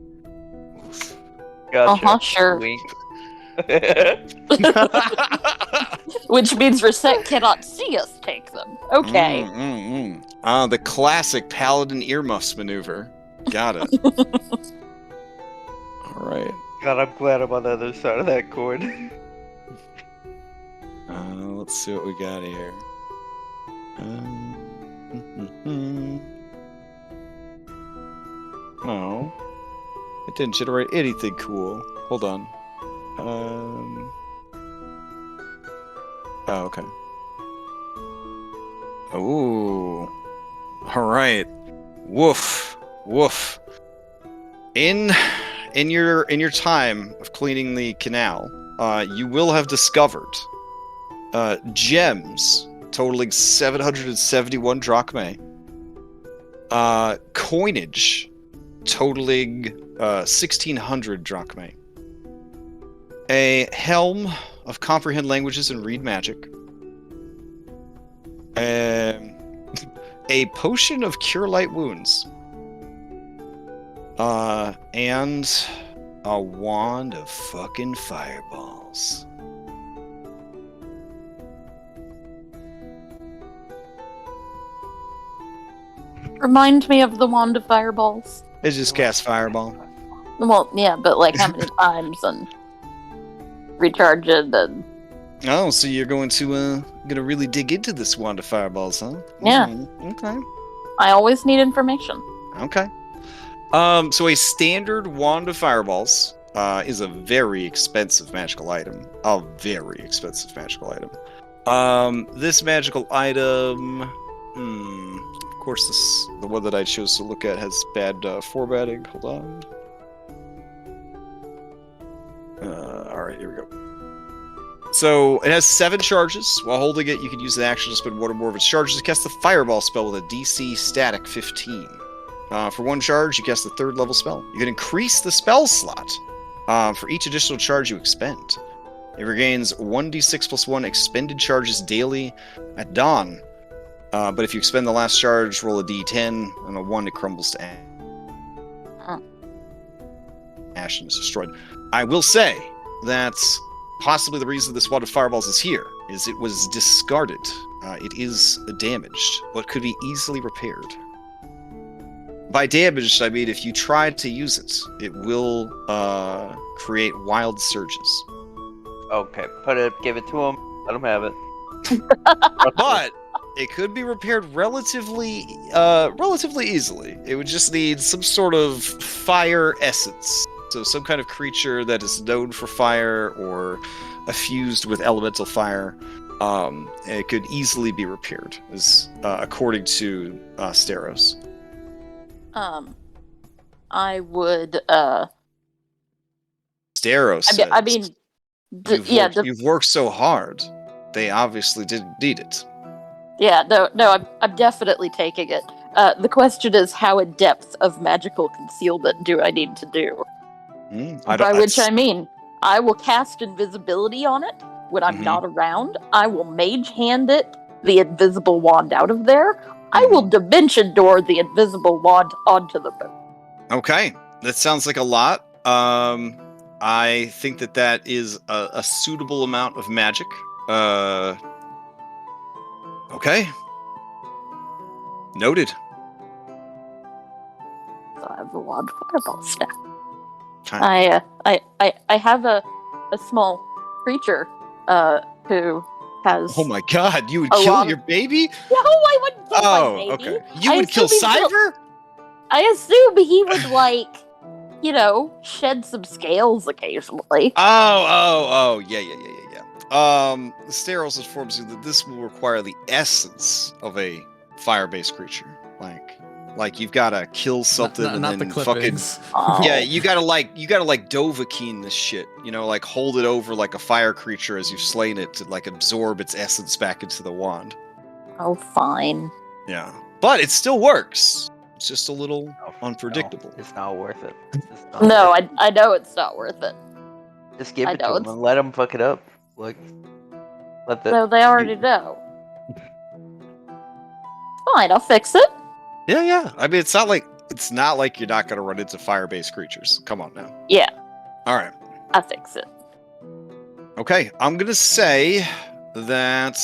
gotcha. Sure. Wink. Which means Reset cannot see us take them. Okay. The classic paladin earmuffs maneuver. Got it. All right. God, I'm glad I'm on the other side of that cord. Let's see what we got here. No, it didn't generate anything cool. Hold on. Oh, okay. Ooh. All right. Woof. In your time of cleaning the canal, you will have discovered gems totaling 771 drachmae, coinage totaling 1,600 drachmae, a helm of comprehend languages and read magic, a potion of cure light wounds, and a wand of fucking fireballs. Remind me of the wand of fireballs. It just cast fireball. Well, yeah, but like how many times and recharge it and Oh, so you're gonna really dig into this wand of fireballs, huh? Yeah. Okay. I always need information. Okay. So a standard wand of fireballs is a very expensive magical item. This magical item, of course, the one that I chose to look at has bad formatting. Hold on. All right, here we go. So it has 7 charges. While holding it, you can use an action to spend 1 or more of its charges to cast the Fireball spell with a DC static 15. For 1 charge, you cast the 3rd level spell. You can increase the spell slot for each additional charge you expend. It regains 1d6 plus 1 expended charges daily at dawn. But if you expend the last charge, roll a d10, and a 1 it crumbles to ash and is destroyed. I will say that possibly the reason this wand of fireballs is here is it was discarded. It is damaged, but could be easily repaired. By damaged, I mean if you try to use it, it will create wild surges. Okay, give it to him. Let him have it. But it could be repaired relatively easily. It would just need some sort of fire essence. So some kind of creature that is known for fire or fused with elemental fire. It could easily be repaired, according to Steros. I would. Steros says, I mean, you've worked so hard. They obviously didn't need it. Yeah, no, I'm definitely taking it. The question is, how in depth of magical concealment do I need to do? By which I mean, I will cast invisibility on it when I'm not around. I will mage hand it the invisible wand out of there. I will dimension door the invisible wand onto the boat. Okay, that sounds like a lot. I think that is a suitable amount of magic. Okay. Noted. So I have the wand fireball staff. Okay. I have a small creature who has. Oh my god, you would kill your baby? No, I wouldn't kill my baby. Okay. You would kill Cyber? I assume he would shed some scales occasionally. Oh, yeah. Steros informs you that this will require the essence of a fire-based creature. Like you've got to kill something and not then the fucking clippings. yeah, you gotta Dovahkiin this shit. Like hold it over like a fire creature as you've slain it to like absorb its essence back into the wand. Oh, fine. Yeah, but it still works. It's just a little unpredictable. No, it's not worth it. No, I know it's not worth it. Just give I it know, to them it's- and let them fuck it up. Like, let the. So they already know. Fine, I'll fix it. Yeah. I mean, it's not like you're not going to run into fire-based creatures. Come on now. Yeah, All right. I'll fix it. Okay, I'm gonna say that.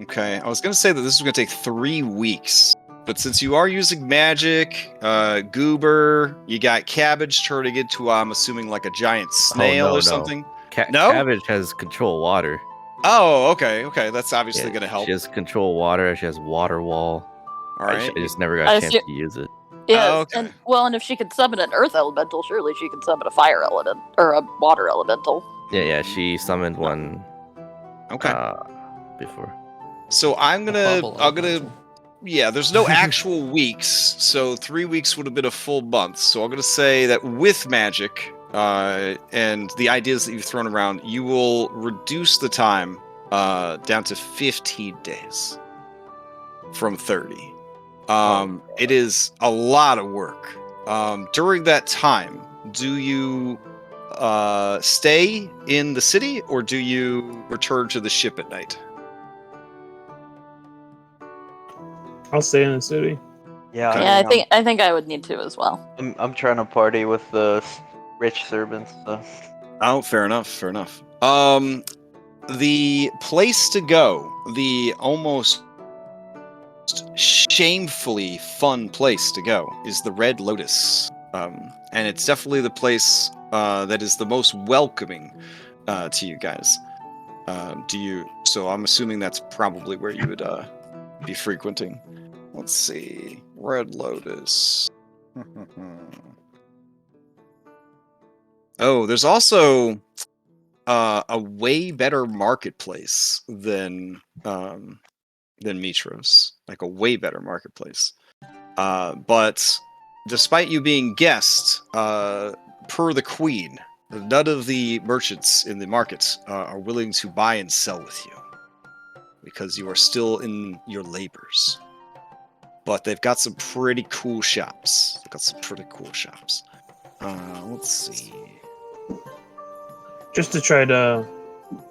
Okay, I was gonna say that this is gonna take 3 weeks, but since you are using magic, goober, you got cabbage turning into, I'm assuming, like a giant snail no, or no. something. No? Cabbage has control water. Oh, okay. That's obviously Yeah, gonna help. She has control water. She has water wall. All I right. just never got I a chance assume- to use it. Yes, okay. and if she could summon an earth elemental, surely she can summon a fire element or a water elemental. Yeah. She summoned one. Okay. Before. So I'm gonna. Elemental. Yeah, there's no actual weeks, so 3 weeks would have been a full month. So I'm going to say that with magic and the ideas that you've thrown around, you will reduce the time down to 15 days from 30. It is a lot of work. During that time, do you stay in the city or do you return to the ship at night? I'll stay in the city. Yeah, Okay. Yeah, I think I would need to as well. I'm trying to party with the rich servants. So. Oh, fair enough. The place to go, the almost shamefully fun place to go, is the Red Lotus. And it's definitely the place that is the most welcoming to you guys. So I'm assuming that's probably where you would be frequenting. Let's see. Red Lotus. Oh, there's also a way better marketplace than Mitros. Like a way better marketplace. But despite you being guests, per the queen, none of the merchants in the market are willing to buy and sell with you because you are still in your labors. But they've got some pretty cool shops. Let's see. Just to try to,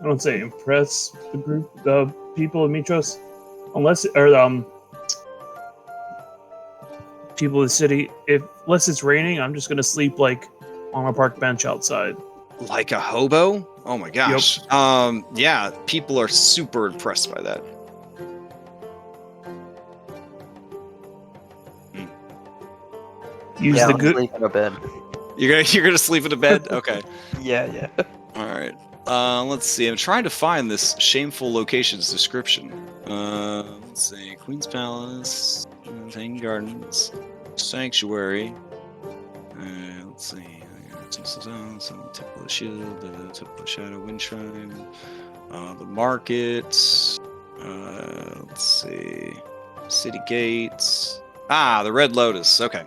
I don't say impress the people of Mitros, people of the city. Unless it's raining, I'm just gonna sleep like on a park bench outside. Like a hobo? Oh my gosh. Yeah, people are super impressed by that. Use Yeah, the I'm good. sleeping in a bed. You're gonna sleep in a bed? Okay. Yeah. All right. Let's see. I'm trying to find this shameful location's description. Let's see. Queen's Palace, Hanging Gardens, Sanctuary. Let's see. Temple of the Shield, the Temple of Shadow, Wind Shrine, the market. Let's see. City Gates. The Red Lotus. Okay.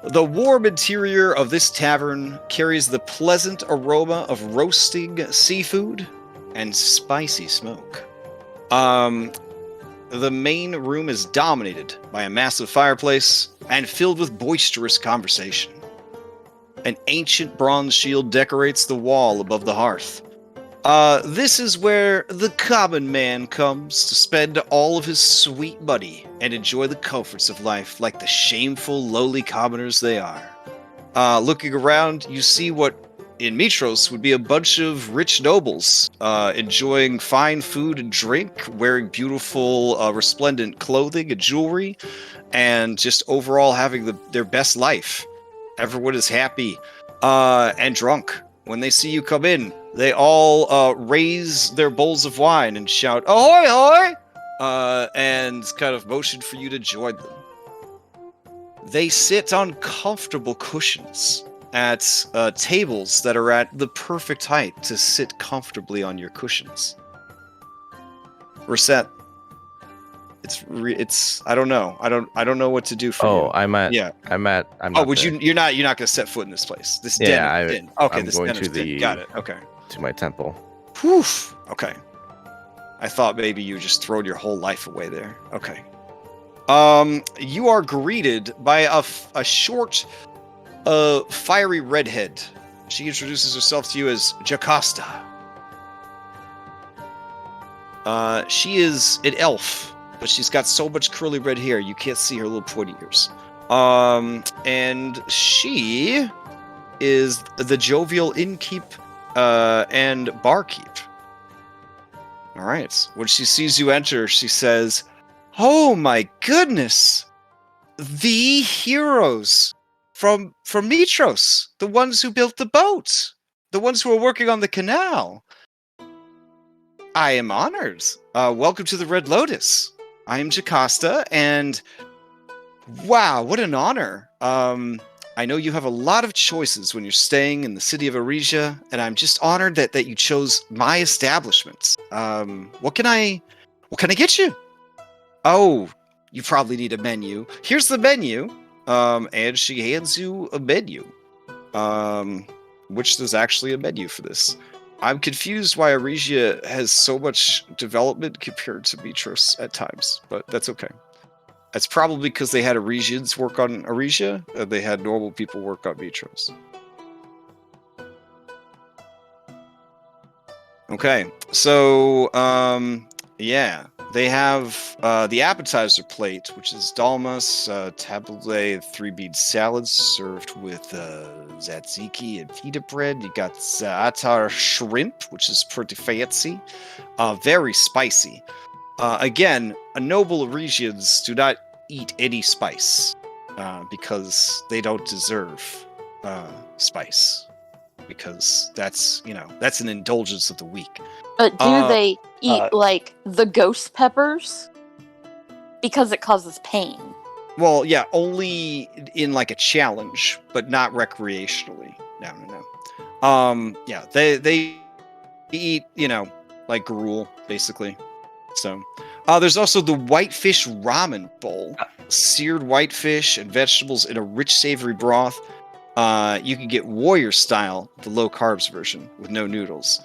The warm interior of this tavern carries the pleasant aroma of roasting seafood and spicy smoke. The main room is dominated by a massive fireplace and filled with boisterous conversation. An ancient bronze shield decorates the wall above the hearth. This is where the common man comes to spend all of his sweet money and enjoy the comforts of life like the shameful, lowly commoners they are. Looking around, you see what in Mitros would be a bunch of rich nobles enjoying fine food and drink, wearing beautiful, resplendent clothing and jewelry, and just overall having their best life. Everyone is happy and drunk. When they see you come in, they all raise their bowls of wine and shout, "Ahoy, ahoy!" And kind of motion for you to join them. They sit on comfortable cushions at tables that are at the perfect height to sit comfortably on your cushions. Reset. It's I don't know. I don't know what to do for you. Oh, I'm not You're not gonna set foot in this place. This den. Okay, I'm this going den to is den. the- Got it. Okay. to my temple. Whew. Okay. I thought maybe you just thrown your whole life away there. Okay. You are greeted by a short, a fiery redhead. She introduces herself to you as Jocasta. She is an elf, but she's got so much curly red hair you can't see her little pointy ears. And she is the jovial innkeep and barkeep. All right. When she sees you enter, she says, "Oh my goodness, the heroes from Mitros, the ones who built the boat, the ones who are working on the canal. I am honored. Welcome to the Red Lotus. I am Jocasta, and wow, what an honor. I know you have a lot of choices when you're staying in the city of Aresia, and I'm just honored that you chose my establishment. What can I get you? Oh, you probably need a menu. Here's the menu." And she hands you a menu. Which there's actually a menu for this. I'm confused why Aresia has so much development compared to Mitros at times, but that's okay. It's probably because they had Aresians work on Aresia, and they had normal people work on Mitros. Okay, so, yeah. They have the appetizer plate, which is dalmas, tabbouleh, 3-bean salads served with tzatziki and pita bread. You got za'atar shrimp, which is pretty fancy, very spicy. Again, noble Aresians do not eat any spice because they don't deserve spice, because that's an indulgence of the weak. But do they eat, like, the ghost peppers? Because it causes pain. Well, yeah, only in, like, a challenge, but not recreationally. No. Yeah, they eat, like gruel, basically. So, there's also the whitefish ramen bowl. Seared whitefish and vegetables in a rich, savory broth. You can get warrior style, the low carbs version, with no noodles.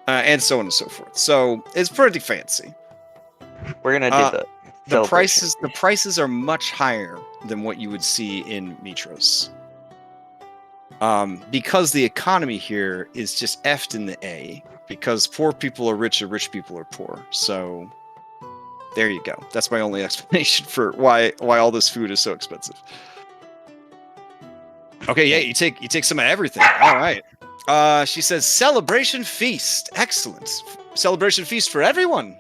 And so on and so forth. So it's pretty fancy. We're gonna do the prices. The prices are much higher than what you would see in Mitros. Because the economy here is just effed in the A. Because poor people are rich and rich people are poor. So there you go. That's my only explanation for why all this food is so expensive. Okay, yeah, you take some of everything. All right. She says, celebration feast. Excellent. Celebration feast for everyone.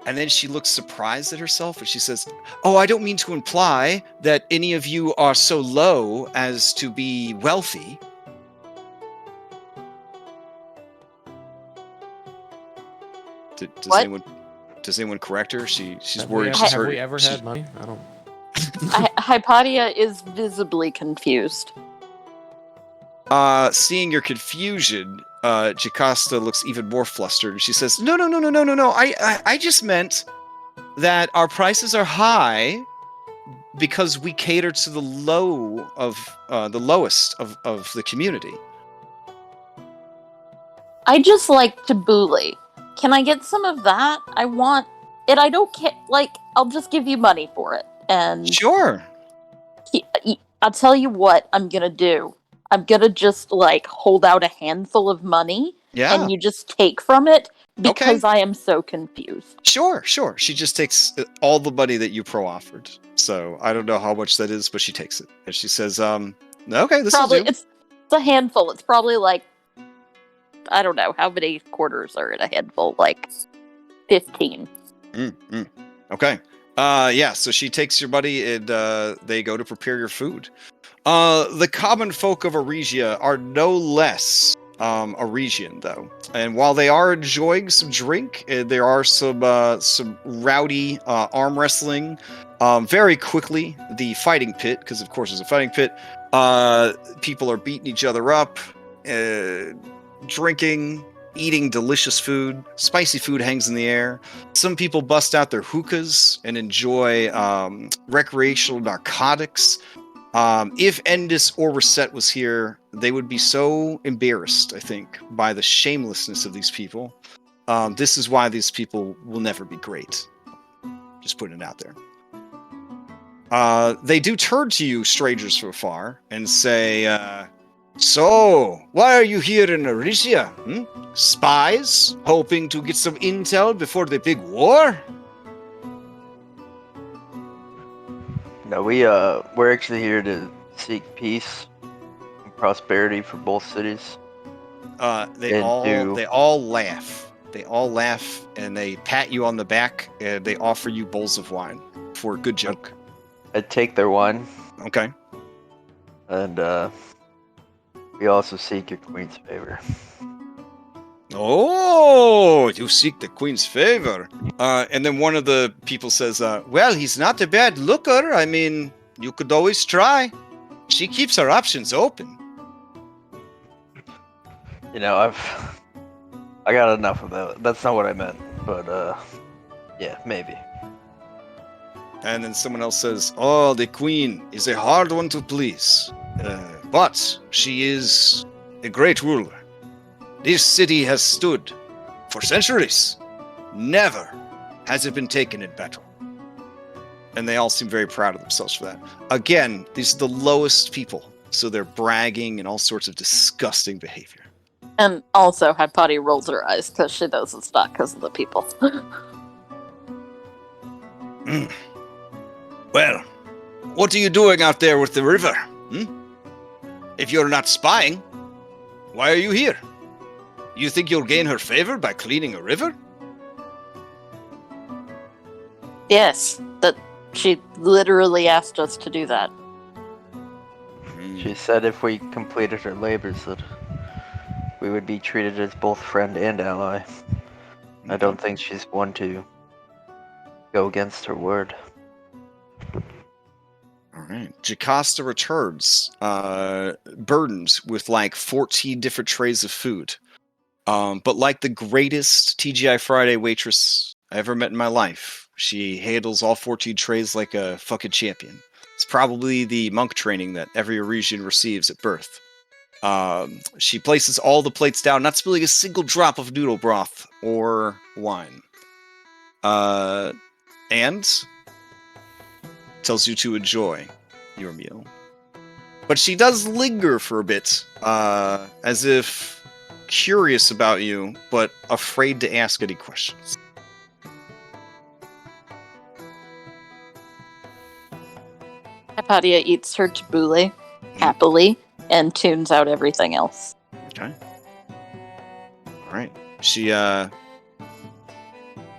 And then she looks surprised at herself and she says, "Oh, I don't mean to imply that any of you are so low as to be wealthy." Does anyone correct her? She's worried. Have we ever had money? I don't. Hypatia is visibly confused. Seeing your confusion, Jocasta looks even more flustered. She says, No. I just meant that our prices are high because we cater to the lowest of the community. I just like tabbouleh. Can I get some of that? I want it. I don't care. Like, I'll just give you money for it. And sure. I'll tell you what I'm gonna do. I'm gonna just, like, hold out a handful of money, and you just take from it, because I am so confused. Sure. She just takes all the money that you pro-offered. So, I don't know how much that is, but she takes it. And she says, okay, this probably, will do. it's a handful. It's probably, like, I don't know, how many quarters are in a handful? Like, 15. Okay. Yeah, so she takes your money, and they go to prepare your food. The common folk of Aresia are no less Aresian, though. And while they are enjoying some drink, there are some rowdy arm wrestling. Very quickly, the fighting pit, because of course there's a fighting pit, people are beating each other up, drinking, eating delicious food. Spicy food hangs in the air. Some people bust out their hookahs and enjoy recreational narcotics. If Endis or Reset was here, they would be so embarrassed, I think, by the shamelessness of these people. This is why these people will never be great. Just putting it out there. They do turn to you, strangers from afar, and say, so, why are you here in Aresia? Spies? Hoping to get some intel before the big war? No, we're actually here to seek peace and prosperity for both cities. They And all laugh. They all laugh, and they pat you on the back, and they offer you bowls of wine for a good joke. I take their wine, Okay. and we also seek your queen's favor. Oh, you seek the queen's favor. And then one of the people says, well, he's not a bad looker. I mean, you could always try. She keeps her options open. You know, I got enough of that. That's not what I meant, but yeah, maybe. And then someone else says, oh, the queen is a hard one to please. But she is a great ruler. This city has stood for centuries. Never has it been taken in battle. And they all seem very proud of themselves for that. Again, these are the lowest people, so they're bragging and all sorts of disgusting behavior. And also, Hypatia rolls her eyes because she knows it's not because of the people. Well, what are you doing out there with the river? If you're not spying, why are you here? You think you'll gain her favor by cleaning a river? Yes, that she literally asked us to do that. She said if we completed her labors that we would be treated as both friend and ally. I don't think she's one to go against her word. All right. Jocasta returns, burdened with like 14 different trays of food. But like the greatest TGI Friday waitress I ever met in my life, she handles all 14 trays like a fucking champion. It's probably the monk training that every Aresian receives at birth. She places all the plates down, not spilling a single drop of noodle broth or wine. And tells you to enjoy your meal. But she does linger for a bit, as if curious about you, but afraid to ask any questions. Hypatia eats her tabbouleh happily and tunes out everything else. Okay. All right. She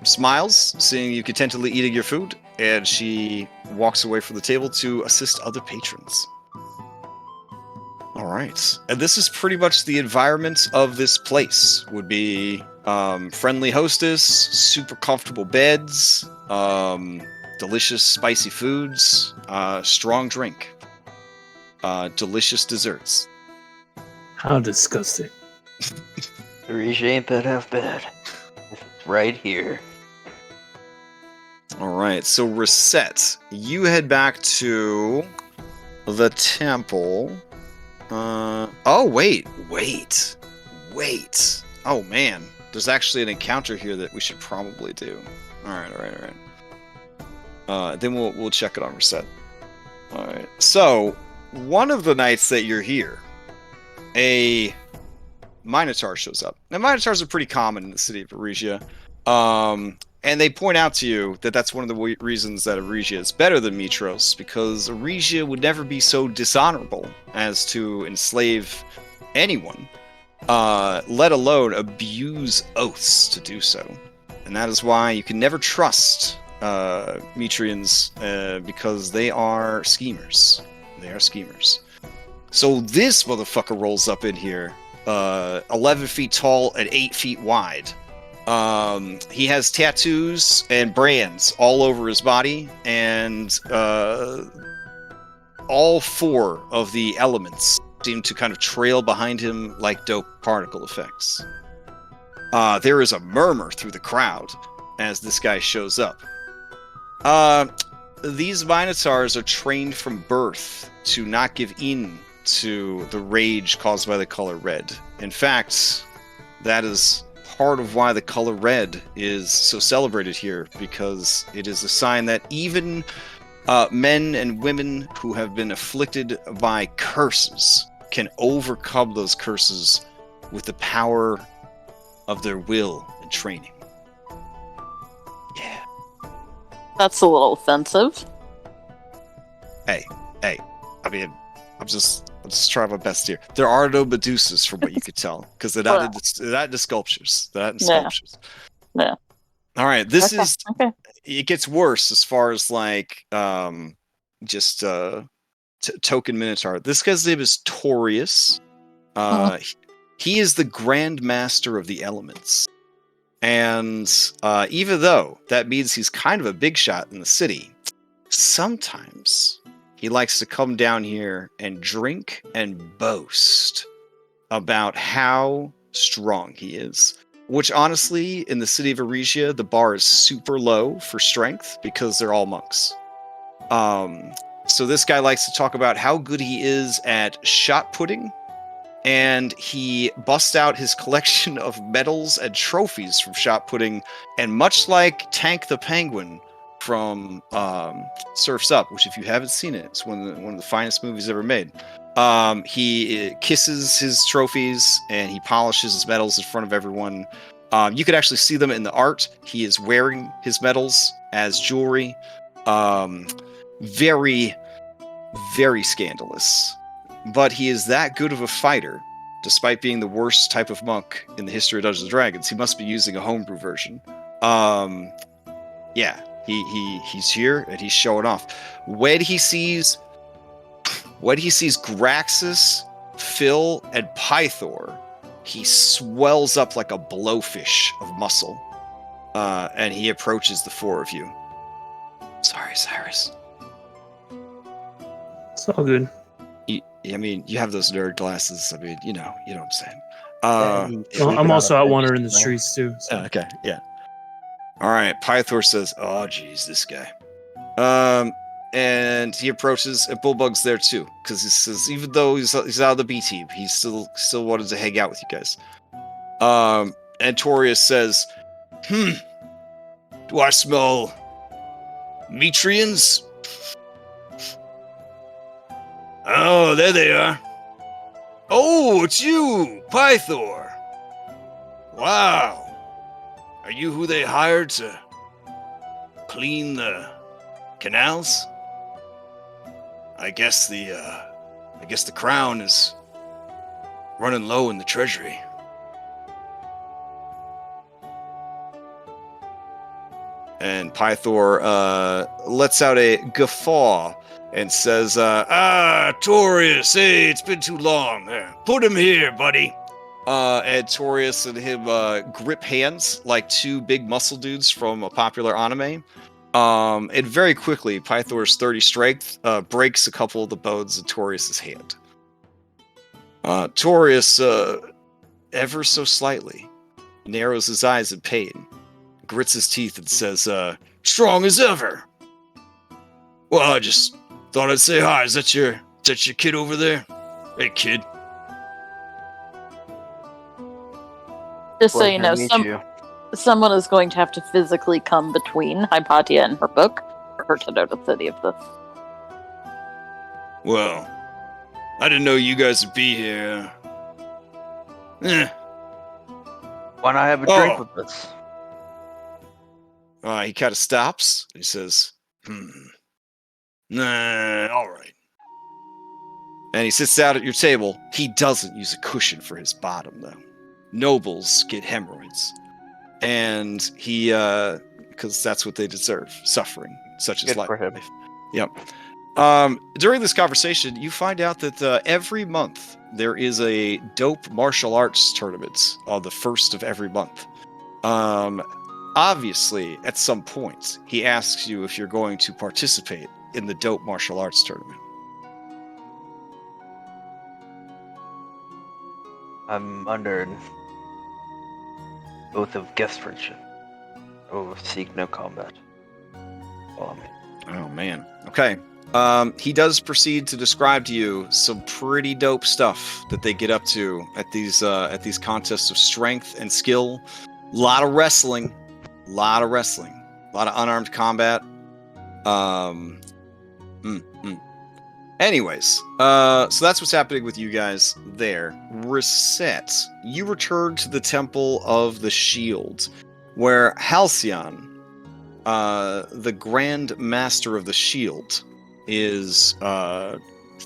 smiles, seeing you contentedly eating your food, and she walks away from the table to assist other patrons. All right. And this is pretty much the environment of this place. Would be friendly hostess, super comfortable beds, delicious spicy foods, strong drink, delicious desserts. How disgusting. Aresia ain't that half bad. It's right here. All right. So, Reset, you head back to the temple. Oh, wait. Oh, man. There's actually an encounter here that we should probably do. All right. Then we'll check it on Reset. All right. So, one of the nights that you're here, a Minotaur shows up. Now, Minotaurs are pretty common in the city of Aresia. And they point out to you that that's one of the reasons that Aresia is better than Mitros, because Aresia would never be so dishonorable as to enslave anyone, let alone abuse oaths to do so. And that is why you can never trust Mitrians, because they are schemers. So this motherfucker rolls up in here, 11 feet tall and 8 feet wide. He has tattoos and brands all over his body, and all four of the elements seem to kind of trail behind him like dope particle effects. There is a murmur through the crowd as this guy shows up. These Minotaurs are trained from birth to not give in to the rage caused by the color red. In fact, that is part of why the color red is so celebrated here, because it is a sign that even Men and women who have been afflicted by curses can overcome those curses with the power of their will and training. Yeah. That's a little offensive. Hey. I mean, I'm just trying my best here. There are no Medusas, from what you could tell, because they're not into sculptures. They're not in sculptures. Yeah. All right. This is. Okay. It gets worse as far as like just token minotaur. This guy's name is Torius. He is the Grand Master of the Elements, and even though that means he's kind of a big shot in the city, sometimes he likes to come down here and drink and boast about how strong he is. Which, honestly, in the city of Aresia, the bar is super low for strength because they're all monks. So this guy likes to talk about how good he is at shot putting, and he busts out his collection of medals and trophies from shot putting, and much like Tank the Penguin from Surf's Up, which if you haven't seen it, it's one of the finest movies ever made. He kisses his trophies and he polishes his medals in front of everyone. You could actually see them in the art. He is wearing his medals as jewelry. Very, very scandalous. But he is that good of a fighter, despite being the worst type of monk in the history of Dungeons & Dragons. He must be using a homebrew version. Yeah, he's here and he's showing off. When he sees Graxus, Phil, and Pythor, he swells up like a blowfish of muscle, and he approaches the four of you. Sorry, Cyrus. It's all good. I mean, you have those nerd glasses. I mean, you know what I'm saying. Well, I'm also out wandering the streets too. So. Okay, yeah. All right, Pythor says, "Oh, geez, this guy." And he approaches, and Bullbug's there too, because he says, even though he's out of the B team, he still wanted to hang out with you guys. And Torius says, do I smell Metrians? Oh, there they are. Oh, it's you, Pythor. Wow. Are you who they hired to clean the canals? I guess the crown is running low in the treasury. And Pythor lets out a guffaw and says, Torius, hey, it's been too long. Put him here, buddy. And Torius and him grip hands like two big muscle dudes from a popular anime. And very quickly, Pythor's 30 strength breaks a couple of the bones in Torius's hand. Torius, ever so slightly, narrows his eyes in pain, grits his teeth, and says, strong as ever. Well, I just thought I'd say hi. Is that your kid over there? Hey, kid. Just so you know, someone is going to have to physically come between Hypatia and her book for her to notice any of this. Well, I didn't know you guys would be here. Why not have a drink with us? He kind of stops. He says, Nah, all right. And he sits down at your table. He doesn't use a cushion for his bottom, though. Nobles get hemorrhoids. And he, because that's what they deserve, suffering, such as life. For him. Yep. During this conversation, you find out that every month there is a dope martial arts tournament on the first of every month. Obviously, at some point, he asks you if you're going to participate in the dope martial arts tournament. I'm under an oath of guest friendship. Oh, seek no combat. Follow me. Oh, man. Okay. He does proceed to describe to you some pretty dope stuff that they get up to at these contests of strength and skill. A lot of wrestling, a lot of unarmed combat. Anyways, so that's what's happening with you guys there. Reset. You return to the Temple of the Shield, where Halcyon, the Grand Master of the Shield, is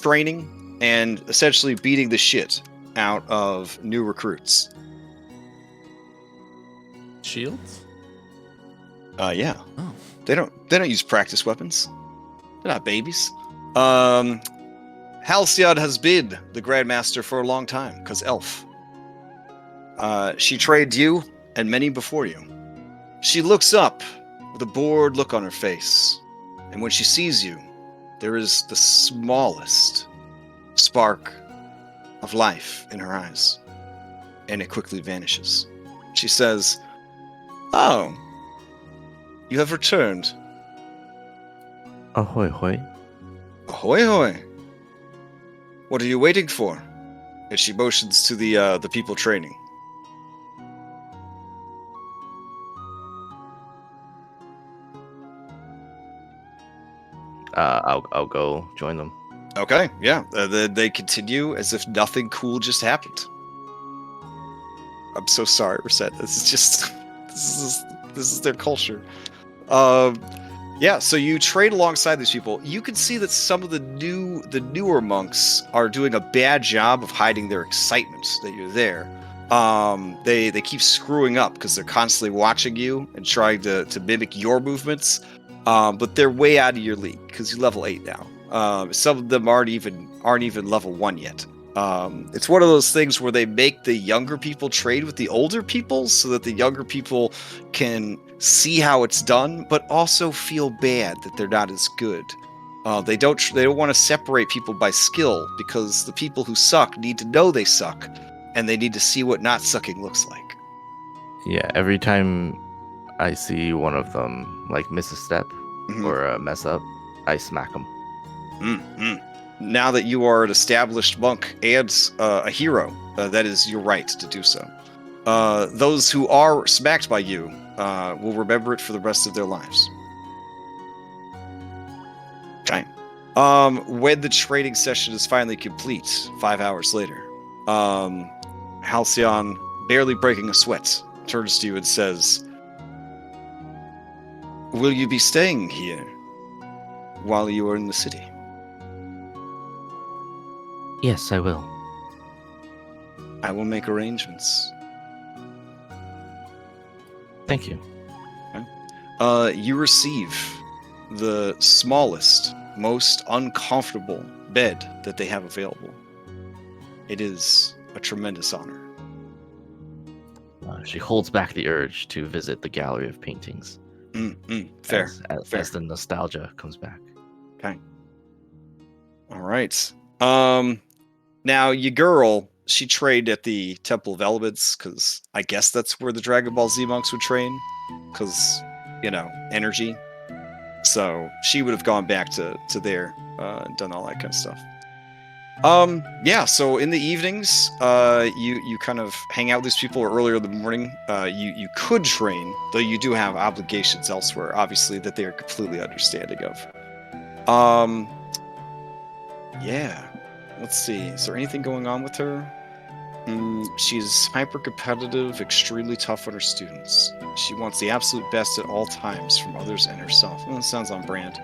training and essentially beating the shit out of new recruits. Shields? Yeah. Oh. They don't use practice weapons. They're not babies. Halcyon has been the Grandmaster for a long time, because elf. She trained you and many before you. She looks up with a bored look on her face, and when she sees you, there is the smallest spark of life in her eyes, and it quickly vanishes. She says, "Oh, you have returned. Ahoy, hoy. Ahoy, hoy. What are you waiting for?" And she motions to the people training. I'll go join them. Okay, yeah. They continue as if nothing cool just happened. I'm so sorry, Reset. This is just this is their culture. Yeah, so you trade alongside these people. You can see that some of the newer monks are doing a bad job of hiding their excitement that you're there. They keep screwing up because they're constantly watching you and trying to mimic your movements. But they're way out of your league because you're level 8 now. Some of them aren't even level 1 yet. It's one of those things where they make the younger people trade with the older people so that the younger people can see how it's done, but also feel bad that they're not as good. They don't want to separate people by skill because the people who suck need to know they suck, and they need to see what not sucking looks like. Yeah, every time I see one of them like miss a step or mess up, I smack them. Now that you are an established monk and a hero, that is your right to do so. Those who are smacked by you will remember it for the rest of their lives. Okay. When the training session is finally complete, 5 hours later, Halcyon, barely breaking a sweat, turns to you and says, "Will you be staying here while you are in the city?" Yes, I will. "I will make arrangements." Thank you. You receive the smallest, most uncomfortable bed that they have available. It is a tremendous honor. She holds back the urge to visit the gallery of paintings. Fair. Fair. As the nostalgia comes back. Okay. All right. Now, your girl, she trained at the Temple of Elements, because I guess that's where the Dragon Ball Z monks would train, because, energy. So she would have gone back to there and done all that kind of stuff. Yeah, so in the evenings, you kind of hang out with these people, or earlier in the morning, you could train, though you do have obligations elsewhere, obviously, that they are completely understanding of. Yeah. Let's see. Is there anything going on with her? She's hyper-competitive, extremely tough on her students. She wants the absolute best at all times from others and herself. Well, that sounds on brand.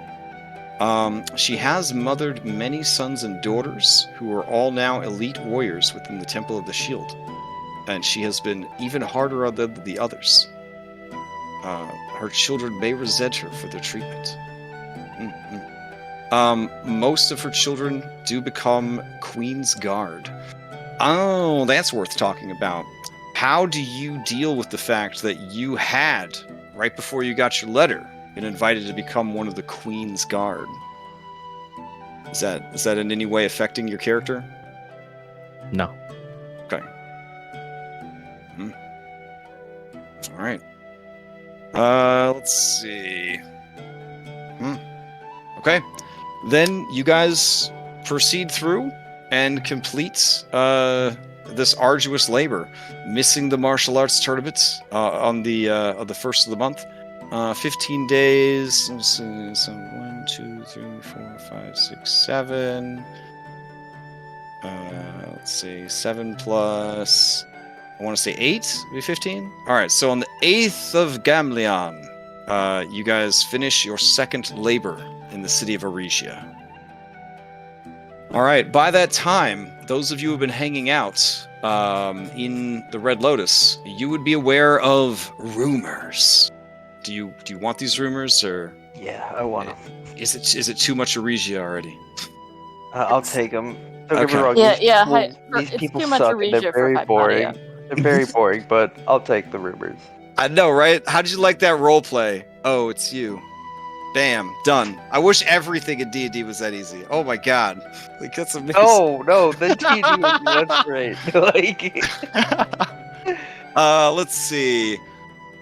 She has mothered many sons and daughters who are all now elite warriors within the Temple of the Shield. And she has been even harder on them than the others. Her children may resent her for their treatment. Most of her children do become Queen's Guard. Oh, that's worth talking about. How do you deal with the fact that you had, right before you got your letter, been invited to become one of the Queen's Guard? Is that in any way affecting your character? No. Okay. All right. Let's see. Okay. Then you guys proceed through and complete this arduous labor, missing the martial arts tournament on the first of the month. 15 days. Let's see. So 1, 2, 3, 4, 5, 6, 7. Let's see. 7 plus. I want to say 8. Maybe 15. All right. So on the 8th of Gamleon, you guys finish your second labor in the city of Aresia. All right. By that time, those of you who have been hanging out in the Red Lotus, you would be aware of rumors. Do you want these rumors, or Yeah, I want them. is it too much Aresia already? I'll take them. Don't get me Okay. wrong. Yeah, these yeah. people- these It's people too much suck. And Aresia they're for very Hypatia. boring. They're very boring, but I'll take the rumors. I know, right? How did you like that role play? Oh, it's you. Bam, done. I wish everything in D&D was that easy. Oh my god, like that's amazing. No, the TV. That's great. Like, Let's see.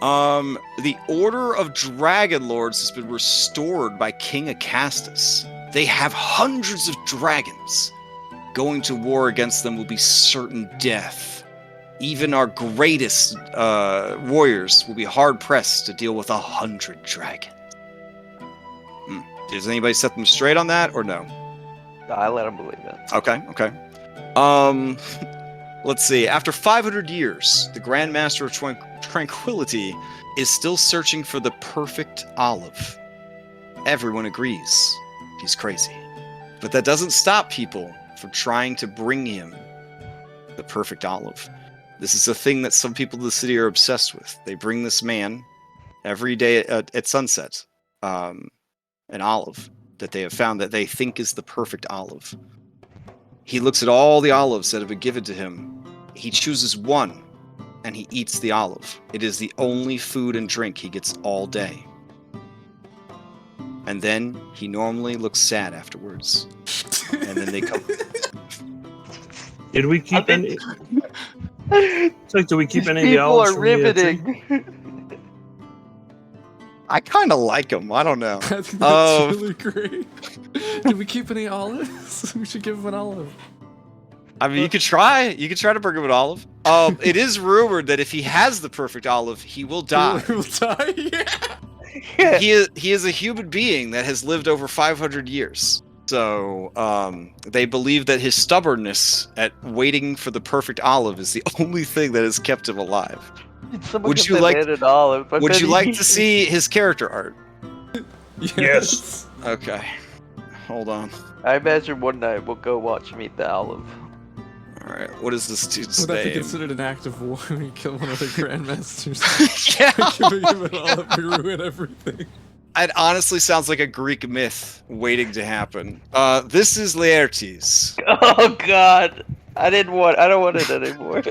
The Order of Dragonlords has been restored by King Acastus. They have hundreds of dragons. Going to war against them will be certain death. Even our greatest warriors will be hard-pressed to deal with 100 dragons. Does anybody set them straight on that, or no? I let them believe it. Okay. Let's see. After 500 years, the Grand Master of Tranquility is still searching for the perfect olive. Everyone agrees he's crazy. But that doesn't stop people from trying to bring him the perfect olive. This is a thing that some people in the city are obsessed with. They bring this man every day at sunset, an olive that they have found that they think is the perfect olive. He looks at all the olives that have been given to him. He chooses one, and he eats the olive. It is the only food and drink he gets all day. And then he normally looks sad afterwards. And then they come. Did we keep any? It's like, do we keep any of the People olives are from the tree? riveting. I kind of like him. I don't know. I think that's really great. Did we keep any olives? We should give him an olive. I mean, you could try. You could try to bring him an olive. It is rumored that if he has the perfect olive, he will die. We'll die. Yeah. He is a human being that has lived over 500 years. So they believe that his stubbornness at waiting for the perfect olive is the only thing that has kept him alive. Someone Would give you that like- man an olive, but Would then you he- like to see his character art? Yes. Okay. Hold on. I imagine one night we'll go watch Meet the Olive. All right. What is this dude's Would that be name? considered an act of war when you kill one of the grandmasters? Yeah. Giving him an olive to ruin everything. It honestly sounds like a Greek myth waiting to happen. This is Laertes. Oh God, I don't want it anymore.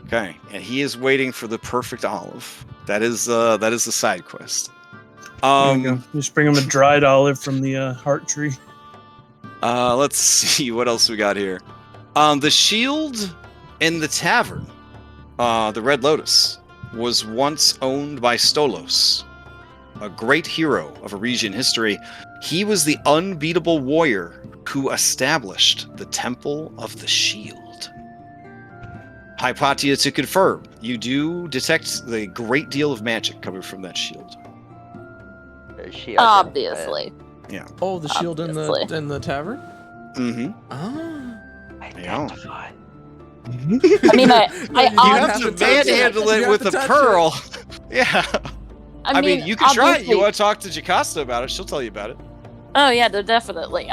Okay, and he is waiting for the perfect olive. That is the side quest. There you go. Just bring him a dried olive from the heart tree. Let's see what else we got here. The shield in the tavern, the Red Lotus, was once owned by Stolos, a great hero of Aresian history. He was the unbeatable warrior who established the Temple of the Shield. Hypatia to confirm, you do detect the great deal of magic coming from that shield. Obviously. Oh, the shield in Obviously. the tavern? Mm-hmm. Oh. Identify. I mean, I You have to to touch it. manhandle You it have with to a touch pearl. Yeah. I mean, you can try it. obviously- You want to talk to Jocasta about it? She'll tell you about it. Oh yeah, definitely.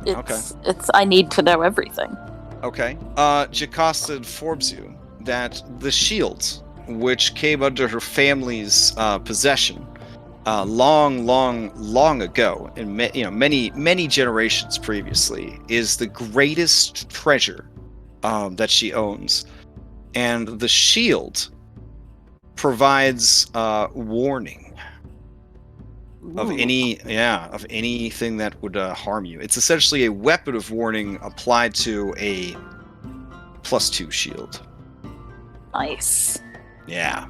It's I need to know everything. Okay. Jocasta informs you that the shield, which came under her family's possession, long ago, and many generations previously, is the greatest treasure that she owns, and the shield provides warning of anything that would harm you. It's essentially a weapon of warning applied to a +2 shield. Nice. Yeah.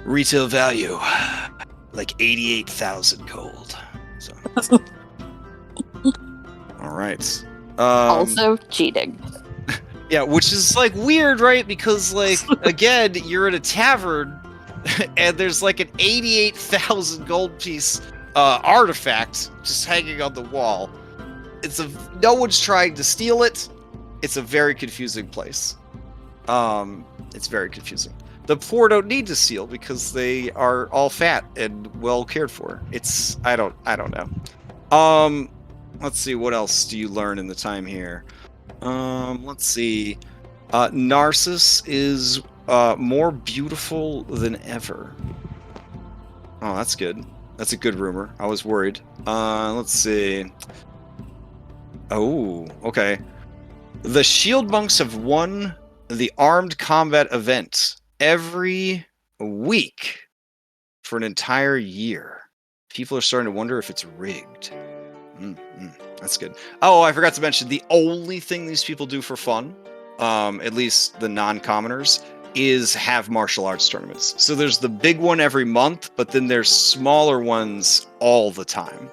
Retail value, like 88,000 gold. So. All right. Also cheating. Yeah, which is like weird, right? Because like again, you're in a tavern and there's like an 88,000 gold piece artifact just hanging on the wall. No one's trying to steal it. It's a very confusing place. It's very confusing. The poor don't need to steal because they are all fat and well cared for. I don't know. Let's see, what else do you learn in the time here? Let's see. Narcissus is more beautiful than ever. Oh, that's good. That's a good rumor. I was worried. Let's see. Oh, okay. The Shield Monks have won the armed combat event every week for an entire year. People are starting to wonder if it's rigged. That's good. Oh, I forgot to mention, the only thing these people do for fun, at least the non-commoners, is have martial arts tournaments. So there's the big one every month, but then there's smaller ones all the time.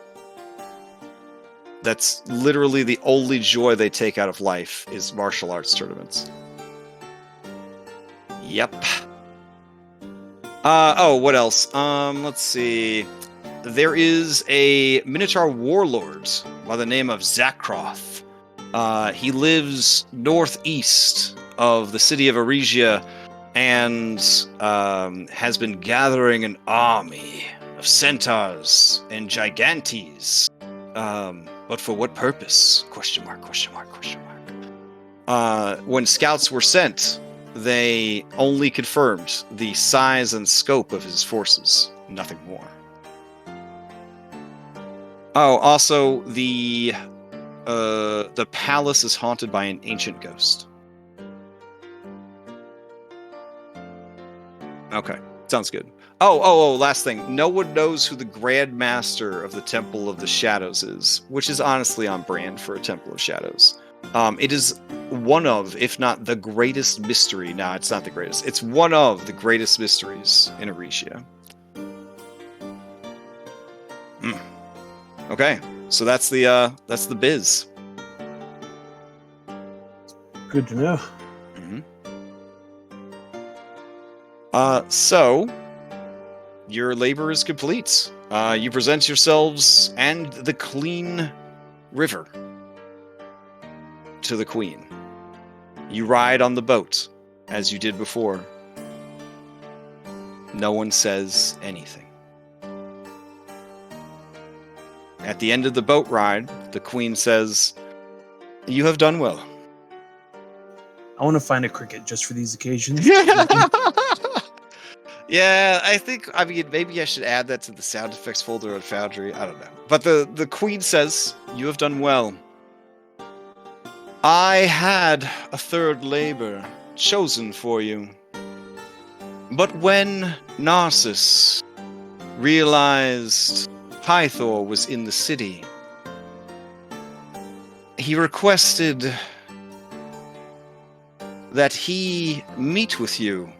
That's literally the only joy they take out of life is martial arts tournaments. Yep. Oh, what else? Let's see. There is a Minotaur warlord by the name of Zakroth. He lives northeast of the city of Aresia and has been gathering an army of centaurs and gigantes. But for what purpose? Question mark, question mark, question mark. When scouts were sent, they only confirmed the size and scope of his forces, nothing more. Oh, also, the palace is haunted by an ancient ghost. Okay, sounds good. Oh, last thing. No one knows who the Grand Master of the Temple of the Shadows is, which is honestly on brand for a Temple of Shadows. It is one of, if not the greatest mystery. No, it's not the greatest. It's one of the greatest mysteries in Aresia. Okay, so that's the biz. Good to know. So your labor is complete. You present yourselves and the clean river to the queen. You ride on the boat as you did before. No one says anything. At the end of the boat ride, the queen says, "You have done well." I want to find a cricket just for these occasions. Yeah, I mean, maybe I should add that to the sound effects folder on Foundry. I don't know. But the queen says, "You have done well. I had a third labor chosen for you. But when Narcissus realized Pythor was in the city, he requested that he meet with you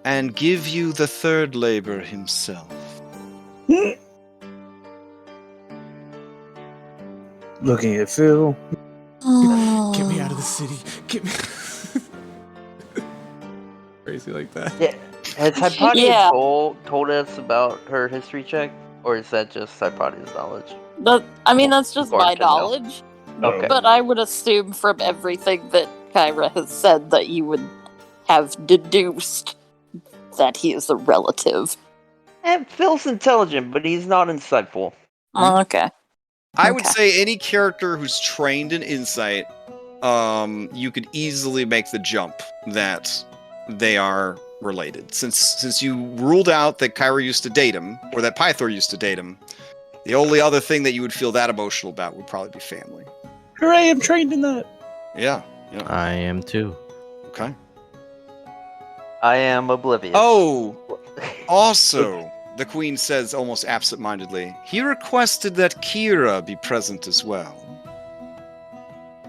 and give you the third labor himself." Looking at Phil. Get me out of the city. Get me. Crazy like that. Yeah. Has Hypatia Yeah. told us about her history check? Or is that just Hypatia's knowledge? That's just my Important to know. knowledge. Okay. But I would assume from everything that Kyra has said that you would have deduced that he is a relative. And Phil's intelligent, but he's not insightful. Okay. I would Okay. say any character who's trained in insight, you could easily make the jump that they are related. Since you ruled out that Kyra used to date him, or that Pythor used to date him, the only other thing that you would feel that emotional about would probably be family. Hooray, I'm trained in that. Yeah. I am too. Okay. I am oblivious. Oh, also, the queen says almost absent-mindedly, he requested that Kira be present as well.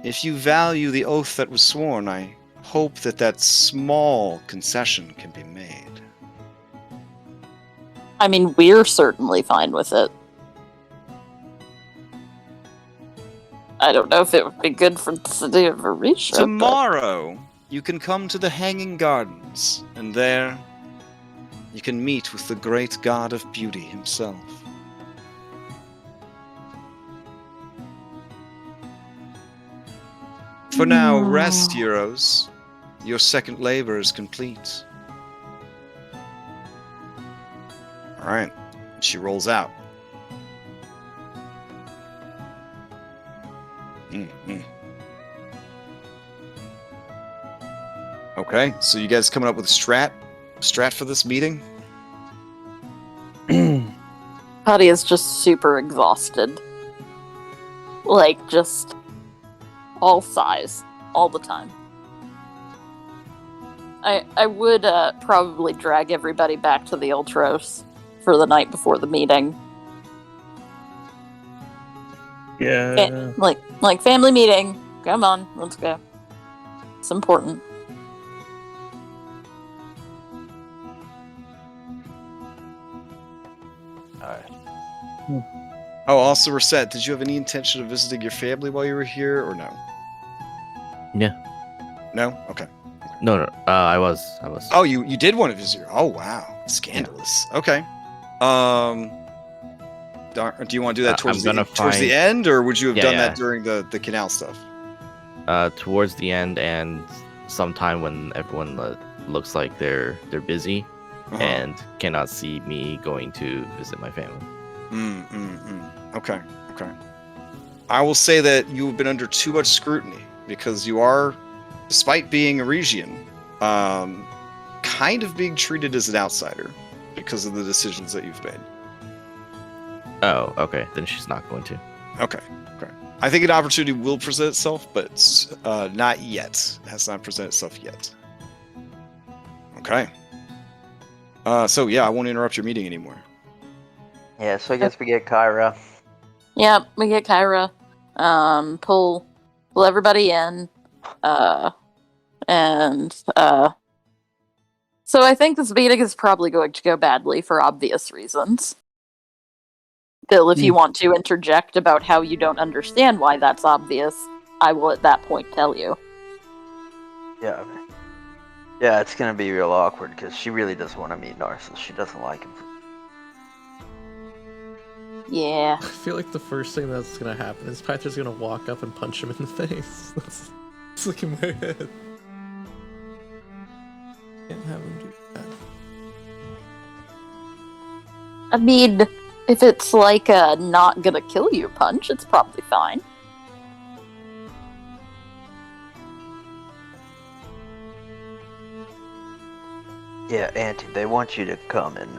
If you value the oath that was sworn, I hope that small concession can be made. I mean, we're certainly fine with it. I don't know if it would be good for the city of Aresia. Tomorrow, you can come to the Hanging Gardens, and there you can meet with the great god of beauty himself. For now, rest, heroes. Your second labor is complete. Alright. She rolls out. Okay, so you guys coming up with a strat for this meeting? Patty is just super exhausted. Like, just all sighs, all the time. I would probably drag everybody back to the Ultros for the night before the meeting. Yeah. Like family meeting. Come on, let's go. It's important. Oh, also, Reset, did you have any intention of visiting your family while you were here, or no? Yeah. No? Okay. No. I was. Oh, you did want to visit her. Oh, wow. Scandalous. Okay. Do you want to do that towards the end, or would you have done that during the canal stuff? Towards the end, and sometime when everyone looks like they're busy and cannot see me going to visit my family. Okay. I will say that you have been under too much scrutiny because you are, despite being Aresian, kind of being treated as an outsider because of the decisions that you've made. Oh, okay. Then she's not going to. Okay. I think an opportunity will present itself, but not yet. It has not presented itself yet. Okay. So yeah, I won't interrupt your meeting anymore. Yeah, so I guess we get Kyra. Yep, we get Kyra. Pull everybody in. So I think this meeting is probably going to go badly for obvious reasons. Bill, if you want to interject about how you don't understand why that's obvious, I will at that point tell you. Yeah, it's gonna be real awkward because she really doesn't want to meet Narcissus. She doesn't like him. Yeah. I feel like the first thing that's gonna happen is Patrick's gonna walk up and punch him in the face. That's like in my head. Can't have him do that. I mean, if it's like a not gonna kill you punch, it's probably fine. Yeah, Auntie, they want you to come and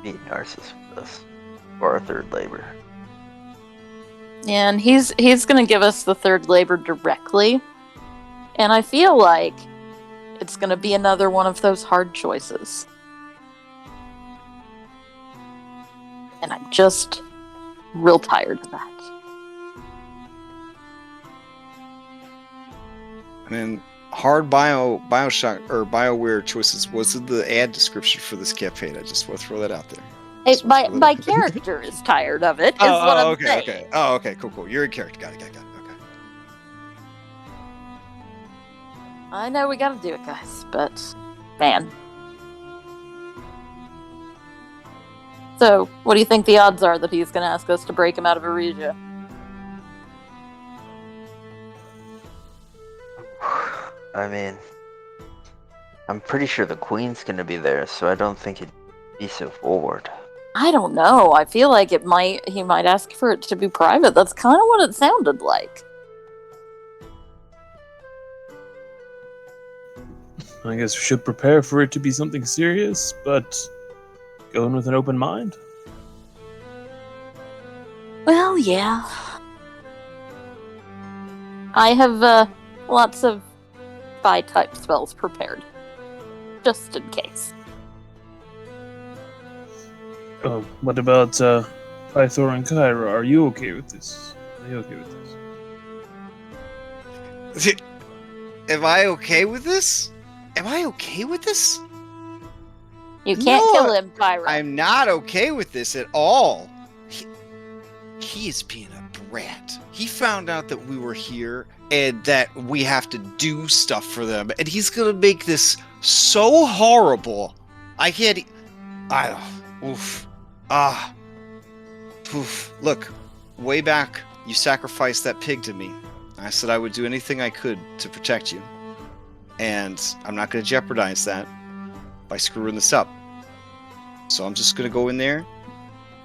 meet Narcissus with us for our third labor. And he's gonna give us the third labor directly. And I feel like it's gonna be another one of those hard choices. And I'm just real tired of that. And then hard Bioshock or BioWare choices was in the ad description for this campaign. I just want to throw that out there. Hey, my character is tired of it. Is what I'm saying. Okay. Oh, okay, cool. You're in character. Got it. Okay. I know we gotta do it, guys, but man. So, what do you think the odds are that he's gonna ask us to break him out of Aresia? I mean, I'm pretty sure the Queen's gonna be there, so I don't think he'd be so forward. I don't know. I feel like he might ask for it to be private. That's kind of what it sounded like. I guess we should prepare for it to be something serious, but go in with an open mind. Well, yeah. I have lots of Phi-type spells prepared. Just in case. What about Pythor and Kyra? Are you okay with this? Are you okay with this? Am I okay with this? You can't kill him, Kyra. I'm not okay with this at all. He is being a brat. He found out that we were here and that we have to do stuff for them, and he's gonna make this so horrible. I can't. Oof. Oof. Look, way back, you sacrificed that pig to me. I said I would do anything I could to protect you. And I'm not going to jeopardize that by screwing this up. So I'm just going to go in there.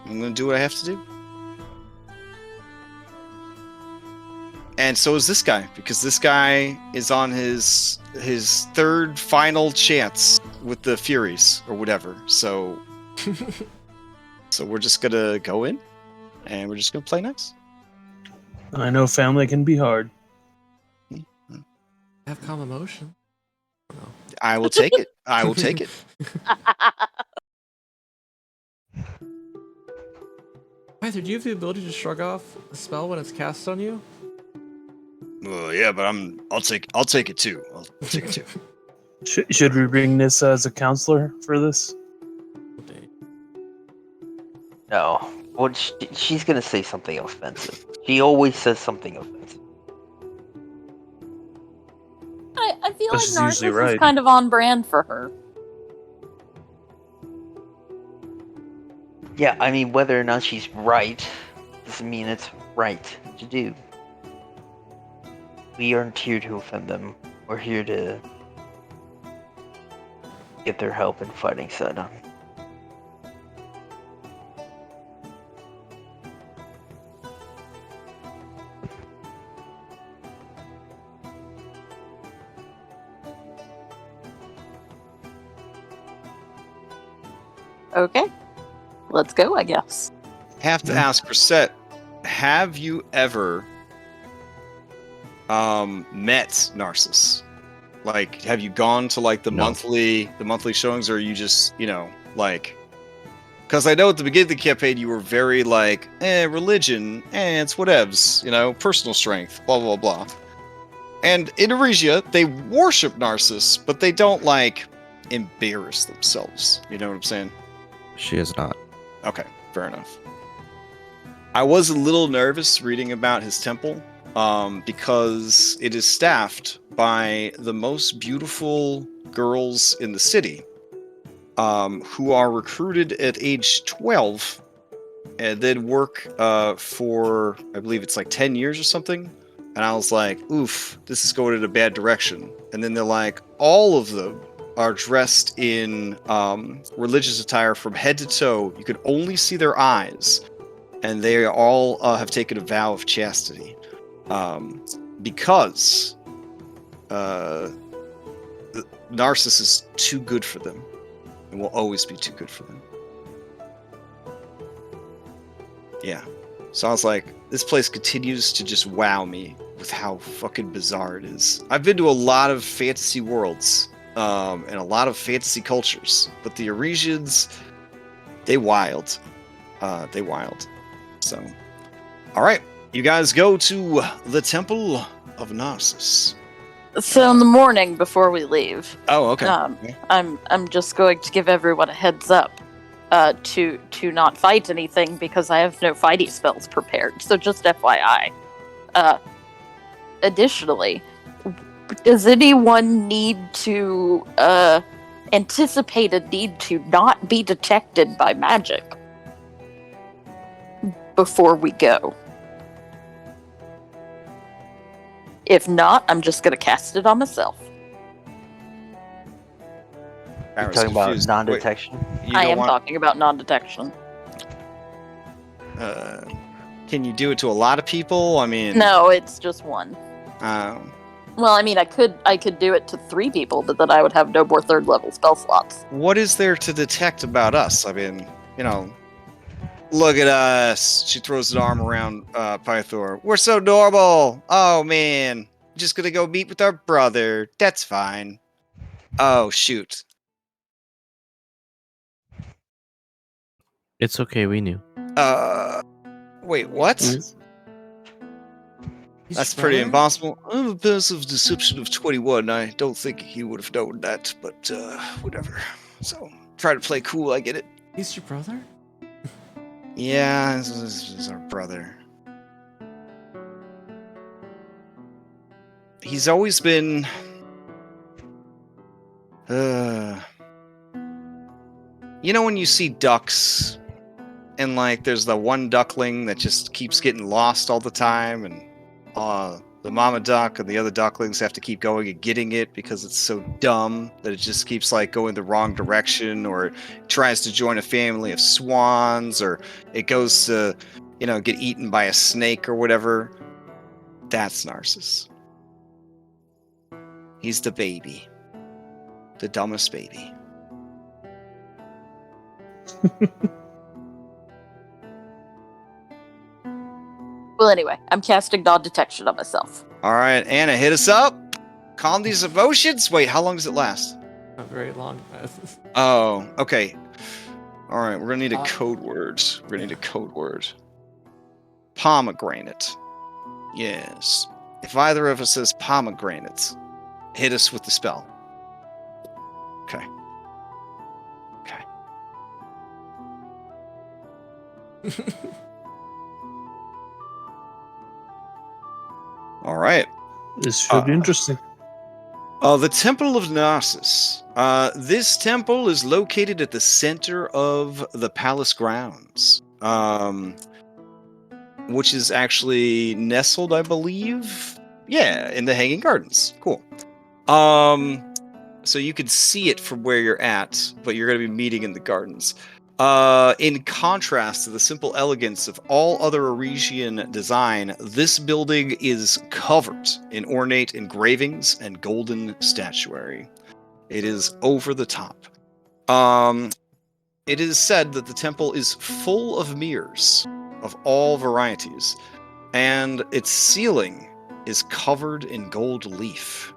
I'm going to do what I have to do. And so is this guy, because this guy is on his third final chance with the Furies or whatever. So we're just going to go in and we're just going to play nice. I know family can be hard. Have calm emotion. No. I will take it. I will take it. Pythor, do you have the ability to shrug off a spell when it's cast on you? Yeah, but I'll take it too. I'll take it too. Should we bring Nissa as a counselor for this? No. Well, she's gonna say something offensive. She always says something offensive. I feel But like she's usually Narcissus right. is kind of on brand for her. Yeah, I mean, whether or not she's right doesn't mean it's right to do. We aren't here to offend them. We're here to get their help in fighting Sidon. Okay. Let's go, I guess. Have to ask Reset, have you ever met Narcissus? Like, have you gone to like the No. monthly showings, or are you just, like, because I know at the beginning of the campaign you were very like, religion, it's whatevs, personal strength, blah blah blah. And in Aresia, they worship Narcissus, but they don't like embarrass themselves. You know what I'm saying? She is not. Okay, fair enough. I was a little nervous reading about his temple, because it is staffed by the most beautiful girls in the city, who are recruited at age 12 and then work for, I believe it's like 10 years or something. And I was like, oof, this is going in a bad direction. And then they're like, all of them are dressed in religious attire from head to toe. You could only see their eyes. And they all have taken a vow of chastity. Because Narcissus is too good for them. And will always be too good for them. Yeah. So I was like, this place continues to just wow me with how fucking bizarre it is. I've been to a lot of fantasy worlds. And a lot of fantasy cultures, but the Aresians, they wild. So, all right, you guys go to the Temple of Narcissus. So in the morning before we leave, Oh, okay. I'm just going to give everyone a heads up to not fight anything because I have no fighting spells prepared. So just FYI. Additionally, does anyone need to anticipate a need to not be detected by magic before we go? If not, I'm just gonna cast it on myself. You're talking about non-detection? I am talking about non-detection. Can you do it to a lot of people? I mean, No, it's just one. Um, Well, I mean, I could do it to 3 people, but then I would have no more 3rd level spell slots. what is there to detect about us? I mean, look at us. She throws an arm around Pythor. We're so normal. Oh, man. Just gonna go meet with our brother. That's fine. Oh, shoot. It's okay, we knew. Wait, what? He's That's your pretty brother? impossible. I'm a passive deception of 21. I don't think he would have known that, but whatever. So, try to play cool, I get it. He's your brother? Yeah, this is our brother. he's always been you know when you see ducks and like there's the one duckling that just keeps getting lost all the time, and the mama duck and the other ducklings have to keep going and getting it because it's so dumb that it just keeps like going the wrong direction, or it tries to join a family of swans, or it goes to, you know, get eaten by a snake or whatever. That's Narcissus. He's the baby. The dumbest baby. Well, anyway, I'm casting non-detection on myself. All right, Anna, hit us up. Calm these emotions. Wait, how long does it last? Not very long. Oh, okay. All right, we're gonna need a code word. We're gonna need a code word. Pomegranate. Yes. If either of us says pomegranate, hit us with the spell. Okay. Okay. All right. This should be interesting. The Temple of Narcissus. This temple is located at the center of the palace grounds, which is actually nestled, I believe. Yeah, in the Hanging Gardens. Cool. So you can see it from where you're at, but you're going to be meeting in the gardens. In contrast to the simple elegance of all other Aresian design, this building is covered in ornate engravings and golden statuary. It is over the top. It is said that the temple is full of mirrors of all varieties, and its ceiling is covered in gold leaf.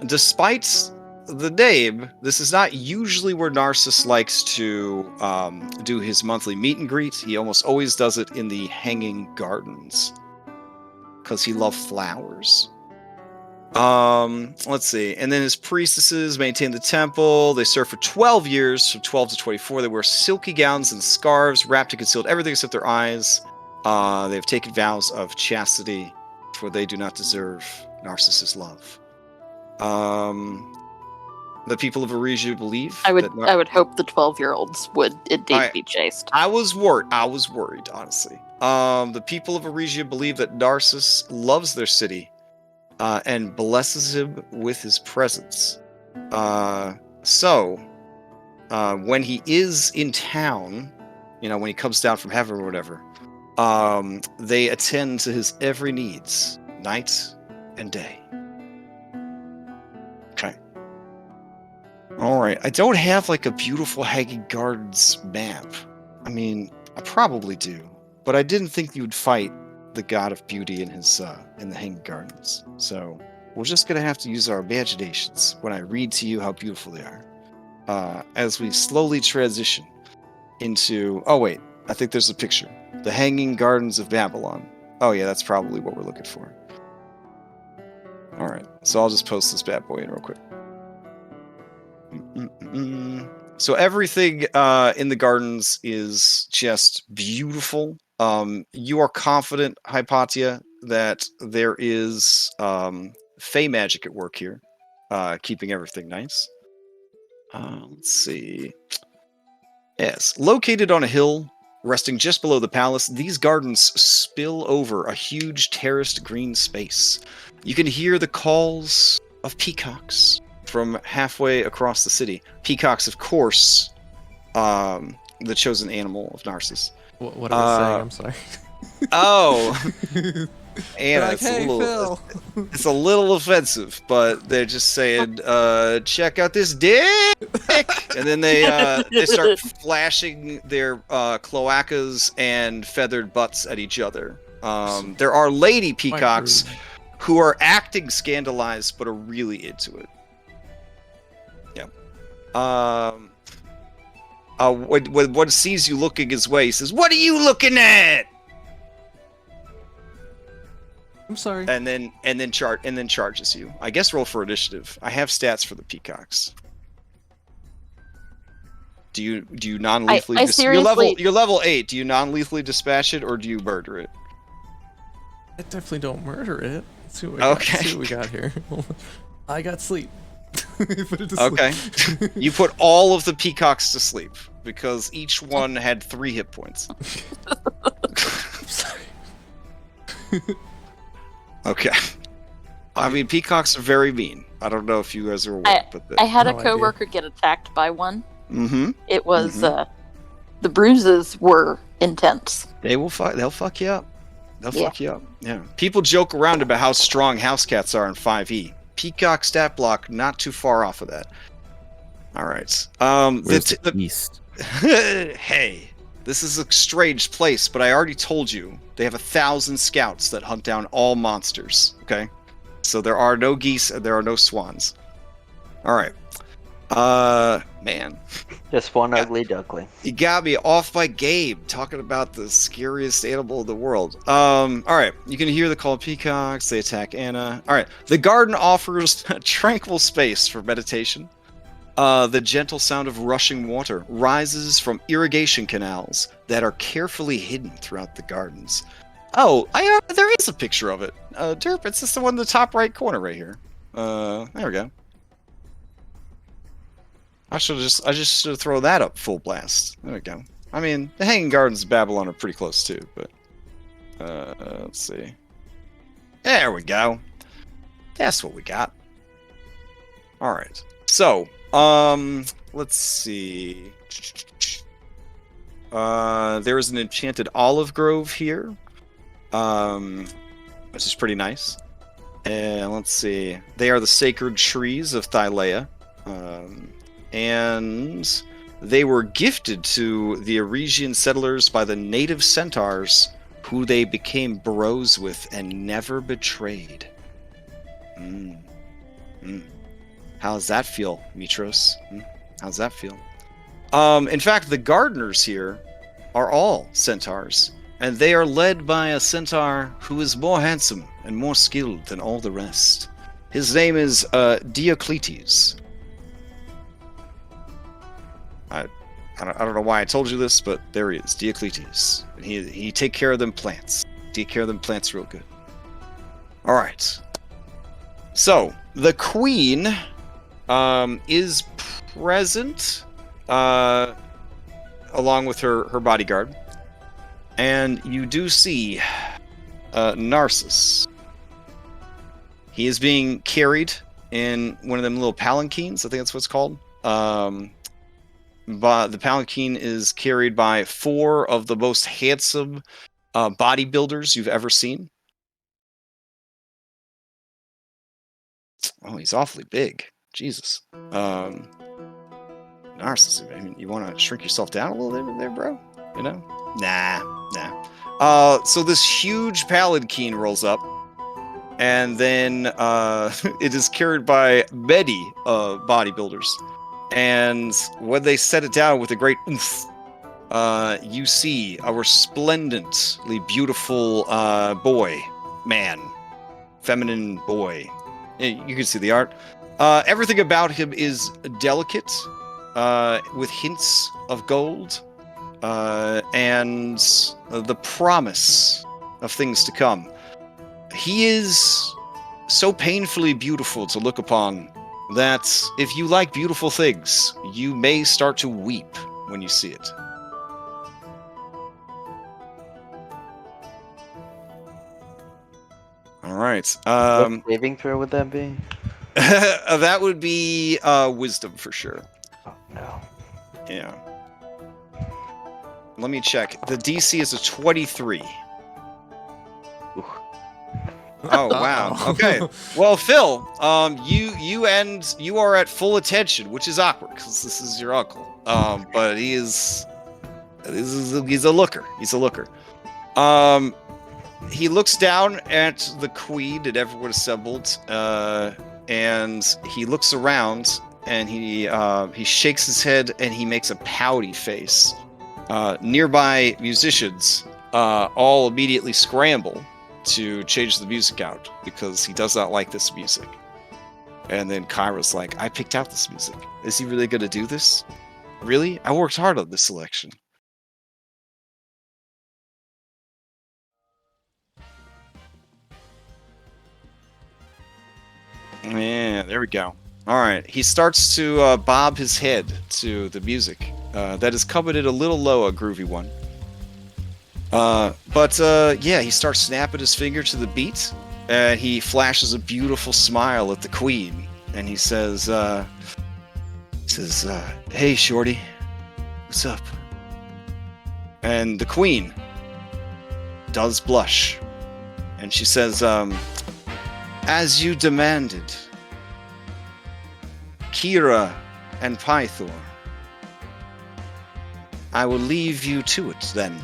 Despite the name, this is not usually where Narcissus likes to do his monthly meet and greet. He almost always does it in the Hanging Gardens because he loves flowers. Let's see. And then his priestesses maintain the temple. They serve for 12 years, from 12 to 24. They wear silky gowns and scarves wrapped and concealed everything except their eyes. They have taken vows of chastity, for they do not deserve Narcissus' love. The people of Aresia believe I would hope the 12-year-olds would indeed be chaste. I was worried, honestly. The people of Aresia believe that Narcissus loves their city and blesses him with his presence. So when he is in town, you know, when he comes down from heaven or whatever, they attend to his every needs, night and day. Okay. All right. I don't have like a beautiful Hanging Gardens map. I mean, I probably do, but I didn't think you would fight the god of beauty in his in the Hanging Gardens. So we're just gonna have to use our imaginations when I read to you how beautiful they are. As we slowly transition into. Oh wait, I think there's a picture. The Hanging Gardens of Babylon. Oh yeah, that's probably what we're looking for. All right, so I'll just post this bad boy in real quick. So everything in the gardens is just beautiful. You are confident, Hypatia, that there is fey magic at work here, keeping everything nice. Let's see. Yes, located on a hill, resting just below the palace, these gardens spill over a huge terraced green space. You can hear the calls of peacocks from halfway across the city. Peacocks, of course, the chosen animal of Narcissus. What are we saying? I'm sorry. Oh, Anna, like, hey, Phil. It's a little offensive, but they're just saying, check out this dick, and then they start flashing their cloacas and feathered butts at each other. There are lady peacocks who are acting scandalized, but are really into it. Yeah. When one sees you looking his way, he says, "What are you looking at?" I'm sorry. And then charges you. I guess roll for initiative. I have stats for the peacocks. Do you non-lethally? I seriously... You're level 8. Do you non-lethally dispatch it or do you murder it? I definitely don't murder it. Let's see what we Okay. got. See what we got here. I got sleep. Put it to Okay. sleep. You put all of the peacocks to sleep because each one had 3 hit points. Sorry. Okay. I mean, peacocks are very mean. I don't know if you guys are aware, but I had a No idea. coworker get attacked by one. mm-hmm. It was the bruises were intense. They'll fuck you up. They'll Yeah. fuck you up. Yeah. People joke around about how strong house cats are in 5e. Peacock stat block, not too far off of that. All right. Where's the east? Hey, this is a strange place, but I already told you they have 1,000 scouts that hunt down all monsters. Okay, so there are no geese and there are no swans. All right. Man, Just one ugly duckling. you got me off my game talking about the scariest animal in the world. All right, you can hear the call of peacocks. They attack Anna. All right, the garden offers a tranquil space for meditation. The gentle sound of rushing water rises from irrigation canals that are carefully hidden throughout the gardens. Oh, there is a picture of it. Derp, it's just the one in the top right corner right here. There we go. I just should throw that up full blast. There we go. I mean, the Hanging Gardens of Babylon are pretty close too, but let's see. There we go. That's what we got. All right. So, let's see. There is an enchanted olive grove here, which is pretty nice. And let's see. They are the sacred trees of Thylea. And they were gifted to the Aresian settlers by the native centaurs, who they became bros with and never betrayed. How does that feel, Mitros? How's that feel? In fact, the gardeners here are all centaurs, and they are led by a centaur who is more handsome and more skilled than all the rest. His name is Diocletes. I don't know why I told you this, but there he is, Diocletes. And he take care of them plants. Take care of them plants real good. All right. So the queen is present, along with her bodyguard, and you do see Narcissus. He is being carried in one of them little palanquins. I think that's what it's called. But the palanquin is carried by 4 of the most handsome bodybuilders you've ever seen. Oh, he's awfully big. Jesus. Narcissus, I mean, you want to shrink yourself down a little bit there, bro? You know? Nah. So this huge palanquin rolls up, and then it is carried by many bodybuilders. And when they set it down with a great oomph, you see a resplendently beautiful feminine boy. You can see the art. Everything about him is delicate, with hints of gold, and the promise of things to come. He is so painfully beautiful to look upon that if you like beautiful things, you may start to weep when you see it. All right. What saving throw would that be? That would be wisdom for sure. Oh no. Yeah. Let me check. The DC is a 23. Oh wow. Okay. Well, Phil, you are at full attention, which is awkward because this is your uncle. But he's a looker. He's a looker. He looks down at the queen and everyone assembled, and he looks around and he shakes his head and he makes a pouty face. Nearby musicians all immediately scramble to change the music out because he does not like this music. And then Kyra's like, I picked out this music. Is he really going to do this? Really? I worked hard on this selection. Yeah, there we go. All right, he starts to bob his head to the music. That is coming in a little low, a groovy one. But yeah, he starts snapping his finger to the beat, and he flashes a beautiful smile at the queen, and he says, "Hey, shorty, what's up?" And the queen does blush, and she says, "As you demanded, Kira and Pythor, I will leave you to it then,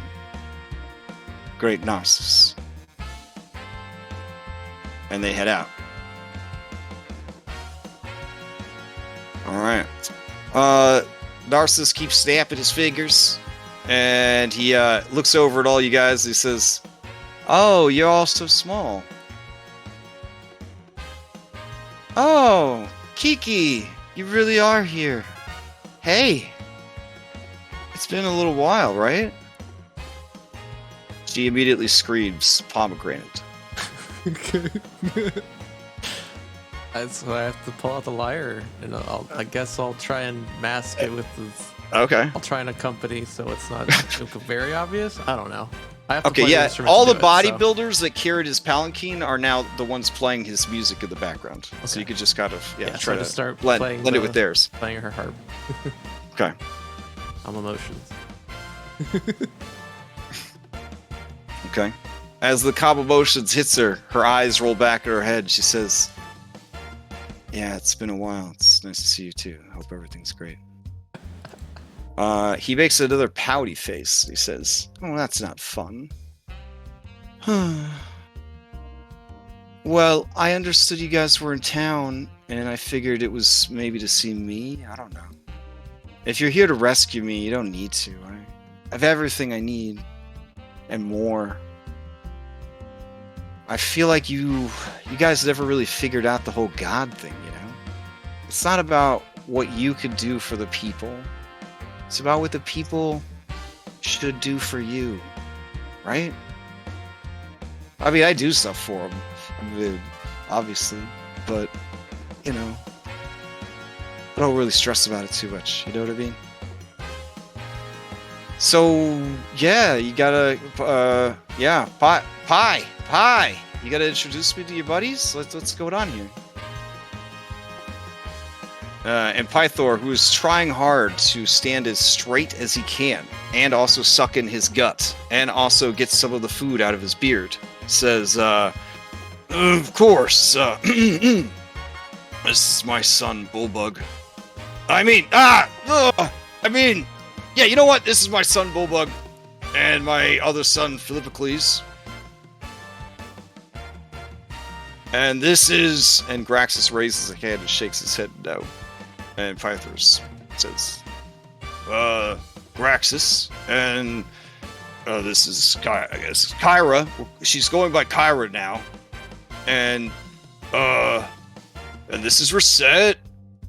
great Narcissus." And they head out. Alright. Narcissus keeps snapping his fingers, and he looks over at all you guys. He says, "Oh, you're all so small. Oh, Kiki, you really are here. Hey, it's been a little while, right?" She immediately screams, "Pomegranate." So I have to pull out the lyre, and I guess I'll try and mask it with this. Okay. I'll try and accompany so it's not very obvious. I don't know. I have to Okay, play the yeah. instrument All to the do it, so- bodybuilders that carried his palanquin are now the ones playing his music in the background. So Okay. you could just kind of Yeah, try so to just start blend playing it with theirs. playing her harp. Okay. I'm emotions. Okay. As the Cobb Emotions hits her, her eyes roll back in her head. She says, "Yeah, it's been a while. It's nice to see you too. I hope everything's great." He makes another pouty face. He says, "Oh, that's not fun." "Well, I understood you guys were in town, and I figured it was maybe to see me. I don't know. If you're here to rescue me, you don't need to. I have everything I need, and more. I feel like you guys never really figured out the whole God thing, you know? It's not about what you could do for the people. It's about what the people should do for you, right? I mean, I do stuff for them, obviously, but, you know, I don't really stress about it too much, you know what I mean? So, yeah, you gotta, yeah, Pie! You gotta introduce me to your buddies? What's going on here?" And Pythor, who is trying hard to stand as straight as he can, and also suck in his gut, and also get some of the food out of his beard, says, "Of course, this is my son, Bullbug. Yeah, you know what? This is my son, Bullbug, and my other son, Philippocles. And this is..." And Graxus raises a hand and shakes his head no. And Pythor says, "Graxus, and this is, I guess, Kyra. She's going by Kyra now. And this is Reset,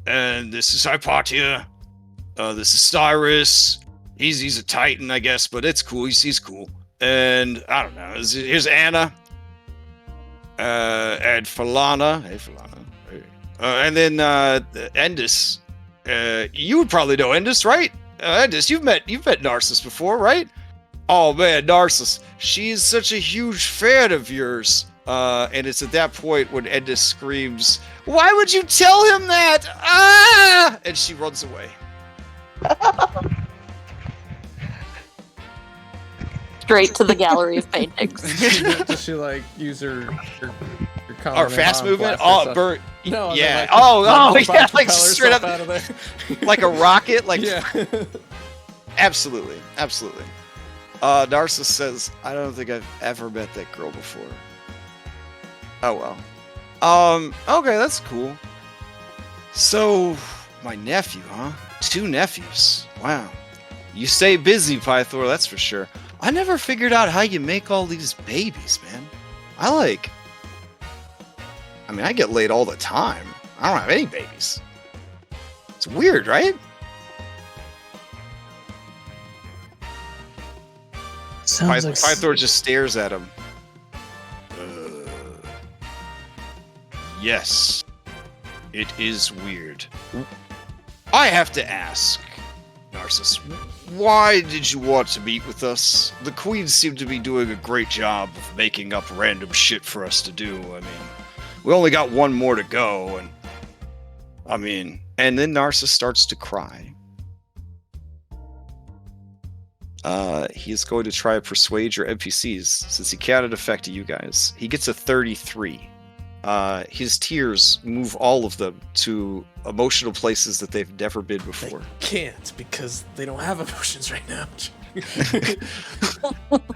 and this is Hypatia. This is Cyrus. He's a Titan, I guess, but it's cool. He's cool. And I don't know. Here's Anna. And Falana. Hey, Falana. Hey. And then Endis. You would probably know Endis, right? Endis, you've met Narcissus before, right? Oh man, Narcissus. She is such a huge fan of yours. And it's at that point when Endis screams, "Why would you tell him that? Ah!" And she runs away. Straight to the gallery of paintings. Does she like use her common Or fast and movement? blast Oh, herself? Bert. No, and Yeah. then, Oh, yeah, propel like straight herself up, out of there. like a rocket. Like, Yeah. absolutely. Narcissus says, "I don't think I've ever met that girl before." Oh well. Okay, that's cool. So, my nephew, huh? 2 nephews. Wow. You stay busy, Pythor, that's for sure. I never figured out how you make all these babies, man. I get laid all the time. I don't have any babies. It's weird, right? Sounds like Pythor just stares at him. Yes. It is weird. I have to ask, Narcissus, why did you want to meet with us? The Queen seemed to be doing a great job of making up random shit for us to do. I mean, we only got one more to go, and then Narcissus starts to cry. He is going to try to persuade your NPCs, since he cannot affect you guys. He gets a 33. His tears move all of them to emotional places that they've never been before. They can't, because they don't have emotions right now.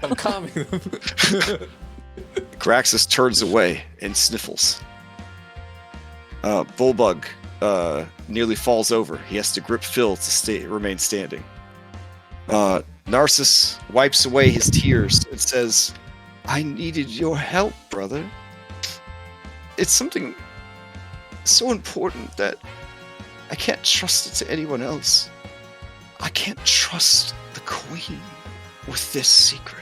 I'm calming them. Graxus turns away and sniffles. Bullbug nearly falls over. He has to grip Phil to remain standing. Narcissus wipes away his tears and says, I needed your help, brother. It's something so important that I can't trust it to anyone else. I can't trust the Queen with this secret.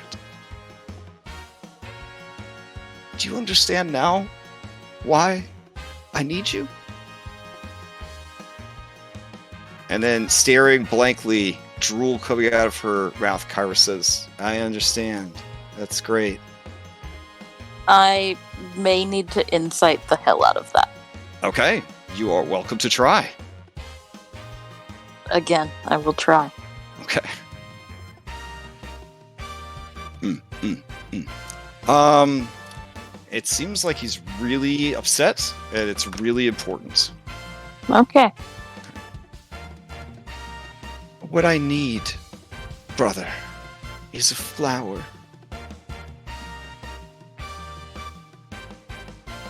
Do you understand now why I need you? And then, staring blankly, drool coming out of her mouth, Kyra says, I understand. That's great. I may need to insight the hell out of that. Okay, you are welcome to try. Again, I will try. Okay. It seems like he's really upset, and it's really important. Okay. What I need, brother, is a flower.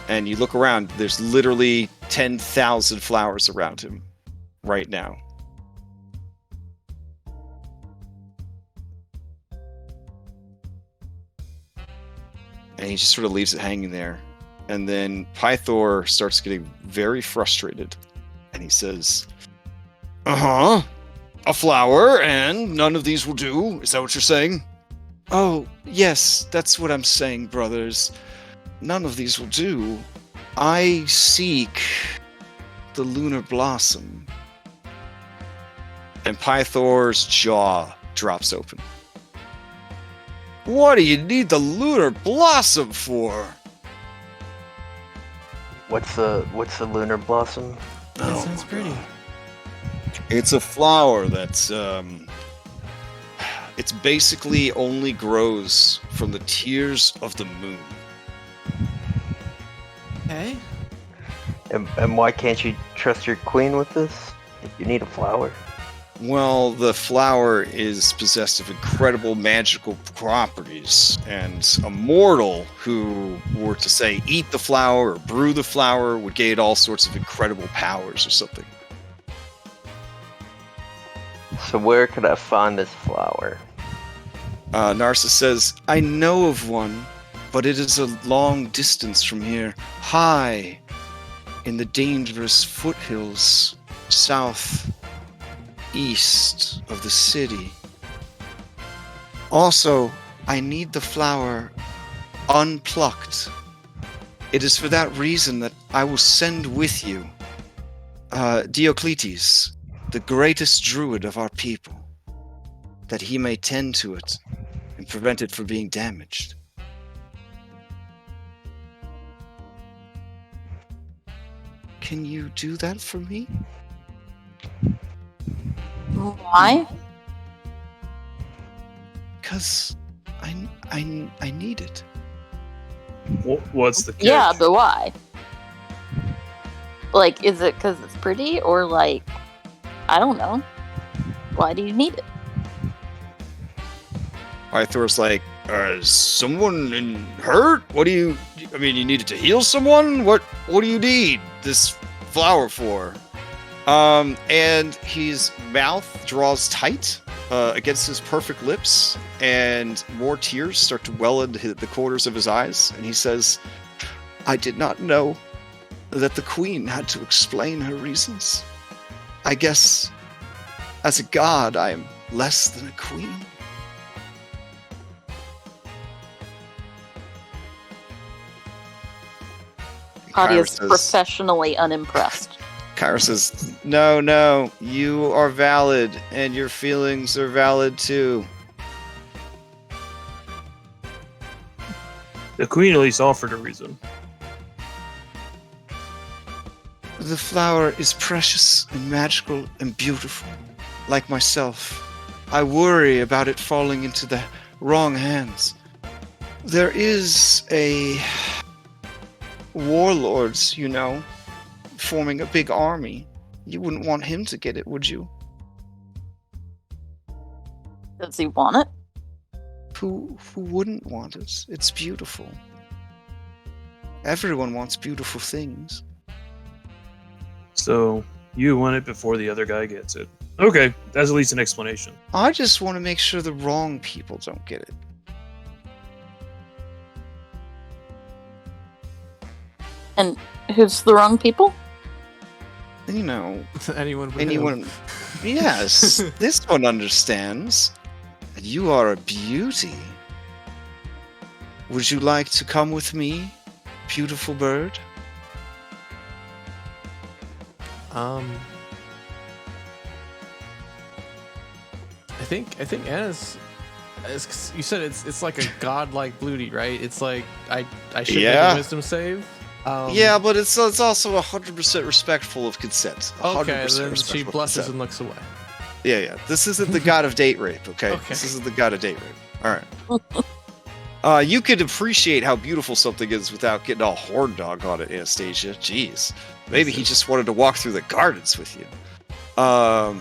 And you look around, there's literally 10,000 flowers around him right now. And he just sort of leaves it hanging there. And then Pythor starts getting very frustrated. And he says, a flower, and none of these will do? Is that what you're saying? Oh, yes, that's what I'm saying, brothers. None of these will do. I seek the lunar blossom. And Pythor's jaw drops open. What do you need the lunar blossom for? What's the lunar blossom? That sounds pretty. It's a flower that's it's basically only grows from the tears of the moon. Okay. And why can't you trust your queen with this? You need a flower. Well, the flower is possessed of incredible magical properties, and a mortal who were to, say, eat the flower or brew the flower would gain all sorts of incredible powers or something. So where could I find this flower? Narcissus says, I know of one, but it is a long distance from here, high in the dangerous foothills south east of the city. Also, I need the flower unplucked. It is for that reason that I will send with you Diocletes, the greatest druid of our people, that he may tend to it and prevent it from being damaged. Can you do that for me? Why? Because I need it. What's the catch? Yeah, but why? Like, is it because it's pretty, or like, I don't know. Why do you need it? Pythor's like, is someone hurt? What do you... I mean, you need it to heal someone? What do you need this flower for? And his mouth draws tight against his perfect lips, and more tears start to well into the corners of his eyes, and he says, I did not know that the queen had to explain her reasons. I guess, as a god, I am less than a queen. Claudia's Kyra says, professionally unimpressed. Kyra says, no, you are valid, and your feelings are valid too. The queen at least offered a reason. The flower is precious and magical and beautiful, like myself. I worry about it falling into the wrong hands. There is a warlords, forming a big army. You wouldn't want him to get it, would you? Does he want it? Who wouldn't want it? It's beautiful. Everyone wants beautiful things. So, you want it before the other guy gets it. Okay, that's at least an explanation. I just want to make sure the wrong people don't get it. And who's the wrong people? Anyone. Yes, this one understands. You are a beauty. Would you like to come with me, beautiful bird? I think Anna's. You said it's like a godlike booty, right? It's like I should make a wisdom save. Yeah, but it's also 100% respectful of consent. Okay, then she blushes and looks away. Yeah. This isn't the god of date rape, okay? This isn't the god of date rape. All right. You could appreciate how beautiful something is without getting all horn dog on it, Anastasia. Jeez. Maybe he just wanted to walk through the gardens with you. All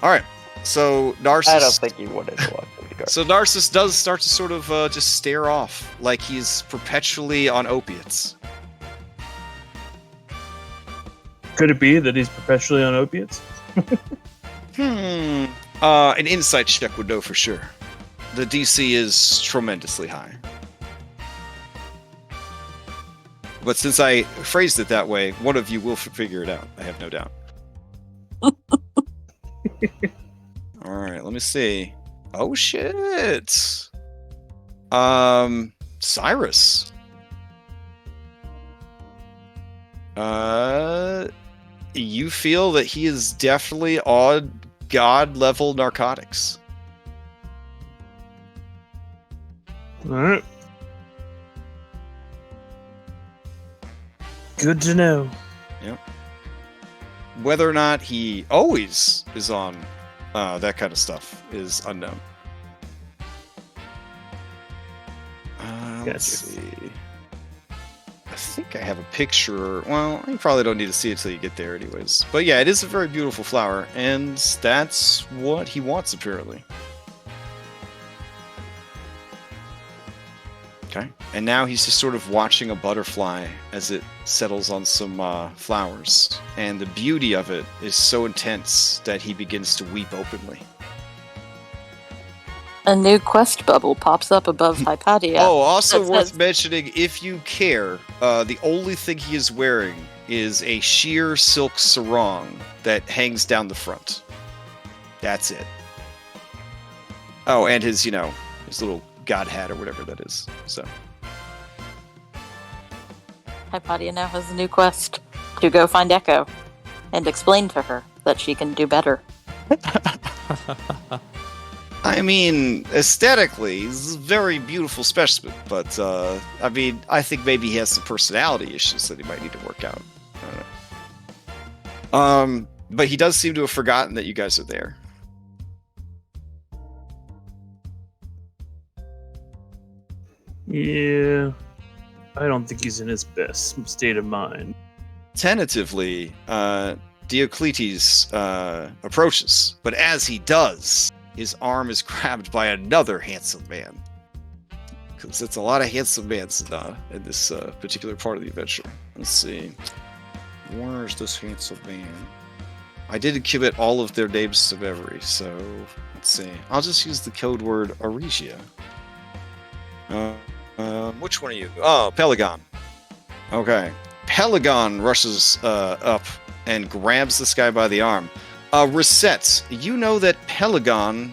right. So Narcissus. I don't think he wanted to walk through the gardens. So Narcissus does start to sort of just stare off, like he's perpetually on opiates. Could it be that he's perpetually on opiates? An insight check would know for sure. The DC is tremendously high. But since I phrased it that way, one of you will figure it out. I have no doubt. Alright, let me see. Oh, shit! Cyrus. You feel that he is definitely on god-level narcotics. Alright. Good to know. Yep. Whether or not he always is on that kind of stuff is unknown. Let's see. I think I have a picture. Well, you probably don't need to see it till you get there anyways. But yeah, it is a very beautiful flower, and that's what he wants, apparently. Okay. And now he's just sort of watching a butterfly as it settles on some flowers. And the beauty of it is so intense that he begins to weep openly. A new quest bubble pops up above Hypatia. Oh, also that worth says, mentioning, if you care, the only thing he is wearing is a sheer silk sarong that hangs down the front. That's it. Oh, and his, his little god hat or whatever that is. So Hypatia now has a new quest to go find Echo and explain to her that she can do better. I mean, aesthetically, he's a very beautiful specimen, but I think maybe he has some personality issues that he might need to work out. I don't know. But he does seem to have forgotten that you guys are there. Yeah. I don't think he's in his best state of mind. Tentatively, Diocletes approaches, but as he does, his arm is grabbed by another handsome man. Because it's a lot of handsome mans in this particular part of the adventure. Let's see. Where's this handsome man? I didn't commit all of their names to memory, so let's see. I'll just use the code word Aresia. Which one are you? Oh, Pelagon. Okay. Pelagon rushes up and grabs this guy by the arm. Reset, you know that Pelagon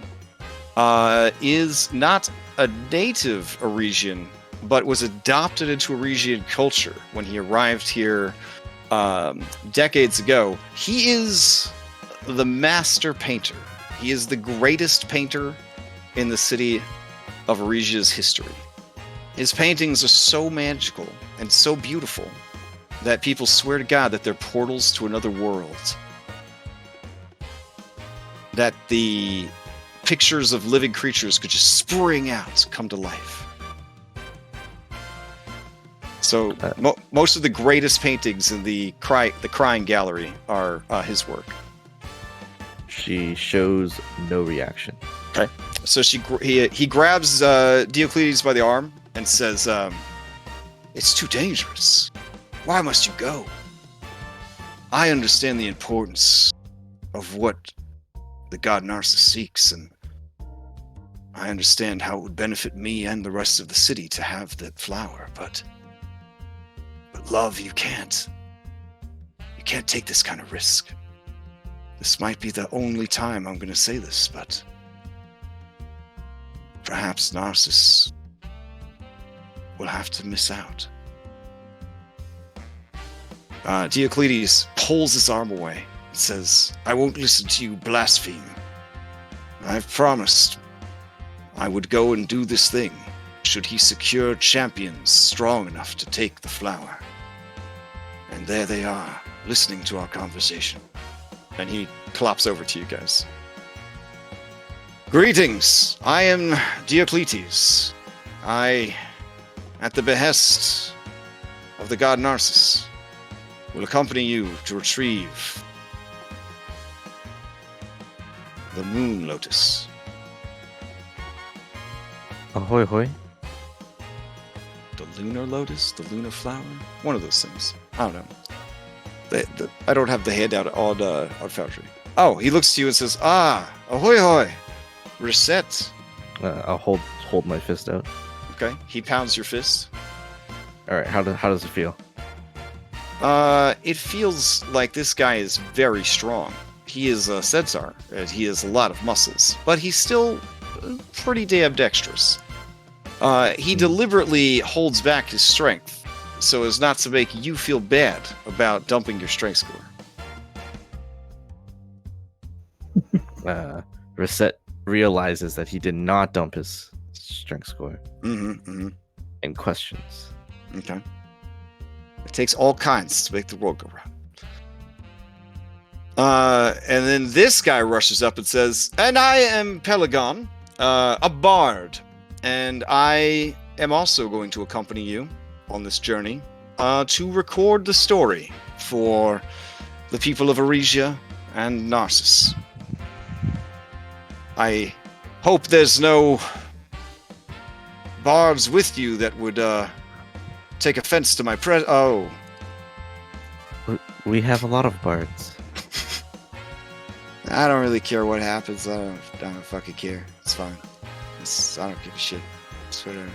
is not a native Aresian, but was adopted into Aresian culture when he arrived here decades ago. He is the master painter. He is the greatest painter in the city of Aresia's history. His paintings are so magical and so beautiful that people swear to God that they're portals to another world. That the pictures of living creatures could just spring out, come to life. So most of the greatest paintings in the Crying Gallery are his work. She shows no reaction. Okay. So he grabs Diocletes by the arm and says, "It's too dangerous. Why must you go? I understand the importance of what the god Narcissus seeks, and I understand how it would benefit me and the rest of the city to have that flower, but love, you can't. You can't take this kind of risk. This might be the only time I'm going to say this, but perhaps Narcissus will have to miss out." Diocletes pulls his arm away and says, "I won't listen to you blaspheme. I've promised I would go and do this thing should he secure champions strong enough to take the flower. And there they are, listening to our conversation." And he clops over to you guys. "Greetings, I am Diocletes. I, at the behest of the god Narcissus, will accompany you to retrieve the moon lotus." Ahoy, hoy. The lunar lotus? The lunar flower? One of those things. I don't know. I don't have the handout on Foundry. Oh, he looks to you and says, ahoy hoy, reset. I'll hold my fist out. Okay, he pounds your fist. All right, how does it feel? It feels like this guy is very strong. He is a Centaur, and he has a lot of muscles, but he's still pretty damn dexterous. He deliberately holds back his strength so as not to make you feel bad about dumping your strength score. Reset realizes that he did not dump his strength score and questions. Okay. It takes all kinds to make the world go round. And then this guy rushes up and says, "And I am Pelagon, a bard, and I am also going to accompany you on this journey to record the story for the people of Aresia and Narcissus. I hope there's no bards with you that would take offense to my Oh. We have a lot of bards. I don't really care what happens. I don't fucking care. It's fine. I don't give a shit. It's whatever."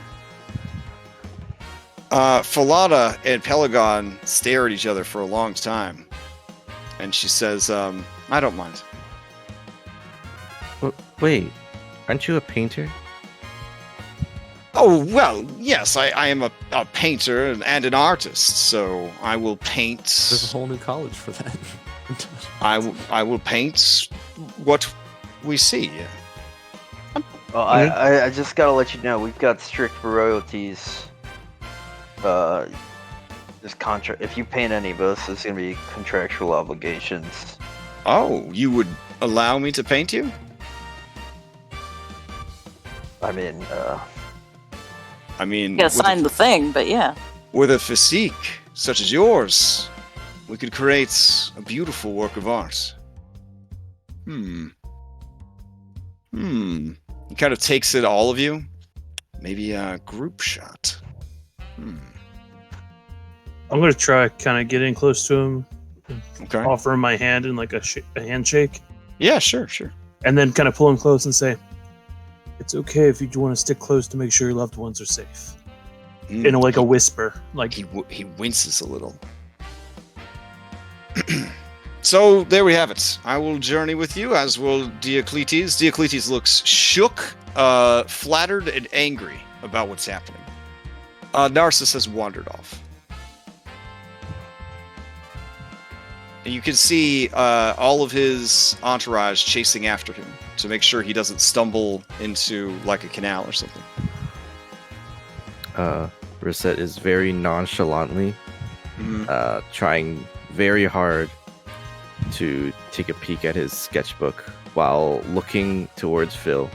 Falada and Pelagon stare at each other for a long time. And she says, "I don't mind." Wait, aren't you a painter? "Oh, well, yes, I am a painter and an artist, so I will paint." There's a whole new college for that. I will paint what we see. Well, I just gotta let you know, we've got strict royalties. This contract. If you paint any of us, there's gonna be contractual obligations. Oh, you would allow me to paint you? I mean, You gotta sign the thing, but yeah. with a physique such as yours, we could create a beautiful work of art. He kind of takes it, all of you. Maybe a group shot. I'm gonna try kind of getting close to him, Okay. offer him my hand in like a handshake, Yeah, sure. and then kind of pull him close and say, "It's okay if you want to stick close to make sure your loved ones are safe." In like a whisper, like He winces a little. So there we have it. I will journey with you, as will Diocletes. Diocletes looks shook, flattered, and angry about what's happening. Narcissus has wandered off. And you can see all of his entourage chasing after him to make sure he doesn't stumble into like a canal or something. Reset is very nonchalantly trying very hard to take a peek at his sketchbook while looking towards Phil.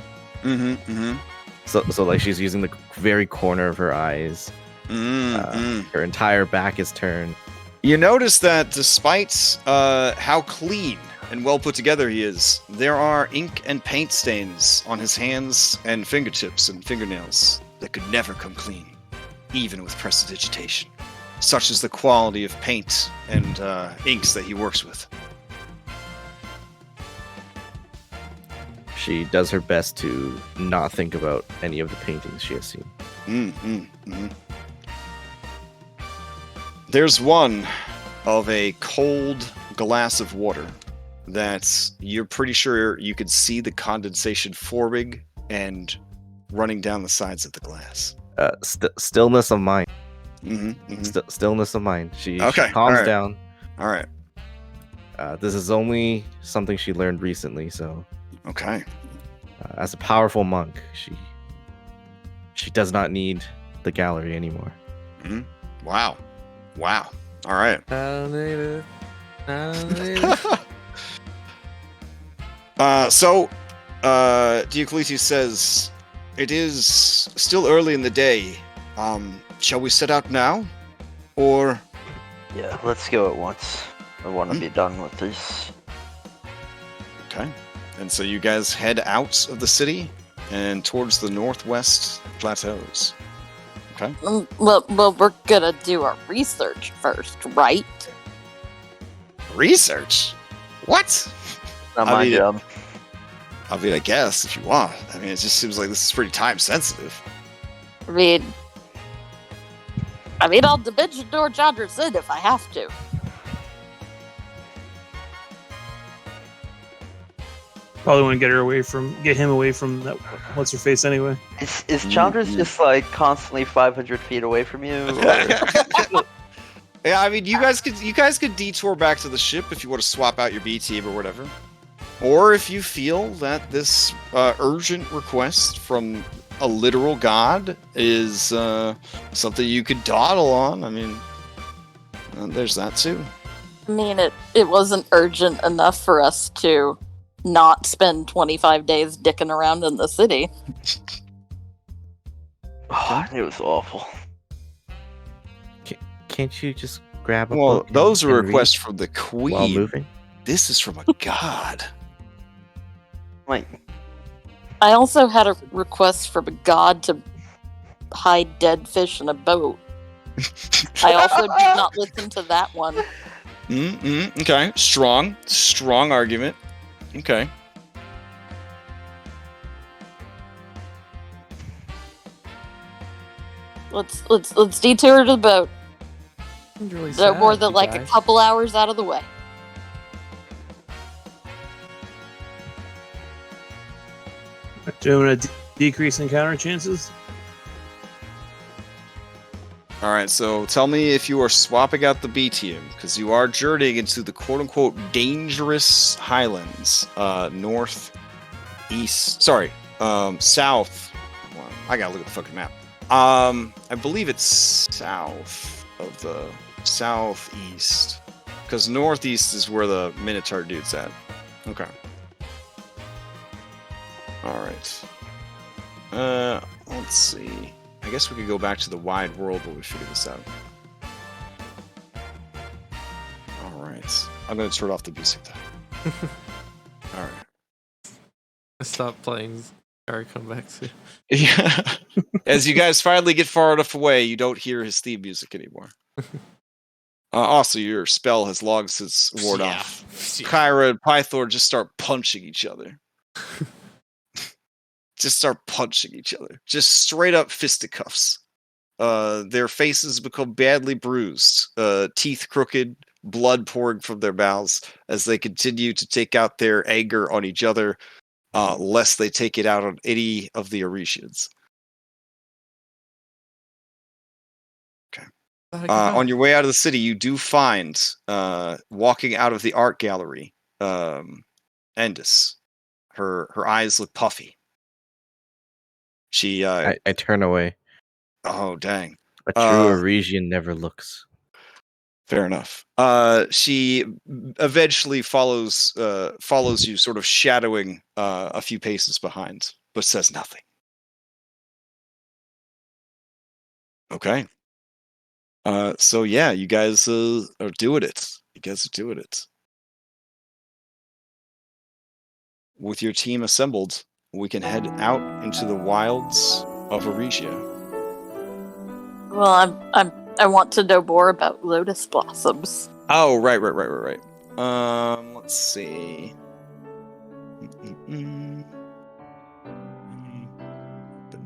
So like she's using the very corner of her eyes. Her entire back is turned. You notice that despite how clean and well put together he is, there are ink and paint stains on his hands and fingertips and fingernails that could never come clean, even with prestidigitation. Such is the quality of paint and inks that he works with. She does her best to not think about any of the paintings she has seen. There's one of a cold glass of water that you're pretty sure you could see the condensation forming and running down the sides of the glass. Stillness of mind. Mm-hmm. Stillness of mind. She Okay, calms alright. down. All right. This is only something she learned recently, so Okay. as a powerful monk, she does not need the gallery anymore. Wow. All right. I don't need it. I don't need it. So, Diocletius says, it is still early in the day. Shall we set out now? Or... Yeah, let's go at once. I want to be done with this. Okay. And so you guys head out of the city and towards the northwest plateaus. Okay. Well, we're gonna do our research first, right? Research? What? Not I my mean, job. I mean, I guess, if you want. I mean, it just seems like this is pretty time sensitive. I mean, I'll dimension door Chandra's in if I have to. Probably want to get him away from that. What's her face anyway? Is Chandra's just like constantly 500 feet away from you? Or... Yeah, I mean, you guys could detour back to the ship if you want to swap out your B team or whatever. Or if you feel that this urgent request from a literal god is something you could dawdle on. I mean, there's that too. I mean, it wasn't urgent enough for us to not spend 25 days dicking around in the city. Oh, it was awful. Can't you just grab a Well, book those are and read requests from the while queen. moving? This is from a god. Like, I also had a request from a god to hide dead fish in a boat. I also did not listen to that one. Okay, strong argument. Okay. Let's detour to the boat. It's really No sad, more than you like a guys. couple hours out of the way. Doing a decrease encounter chances. All right, so tell me if you are swapping out the B team, because you are journeying into the quote-unquote dangerous highlands, south. Well, I gotta look at the fucking map. I believe it's south of the southeast, because northeast is where the Minotaur dude's at. Okay. All right. Let's see. I guess we could go back to the wide world while we figure this out. Alright. I'm going to turn off the music then. Alright. I stopped playing. Sorry, come back soon. Yeah. As you guys finally get far enough away, you don't hear his theme music anymore. Also, your spell has long since worn off. Kyra and Pythor just start punching each other. Just start punching each other. Just straight up fisticuffs. Their faces become badly bruised, teeth crooked, blood pouring from their mouths as they continue to take out their anger on each other, lest they take it out on any of the Aresians. Okay. On your way out of the city, you do find, walking out of the art gallery, Endis. Her eyes look puffy. She, I turn away. oh dang. A true Aresian never looks. Fair enough. She eventually follows you, sort of shadowing a few paces behind, but says nothing. Okay. So yeah, you guys are doing it. You guys are doing it. With your team assembled, we can head out into the wilds of Aresia. Well, I want to know more about lotus blossoms. Oh, right. Let's see. Open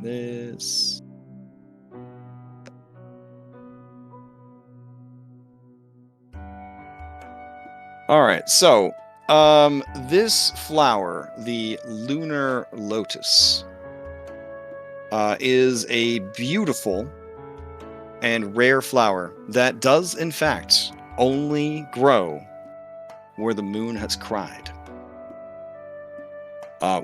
this. All right, so this flower, the lunar lotus, is a beautiful and rare flower that does, in fact, only grow where the moon has cried.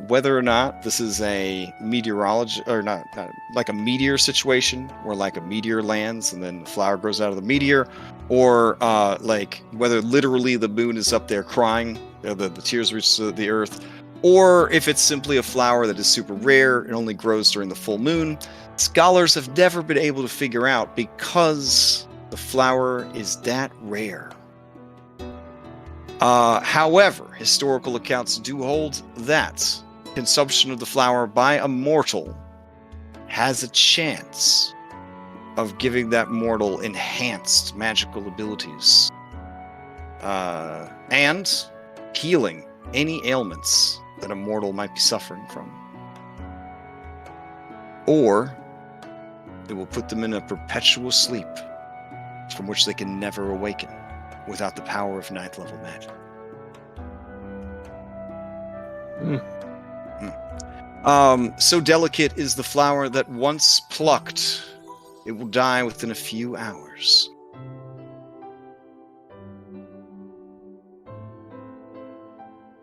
Whether or not this is a meteorology or not like a meteor situation where like a meteor lands and then the flower grows out of the meteor, or like whether literally the moon is up there crying, the tears reach the earth, or if it's simply a flower that is super rare and only grows during the full moon, scholars have never been able to figure out because the flower is that rare. However, historical accounts do hold that consumption of the flower by a mortal has a chance of giving that mortal enhanced magical abilities and healing any ailments that a mortal might be suffering from. Or it will put them in a perpetual sleep from which they can never awaken without the power of 9th level magic. So delicate is the flower that once plucked, it will die within a few hours.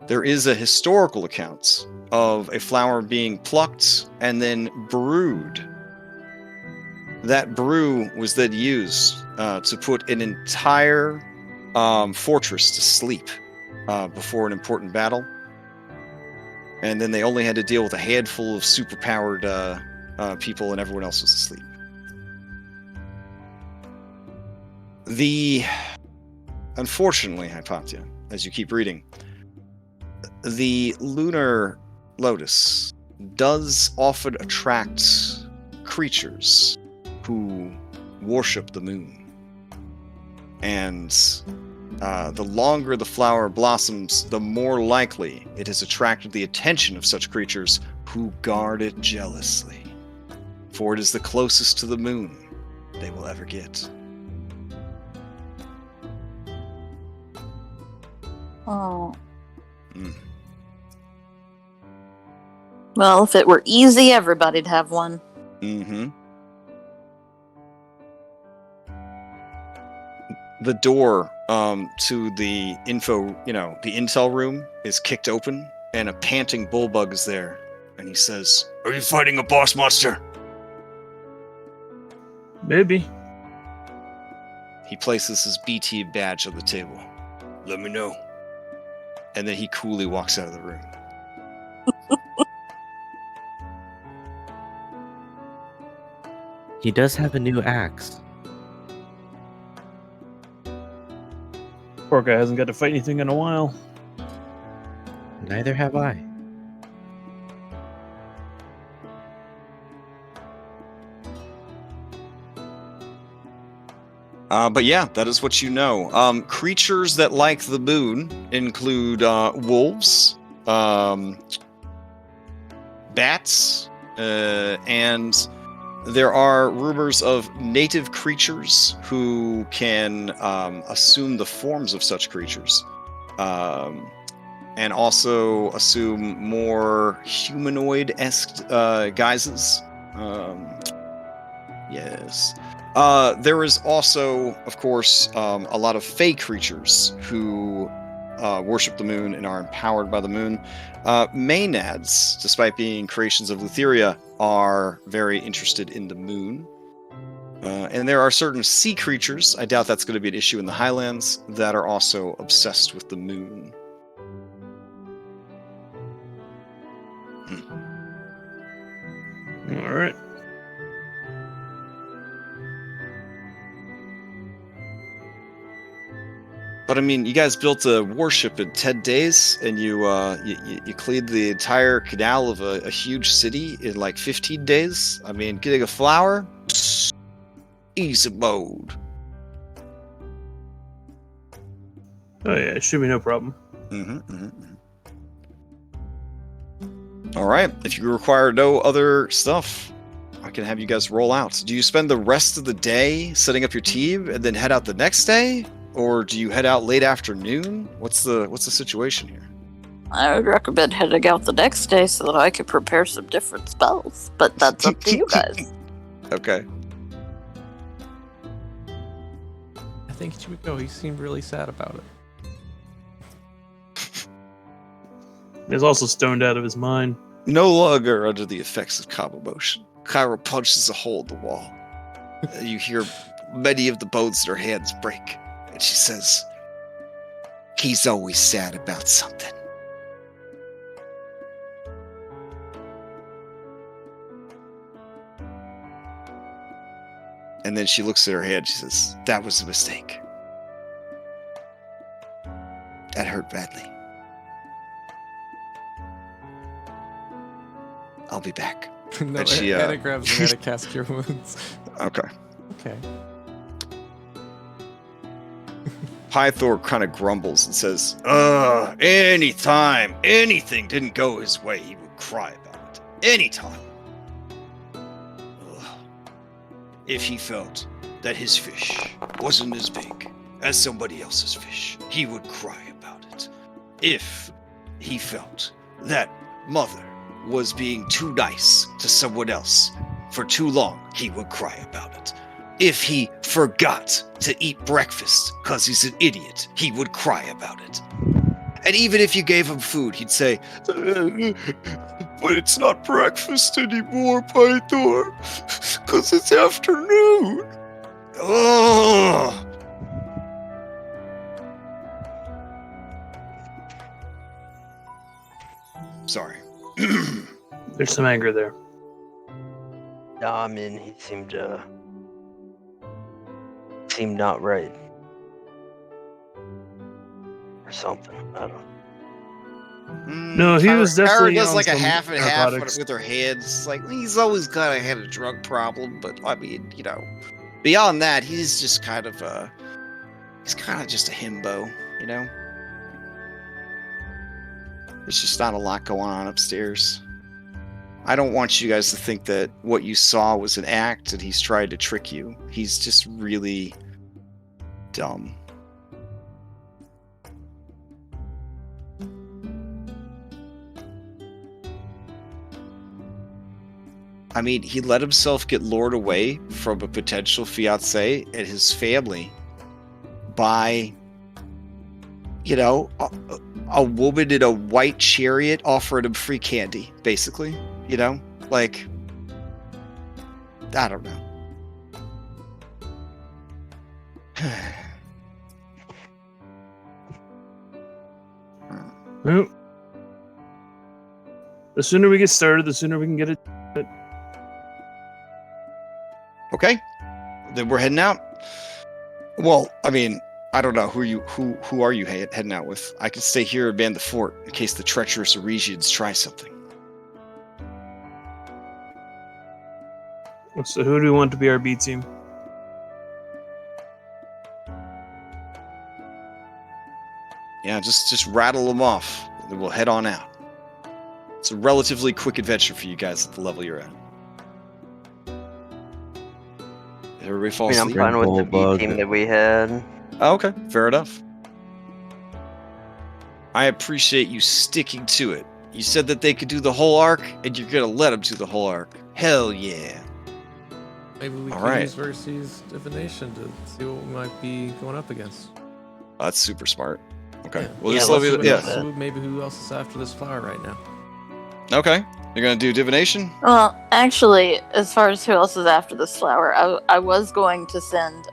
There is a historical account of a flower being plucked and then brewed. That brew was then used to put an entire fortress to sleep before an important battle. And then they only had to deal with a handful of superpowered people, and everyone else was asleep. Unfortunately, Hypatia, as you keep reading, the lunar lotus does often attract creatures who worship the moon. And the longer the flower blossoms, the more likely it has attracted the attention of such creatures who guard it jealously. For it is the closest to the moon they will ever get. Oh. Well, if it were easy, everybody'd have one. Mm-hmm. The door to the the intel room is kicked open, and a panting bullbug is there. And he says, "Are you fighting a boss monster?" Maybe. He places his BT badge on the table. "Let me know." And then he coolly walks out of the room. He does have a new axe. Poor guy hasn't got to fight anything in a while. Neither have I. But yeah, that is what you know. Creatures that like the moon include wolves, bats, and there are rumors of native creatures who can assume the forms of such creatures, and also assume more humanoid-esque guises. Yes. There is also, of course, a lot of fey creatures who worship the moon and are empowered by the moon. Maenads, despite being creations of Lutheria, are very interested in the moon. And there are certain sea creatures, I doubt that's going to be an issue in the Highlands, that are also obsessed with the moon. All right. But I mean, you guys built a warship in 10 days, and you cleaned the entire canal of a huge city in like 15 days. I mean, getting a flower, easy mode. Oh yeah, it should be no problem. All right. If you require no other stuff, I can have you guys roll out. Do you spend the rest of the day setting up your team and then head out the next day? Or do you head out late afternoon? What's the situation here? I would recommend heading out the next day so that I could prepare some different spells, but that's up to you guys. Okay. I think you would go. He seemed really sad about it. He's also stoned out of his mind. No longer under the effects of calm emotion, Kyra punches a hole in the wall. You hear many of the bones in her hands break. And she says, "He's always sad about something." And then she looks at her hand. She says, "That was a mistake. That hurt badly. I'll be back." No, And she, Anna grabs him to cast Cure Wounds. Okay. Okay. Pythor kind of grumbles and says, anytime anything didn't go his way, he would cry about it. Anytime. Ugh. If he felt that his fish wasn't as big as somebody else's fish, he would cry about it. If he felt that mother was being too nice to someone else for too long, he would cry about it. If he forgot to eat breakfast because he's an idiot, he would cry about it. And even if you gave him food, he'd say, "But it's not breakfast anymore, Pythor, because it's afternoon." Oh. Sorry. There's some anger there. Nah, I mean, he seemed not right. Or something. I don't know. No, he was definitely Kyra does on like a some half and half narcotics. with her hands. Like, he's always kind of had a drug problem, but I mean, you know, beyond that, he's just kind of he's kind of just a himbo, you know? There's just not a lot going on upstairs. I don't want you guys to think that what you saw was an act and he's tried to trick you. He's just really dumb. I mean, he let himself get lured away from a potential fiancé and his family by, you know, a woman in a white chariot offering him free candy, basically. You know? Like, I don't know. Well, the sooner we get started, the sooner we can get it. Okay, then we're heading out. Well, I mean, I don't know who are you heading out with? I could stay here and man the fort in case the treacherous Aresians try something. So who do we want to be our B team? Yeah, just rattle them off, and then we'll head on out. It's a relatively quick adventure for you guys at the level you're at. Everybody I falls mean, I'm asleep? fine with the Bug. B team that we had. Oh, okay, fair enough. I appreciate you sticking to it. You said that they could do the whole arc, and you're gonna let them do the whole arc. Hell yeah. Maybe we All can right. use Vercy's divination to see what we might be going up against. That's super smart. Okay. Yeah. We'll Yeah, just let's leave do it. it. Yeah. So maybe who else is after this flower right now? Okay. You're gonna do divination. Well, actually, as far as who else is after this flower, I was going to send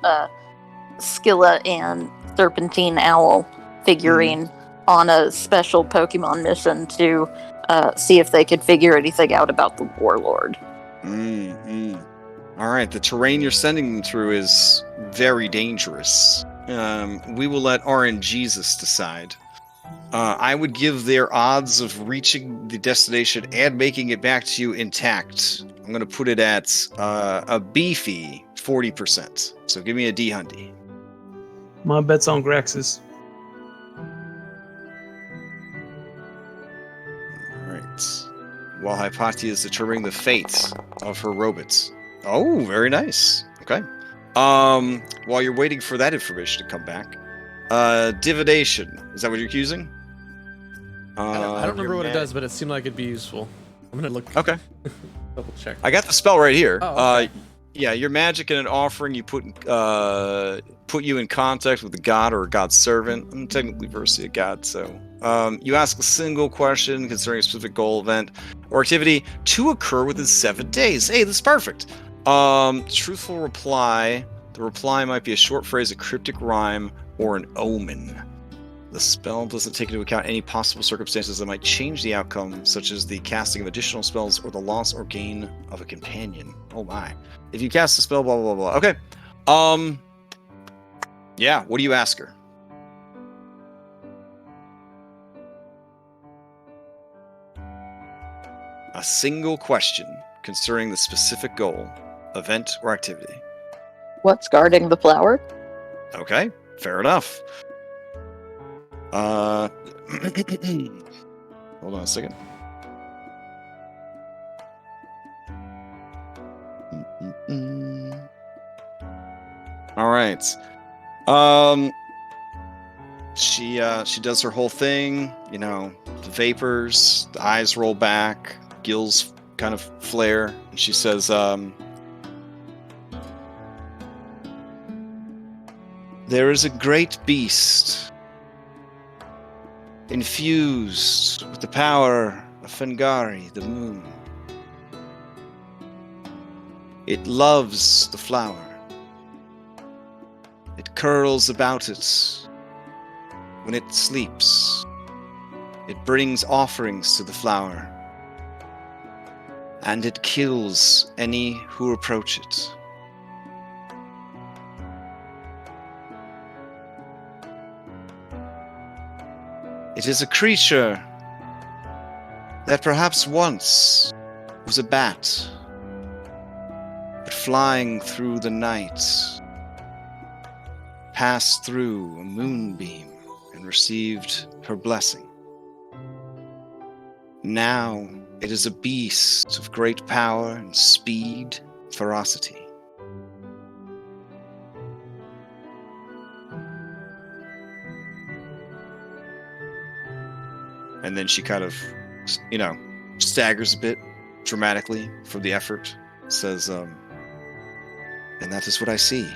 Skilla and Serpentine Owl figurine on a special Pokemon mission to see if they could figure anything out about the Warlord. All right. The terrain you're sending them through is very dangerous. We will let RNGesus decide. I would give their odds of reaching the destination and making it back to you intact. I'm going to put it at a beefy 40%. So give me a D-Hundy. My bet's on Graxus. All right. While Hypatia is determining the fate of her robots. Oh, very nice. Okay. While you're waiting for that information to come back, divination. Is that what you're using? I don't remember your what it mag- does, but it seemed like it'd be useful. I'm gonna look. Okay. Double check. I got the spell right here. Oh, okay. Yeah, your magic and an offering you put you in contact with a god or a god's servant. I'm technically versed a god, so you ask a single question concerning a specific goal, event, or activity to occur within 7 days. Hey, this is perfect. Truthful reply. The reply might be a short phrase, a cryptic rhyme, or an omen. The spell doesn't take into account any possible circumstances that might change the outcome, such as the casting of additional spells or the loss or gain of a companion. Oh my. If you cast a spell, blah, blah, blah, blah. Okay. Yeah, what do you ask her? A single question concerning the specific goal, event, or activity. What's guarding the flower? Okay, fair enough. Hold on a second. All right. She does her whole thing, you know, the vapors, the eyes roll back, gills kind of flare, and she says, there is a great beast infused with the power of Fengari, the moon. It loves the flower. It curls about it when it sleeps. It brings offerings to the flower. And it kills any who approach it. It is a creature that perhaps once was a bat, but flying through the night, passed through a moonbeam and received her blessing. Now it is a beast of great power and speed, ferocity. And then she kind of, you know, staggers a bit dramatically from the effort. Says, and that is what I see.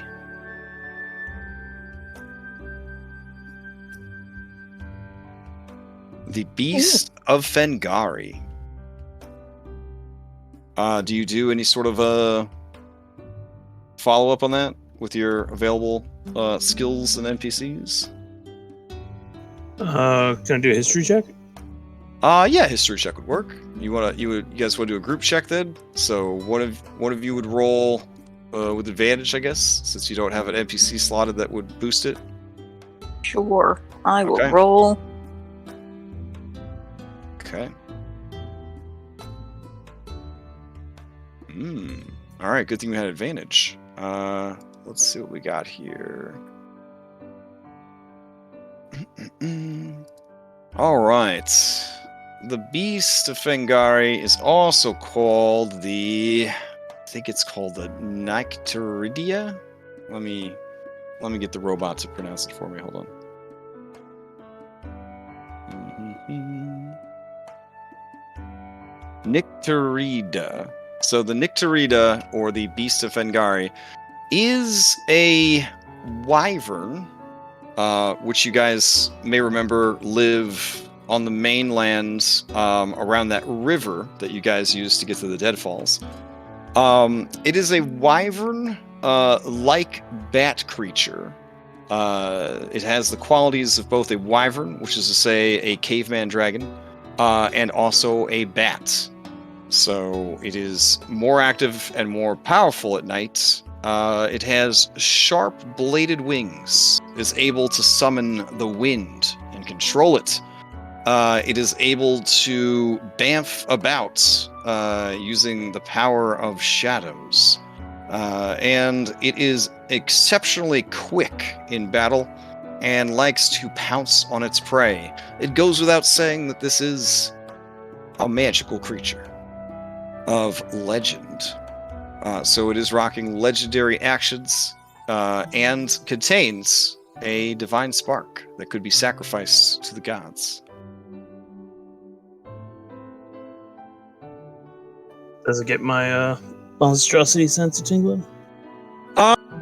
The Beast of Fengari. Do you do any sort of follow-up on that with your available skills and NPCs? Can I do a history check? Yeah, history check would work. You guys want to do a group check then? So one of you would roll with advantage, I guess, since you don't have an NPC slotted that would boost it. Sure. I will Okay. roll. Okay. All right. Good thing we had advantage. Let's see what we got here. All right. The Beast of Fengari is also called I think it's called the Nycteridia. Let me get the robot to pronounce it for me. Hold on. Nycterida. So the Nycterida, or the Beast of Fengari, is a wyvern, which you guys may remember live on the mainland around that river that you guys used to get to the Deadfalls. It is a wyvern like bat creature. It has the qualities of both a wyvern, which is to say a caveman dragon, and also a bat. So it is more active and more powerful at night. It has sharp bladed wings, is able to summon the wind and control it. It is able to bamf about using the power of shadows. And it is exceptionally quick in battle and likes to pounce on its prey. It goes without saying that this is a magical creature of legend. So it is rocking legendary actions and contains a divine spark that could be sacrificed to the gods. Does it get my monstrosity sense of tingling?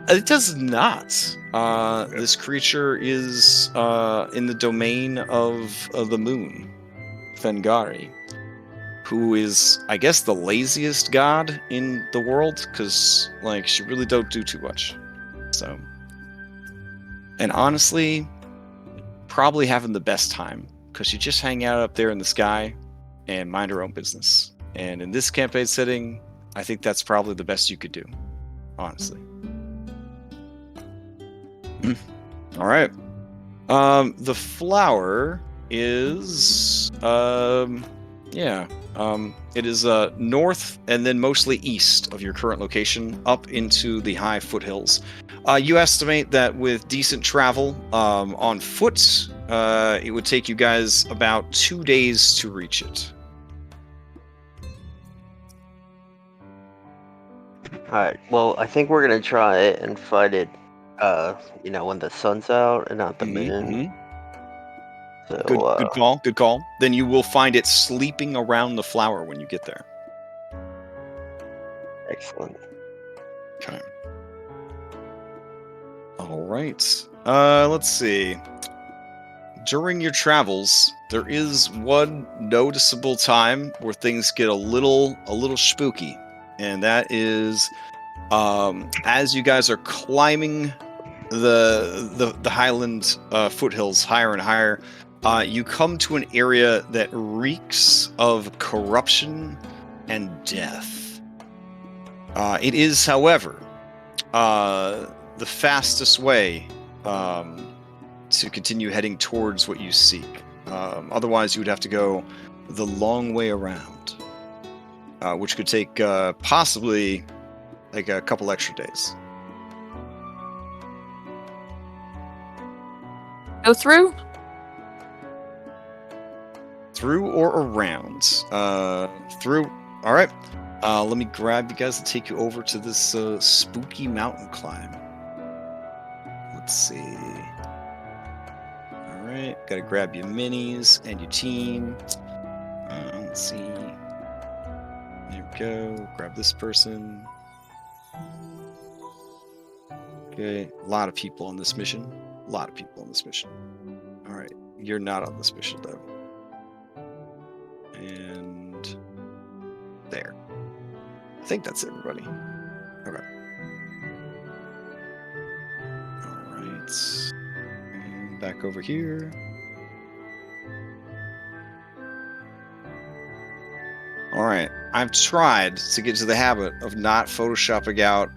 It does not. This creature is in the domain of the moon, Fengari, who is, I guess, the laziest god in the world, because, like, she really don't do too much. So, and honestly, probably having the best time, because she just hang out up there in the sky and mind her own business. And in this campaign setting, I think that's probably the best you could do, honestly. All right. The flower is, it is north and then mostly east of your current location, up into the high foothills. You estimate that with decent travel on foot, it would take you guys about 2 days to reach it. Alright, well, I think we're gonna try it and fight it, when the sun's out and not the moon. So, Good call. Then you will find it sleeping around the flower when you get there. Excellent. Okay. All right. Let's see. During your travels, there is one noticeable time where things get a little spooky, and that is as you guys are climbing the highland foothills higher and higher. You come to an area that reeks of corruption and death. It is, however, the fastest way to continue heading towards what you seek. Otherwise, you would have to go the long way around, which could take possibly like a couple extra days. Go through? Through or around? Through. All right. Let me grab you guys and take you over to this spooky mountain climb. Let's see. All right. Got to grab your minis and your team. Let's see. There we go. Grab this person. Okay. A lot of people on this mission. All right. You're not on this mission, though. And there. I think that's everybody. Okay. Alright. And back over here. Alright. I've tried to get to the habit of not photoshopping out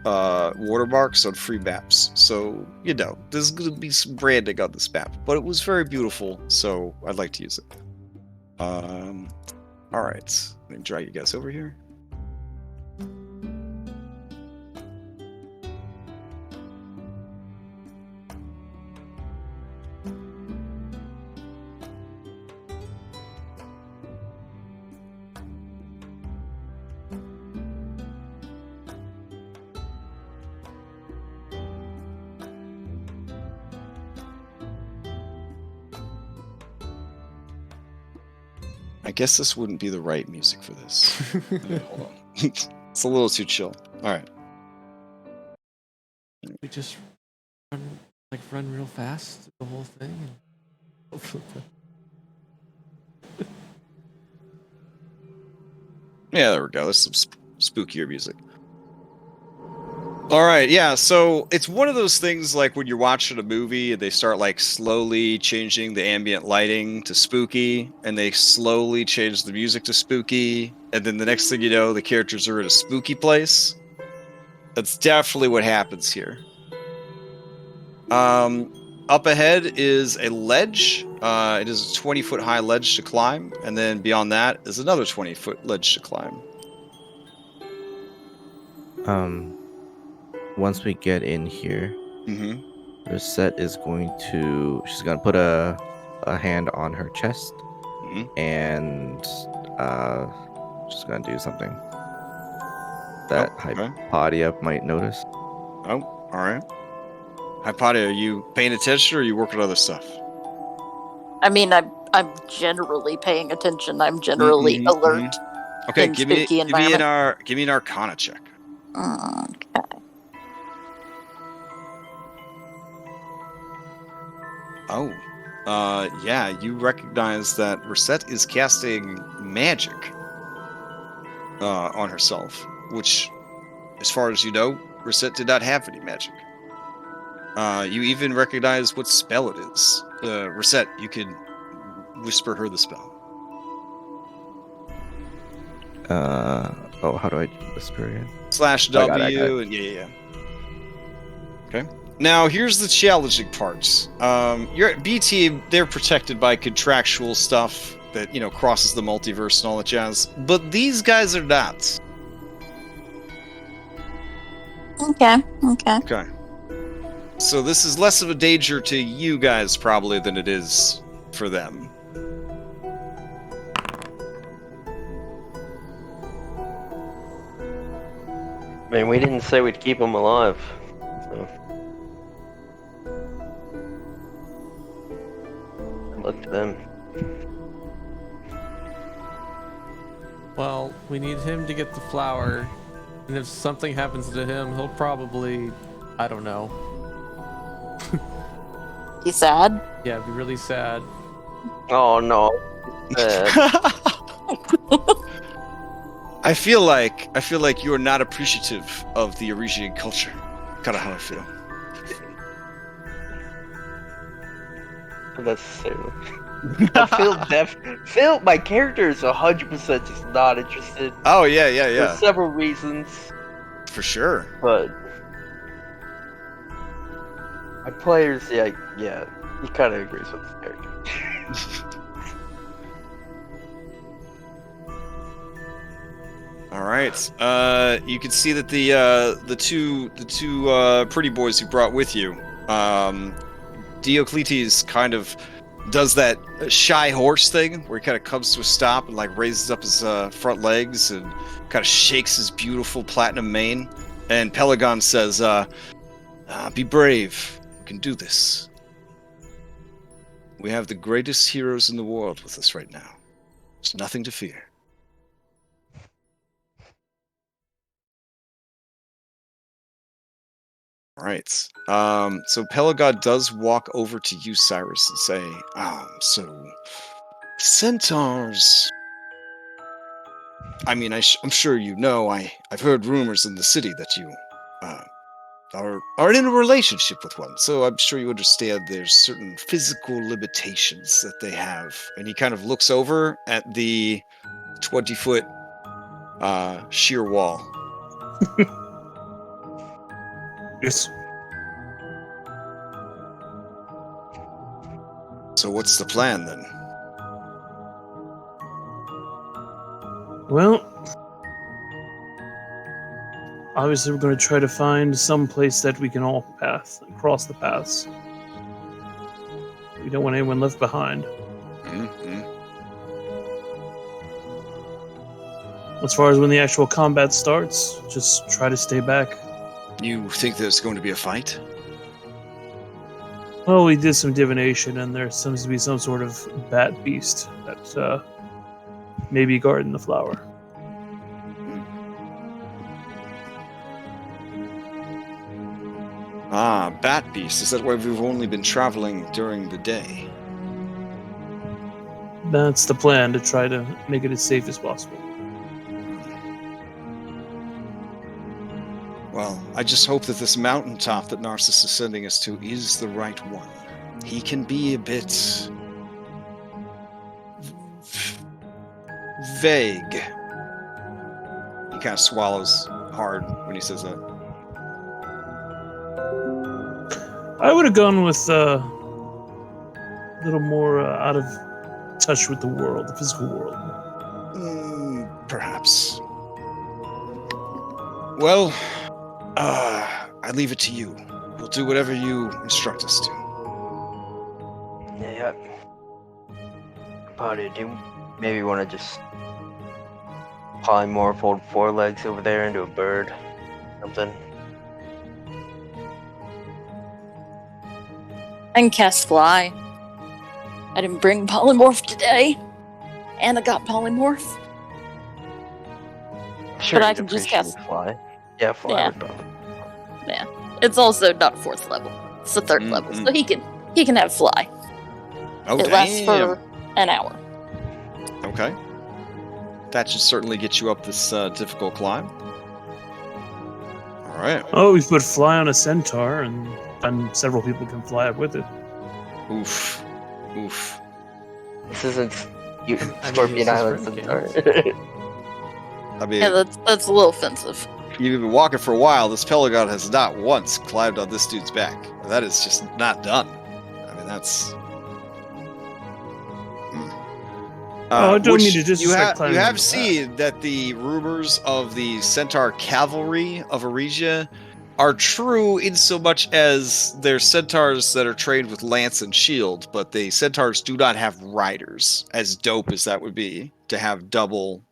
watermarks on free maps. So, there's going to be some branding on this map. But it was very beautiful, so I'd like to use it. Alright, let me drag you guys over here. I guess this wouldn't be the right music for this. Hold on. It's a little too chill. All right. We just run real fast the whole thing. And Yeah, there we go. There's some spookier music. All right, yeah. So it's one of those things like when you're watching a movie and they start like slowly changing the ambient lighting to spooky, and they slowly change the music to spooky, and then the next thing you know, the characters are in a spooky place. That's definitely what happens here. Up ahead is a ledge. It is a 20-foot high ledge to climb, and then beyond that is another 20-foot ledge to climb. Once we get in here, Mm-hmm. Rosette is she's gonna put a hand on her chest, and she's gonna do something that Hypatia might notice. Oh, all right. Hypatia, are you paying attention or are you working on other stuff? I mean, I'm generally paying attention. I'm generally alert. Okay, in give me spooky an Arcana check. Okay. Oh, yeah, you recognize that Rosette is casting magic on herself, which, as far as you know, Rosette did not have any magic. You even recognize what spell it is. Rosette, you can whisper her the spell. How do I whisper again? /W, and yeah. Okay. Now, here's the challenging parts. You're at B team, they're protected by contractual stuff that, crosses the multiverse and all that jazz. But these guys are not. Okay. Okay. So this is less of a danger to you guys, probably, than it is for them. I mean, we didn't say we'd keep them alive. So. Look to them. well, we need him to get the flower, and if something happens to him, he'll probably, I don't know. He's sad? Yeah, be really sad. Oh no. I feel like you are not appreciative of the Aresian culture. Kind of how I feel. That's silly. Phil, my character is 100% just not interested. Oh yeah. For several reasons. For sure. But my players, yeah, he kind of agrees with his character. All right. You can see that the two pretty boys you brought with you, Diocletes kind of does that shy horse thing where he kind of comes to a stop and like raises up his front legs and kind of shakes his beautiful platinum mane. And Pelagon says, "Be brave. We can do this. We have the greatest heroes in the world with us right now. There's nothing to fear." All right. So Pelagon does walk over to you, Cyrus, and say, so centaurs. I mean, I'm sure you know. I've heard rumors in the city that you are in a relationship with one. So I'm sure you understand there's certain physical limitations that they have. And he kind of looks over at the 20-foot sheer wall. Yes. So what's the plan then? Well, obviously we're going to try to find some place that we can all cross the paths. We don't want anyone left behind. Mm-hmm. As far as when the actual combat starts, just try to stay back. You think there's going to be a fight? Well, we did some divination, and there seems to be some sort of bat beast that may be guarding the flower. Ah, Bat Beast. Is that why we've only been traveling during the day? That's the plan, to try to make it as safe as possible. Well, I just hope that this mountaintop that Narcissus is sending us to is the right one. He can be a bit vague. He kind of swallows hard when he says that. I would have gone with a little more out of touch with the world, the physical world. Perhaps. Well, I leave it to you. We'll do whatever you instruct us to. Yeah. Buddy, do you maybe want to just polymorph old forelegs over there into a bird? Something? I can cast fly. I didn't bring polymorph today. Anna got polymorph. Sure, But I you'd can just appreciate cast- fly. Yeah, fly Yeah. would probably. It's also not 4th level. It's the 3rd level, so he can have fly. Oh, It lasts for an hour. Okay. That should certainly get you up this difficult climb. All right. Oh, we put fly on a centaur, and then several people can fly up with it. Oof. Oof. This isn't you, mean, Scorpion it's his Island friend Centaur. I mean, Yeah, that's a little offensive. you've been walking for a while. This Pelagon has not once climbed on this dude's back. That is just not done. I mean, that's... I don't which mean to disrespect you climbing on have the seen that the rumors of the Centaur cavalry of Aresia are true in so much as they're centaurs that are trained with lance and shield, but the centaurs do not have riders. As dope as that would be to have double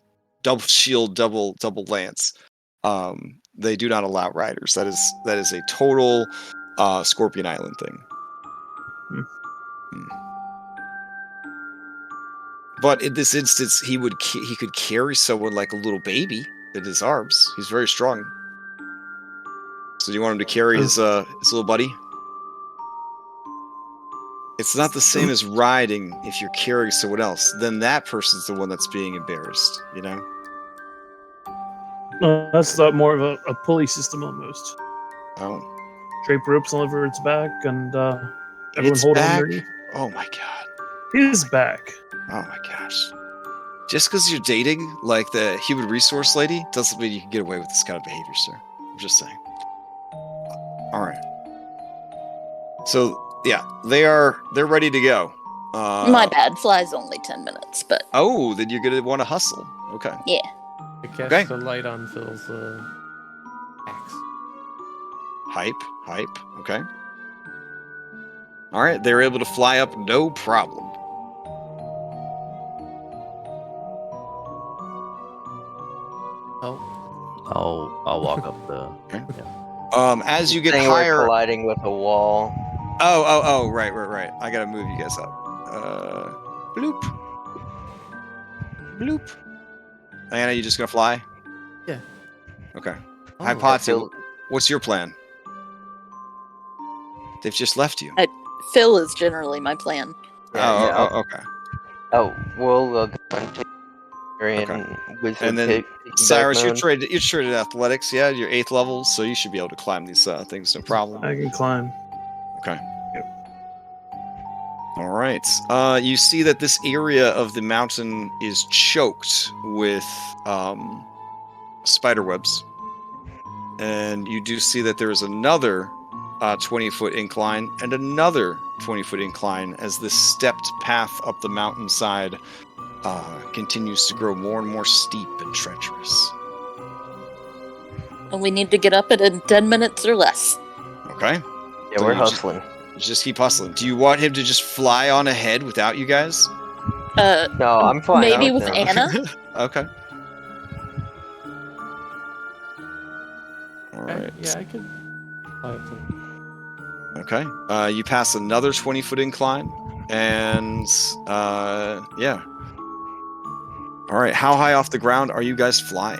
shield, double lance. They do not allow riders. That is a total Scorpion Island thing. But in this instance, he could carry someone like a little baby in his arms. He's very strong. So do you want him to carry his little buddy? It's not the same as riding if you're carrying someone else. Then that person's the one that's being embarrassed, you know? That's not more of a pulley system almost. Oh. Drape ropes all over its back, and everyone Its hold on back? underneath. Oh my god. His back. Oh my gosh. Just because you're dating like the human resource lady doesn't mean you can get away with this kind of behavior, sir. I'm just saying. Alright. So yeah, they're ready to go. My bad. Fly's only 10 minutes, but Oh, then you're gonna want to hustle. Okay. yeah. I cast Okay. the light on Phil's axe. Hype. Okay. All right, they were able to fly up, no problem. Oh, I'll walk up the. As you get Saying we're higher. colliding with a wall. Oh, right. I gotta move you guys up. Bloop. Diana, you just gonna fly? Yeah. Okay. Oh, Hypothetical. What's your plan? They've just left you. Phil is generally my plan. Okay. Oh, we'll continue Okay. in wizard And then piggyback Cyrus, you're mode. traded athletics, yeah? You're 8th level, so you should be able to climb these things, no problem. I can climb. Okay. Yep. All right. You see that this area of the mountain is choked with spider webs. And you do see that there is another 20-foot incline and another 20-foot incline as this stepped path up the mountainside continues to grow more and more steep and treacherous. And we need to get up it in 10 minutes or less. Okay? Yeah, So we're you just- hustling. Just keep hustling. Do you want him to just fly on ahead without you guys? No, I'm flying. Maybe out with now. Anna? Okay. All right. Yeah, I could fly up to. Okay. You pass another 20-foot incline, and yeah. All right. How high off the ground are you guys flying?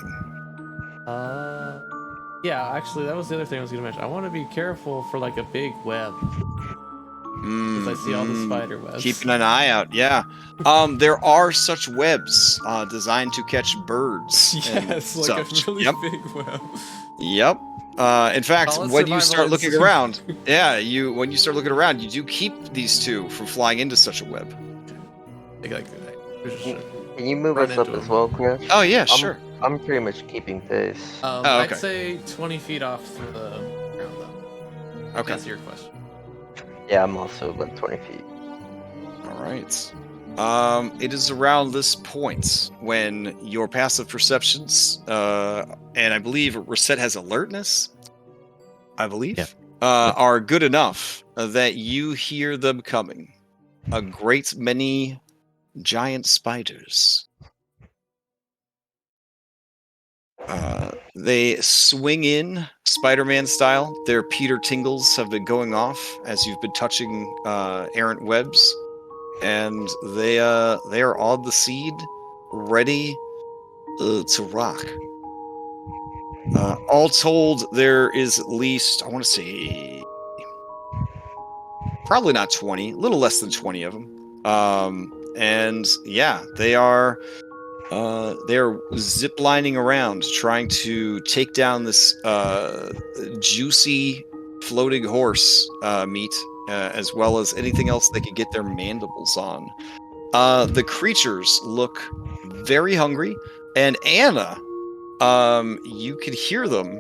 Yeah, actually, that was the other thing I was going to mention. I want to be careful for like a big web. Because I see all the spider webs. Keeping an eye out, yeah. There are such webs designed to catch birds. and Yes, like such. a really Yep. big web. Yep. In fact, Call it when you survival start looking instinct. around, when you start looking around, you do keep these two from flying into such a web. Can you move Run us up into as him. well, Chris? Oh yeah, sure. I'm pretty much keeping pace. okay. I'd say 20 feet off the ground, though. Okay. That's your question. Yeah, I'm also about 20 feet. All right. It is around this point when your passive perceptions, and I believe Reset has alertness, I believe, Yeah. are good enough that you hear them coming. A great many giant spiders. They swing in Spider-Man style. Their Peter tingles have been going off as you've been touching errant webs. And they are on the seed, ready to rock. All told, there is at least, I want to say, probably not 20, a little less than 20 of them. And yeah, they are ziplining around, trying to take down this juicy floating horse meat, as well as anything else they could get their mandibles on. The creatures look very hungry, and Anna, you could hear them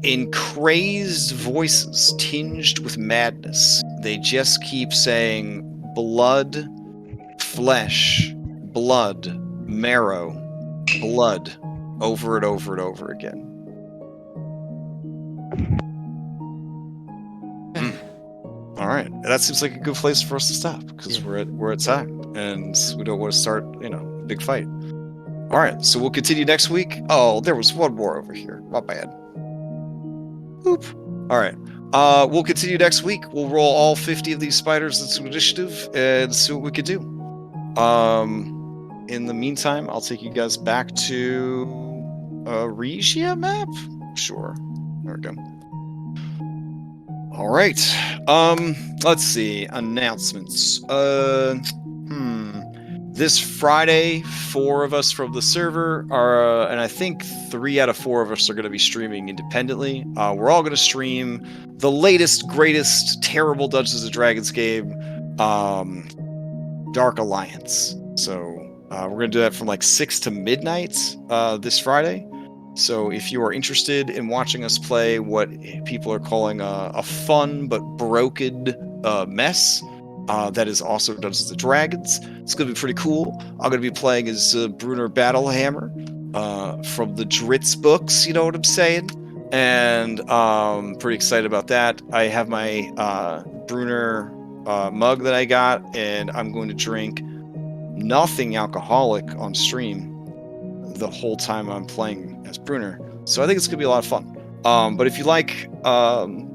in crazed voices tinged with madness. They just keep saying blood, flesh, blood, marrow, blood, over and over and over again. All right, that seems like a good place for us to stop because we're at time and we don't want to start, a big fight. All right, so we'll continue next week. Oh, there was one more over here. My bad. Oop. All right. We'll continue next week. We'll roll all 50 of these spiders into initiative and see what we could do. In the meantime, I'll take you guys back to Aresia map. Sure. There we go. All right. Let's see. Announcements. This Friday, 4 of us from the server are, and I think 3 out of 4 of us are going to be streaming independently. We're all going to stream the latest, greatest, terrible Dungeons and Dragons game, Dark Alliance. So we're going to do that from like 6 to midnight this Friday. So if you are interested in watching us play what people are calling a fun but broken mess, that is also Dungeons and Dragons. It's going to be pretty cool. I'm going to be playing as Brunner Battlehammer from the Dritz books, you know what I'm saying? And pretty excited about that. I have my Brunner mug that I got, and I'm going to drink nothing alcoholic on stream the whole time I'm playing as Brunner. So I think it's going to be a lot of fun. But if you like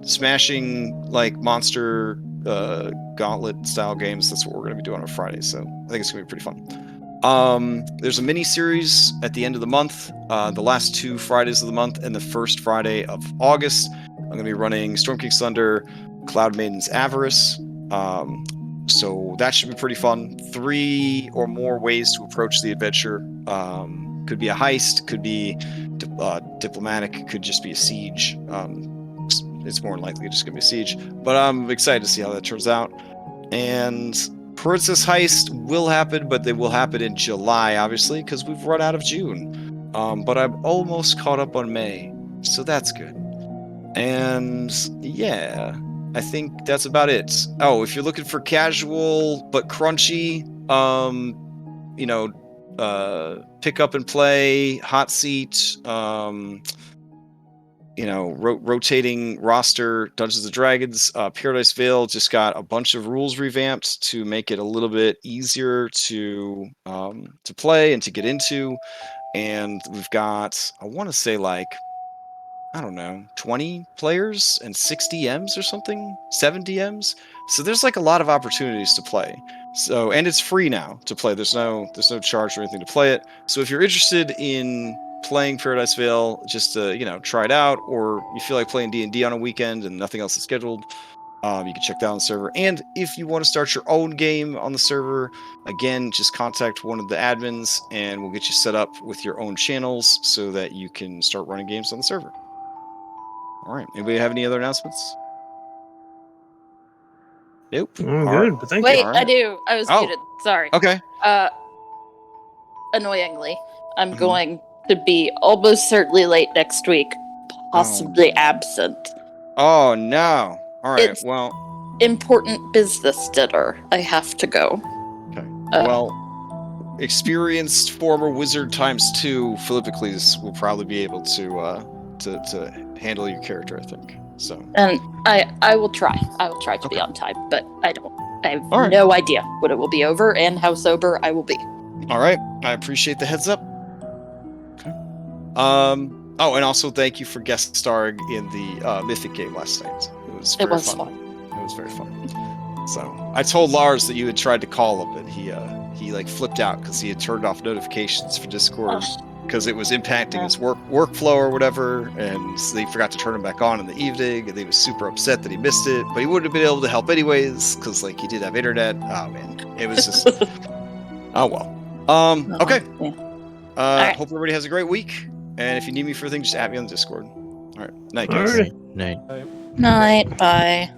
smashing like monster gauntlet style games, that's what we're going to be doing on Friday. So I think it's going to be pretty fun. There's a mini series at the end of the month, the last 2 Fridays of the month, and the first Friday of August. I'm going to be running Storm King's Thunder, Cloud Maiden's Avarice. So that should be pretty fun. 3 or more ways to approach the adventure. Could be a heist, could be diplomatic, could just be a siege. It's more than likely just going to be a siege. But I'm excited to see how that turns out. And Princess Heist will happen, but they will happen in July, obviously, because we've run out of June. But I'm almost caught up on May, so that's good. And yeah, I think that's about it. Oh, if you're looking for casual but crunchy, pick up and play, hot seat, rotating roster Dungeons and Dragons. Paradise Vale just got a bunch of rules revamped to make it a little bit easier to play and to get into. And we've got, I want to say, like, I don't know, 20 players and 6 DMs or something, 7 DMs. So there's like a lot of opportunities to play. So, and it's free now to play. There's no charge or anything to play it. So if you're interested in playing Paradise Vale just to try it out, or you feel like playing D&D on a weekend and nothing else is scheduled, you can check that on the server. And if you want to start your own game on the server, again, just contact one of the admins and we'll get you set up with your own channels so that you can start running games on the server. All right. Anybody have any other announcements? Nope. I'm All good, right. but thank Wait, you. All I right. do. I was Oh. muted. Sorry. Okay. Annoyingly, I'm Mhm. going to be almost certainly late next week, possibly absent. Oh, no. All right. It's Well, important business dinner. I have to go. okay. Well, experienced former wizard ×2, Philippocles will probably be able to handle your character, I think. So. And I will try. I will try to be Okay. on time, but I have All right. no idea when it will be over and how sober I will be. All right. I appreciate the heads up. Okay. Oh, and also thank you for guest starring in the Mythic game last night. It was fun. It was very fun. So I told Lars that you had tried to call him, but he like flipped out because he had turned off notifications for Discord because it was impacting his workflow or whatever, and so he forgot to turn them back on in the evening, and he was super upset that he missed it, but he wouldn't have been able to help anyways because like he did have internet. Oh man, it was just oh well. Okay. Yeah. Right. Hope everybody has a great week, and if you need me for anything, just add me on the Discord. All right. Night, All guys. right. Night. Night. Bye.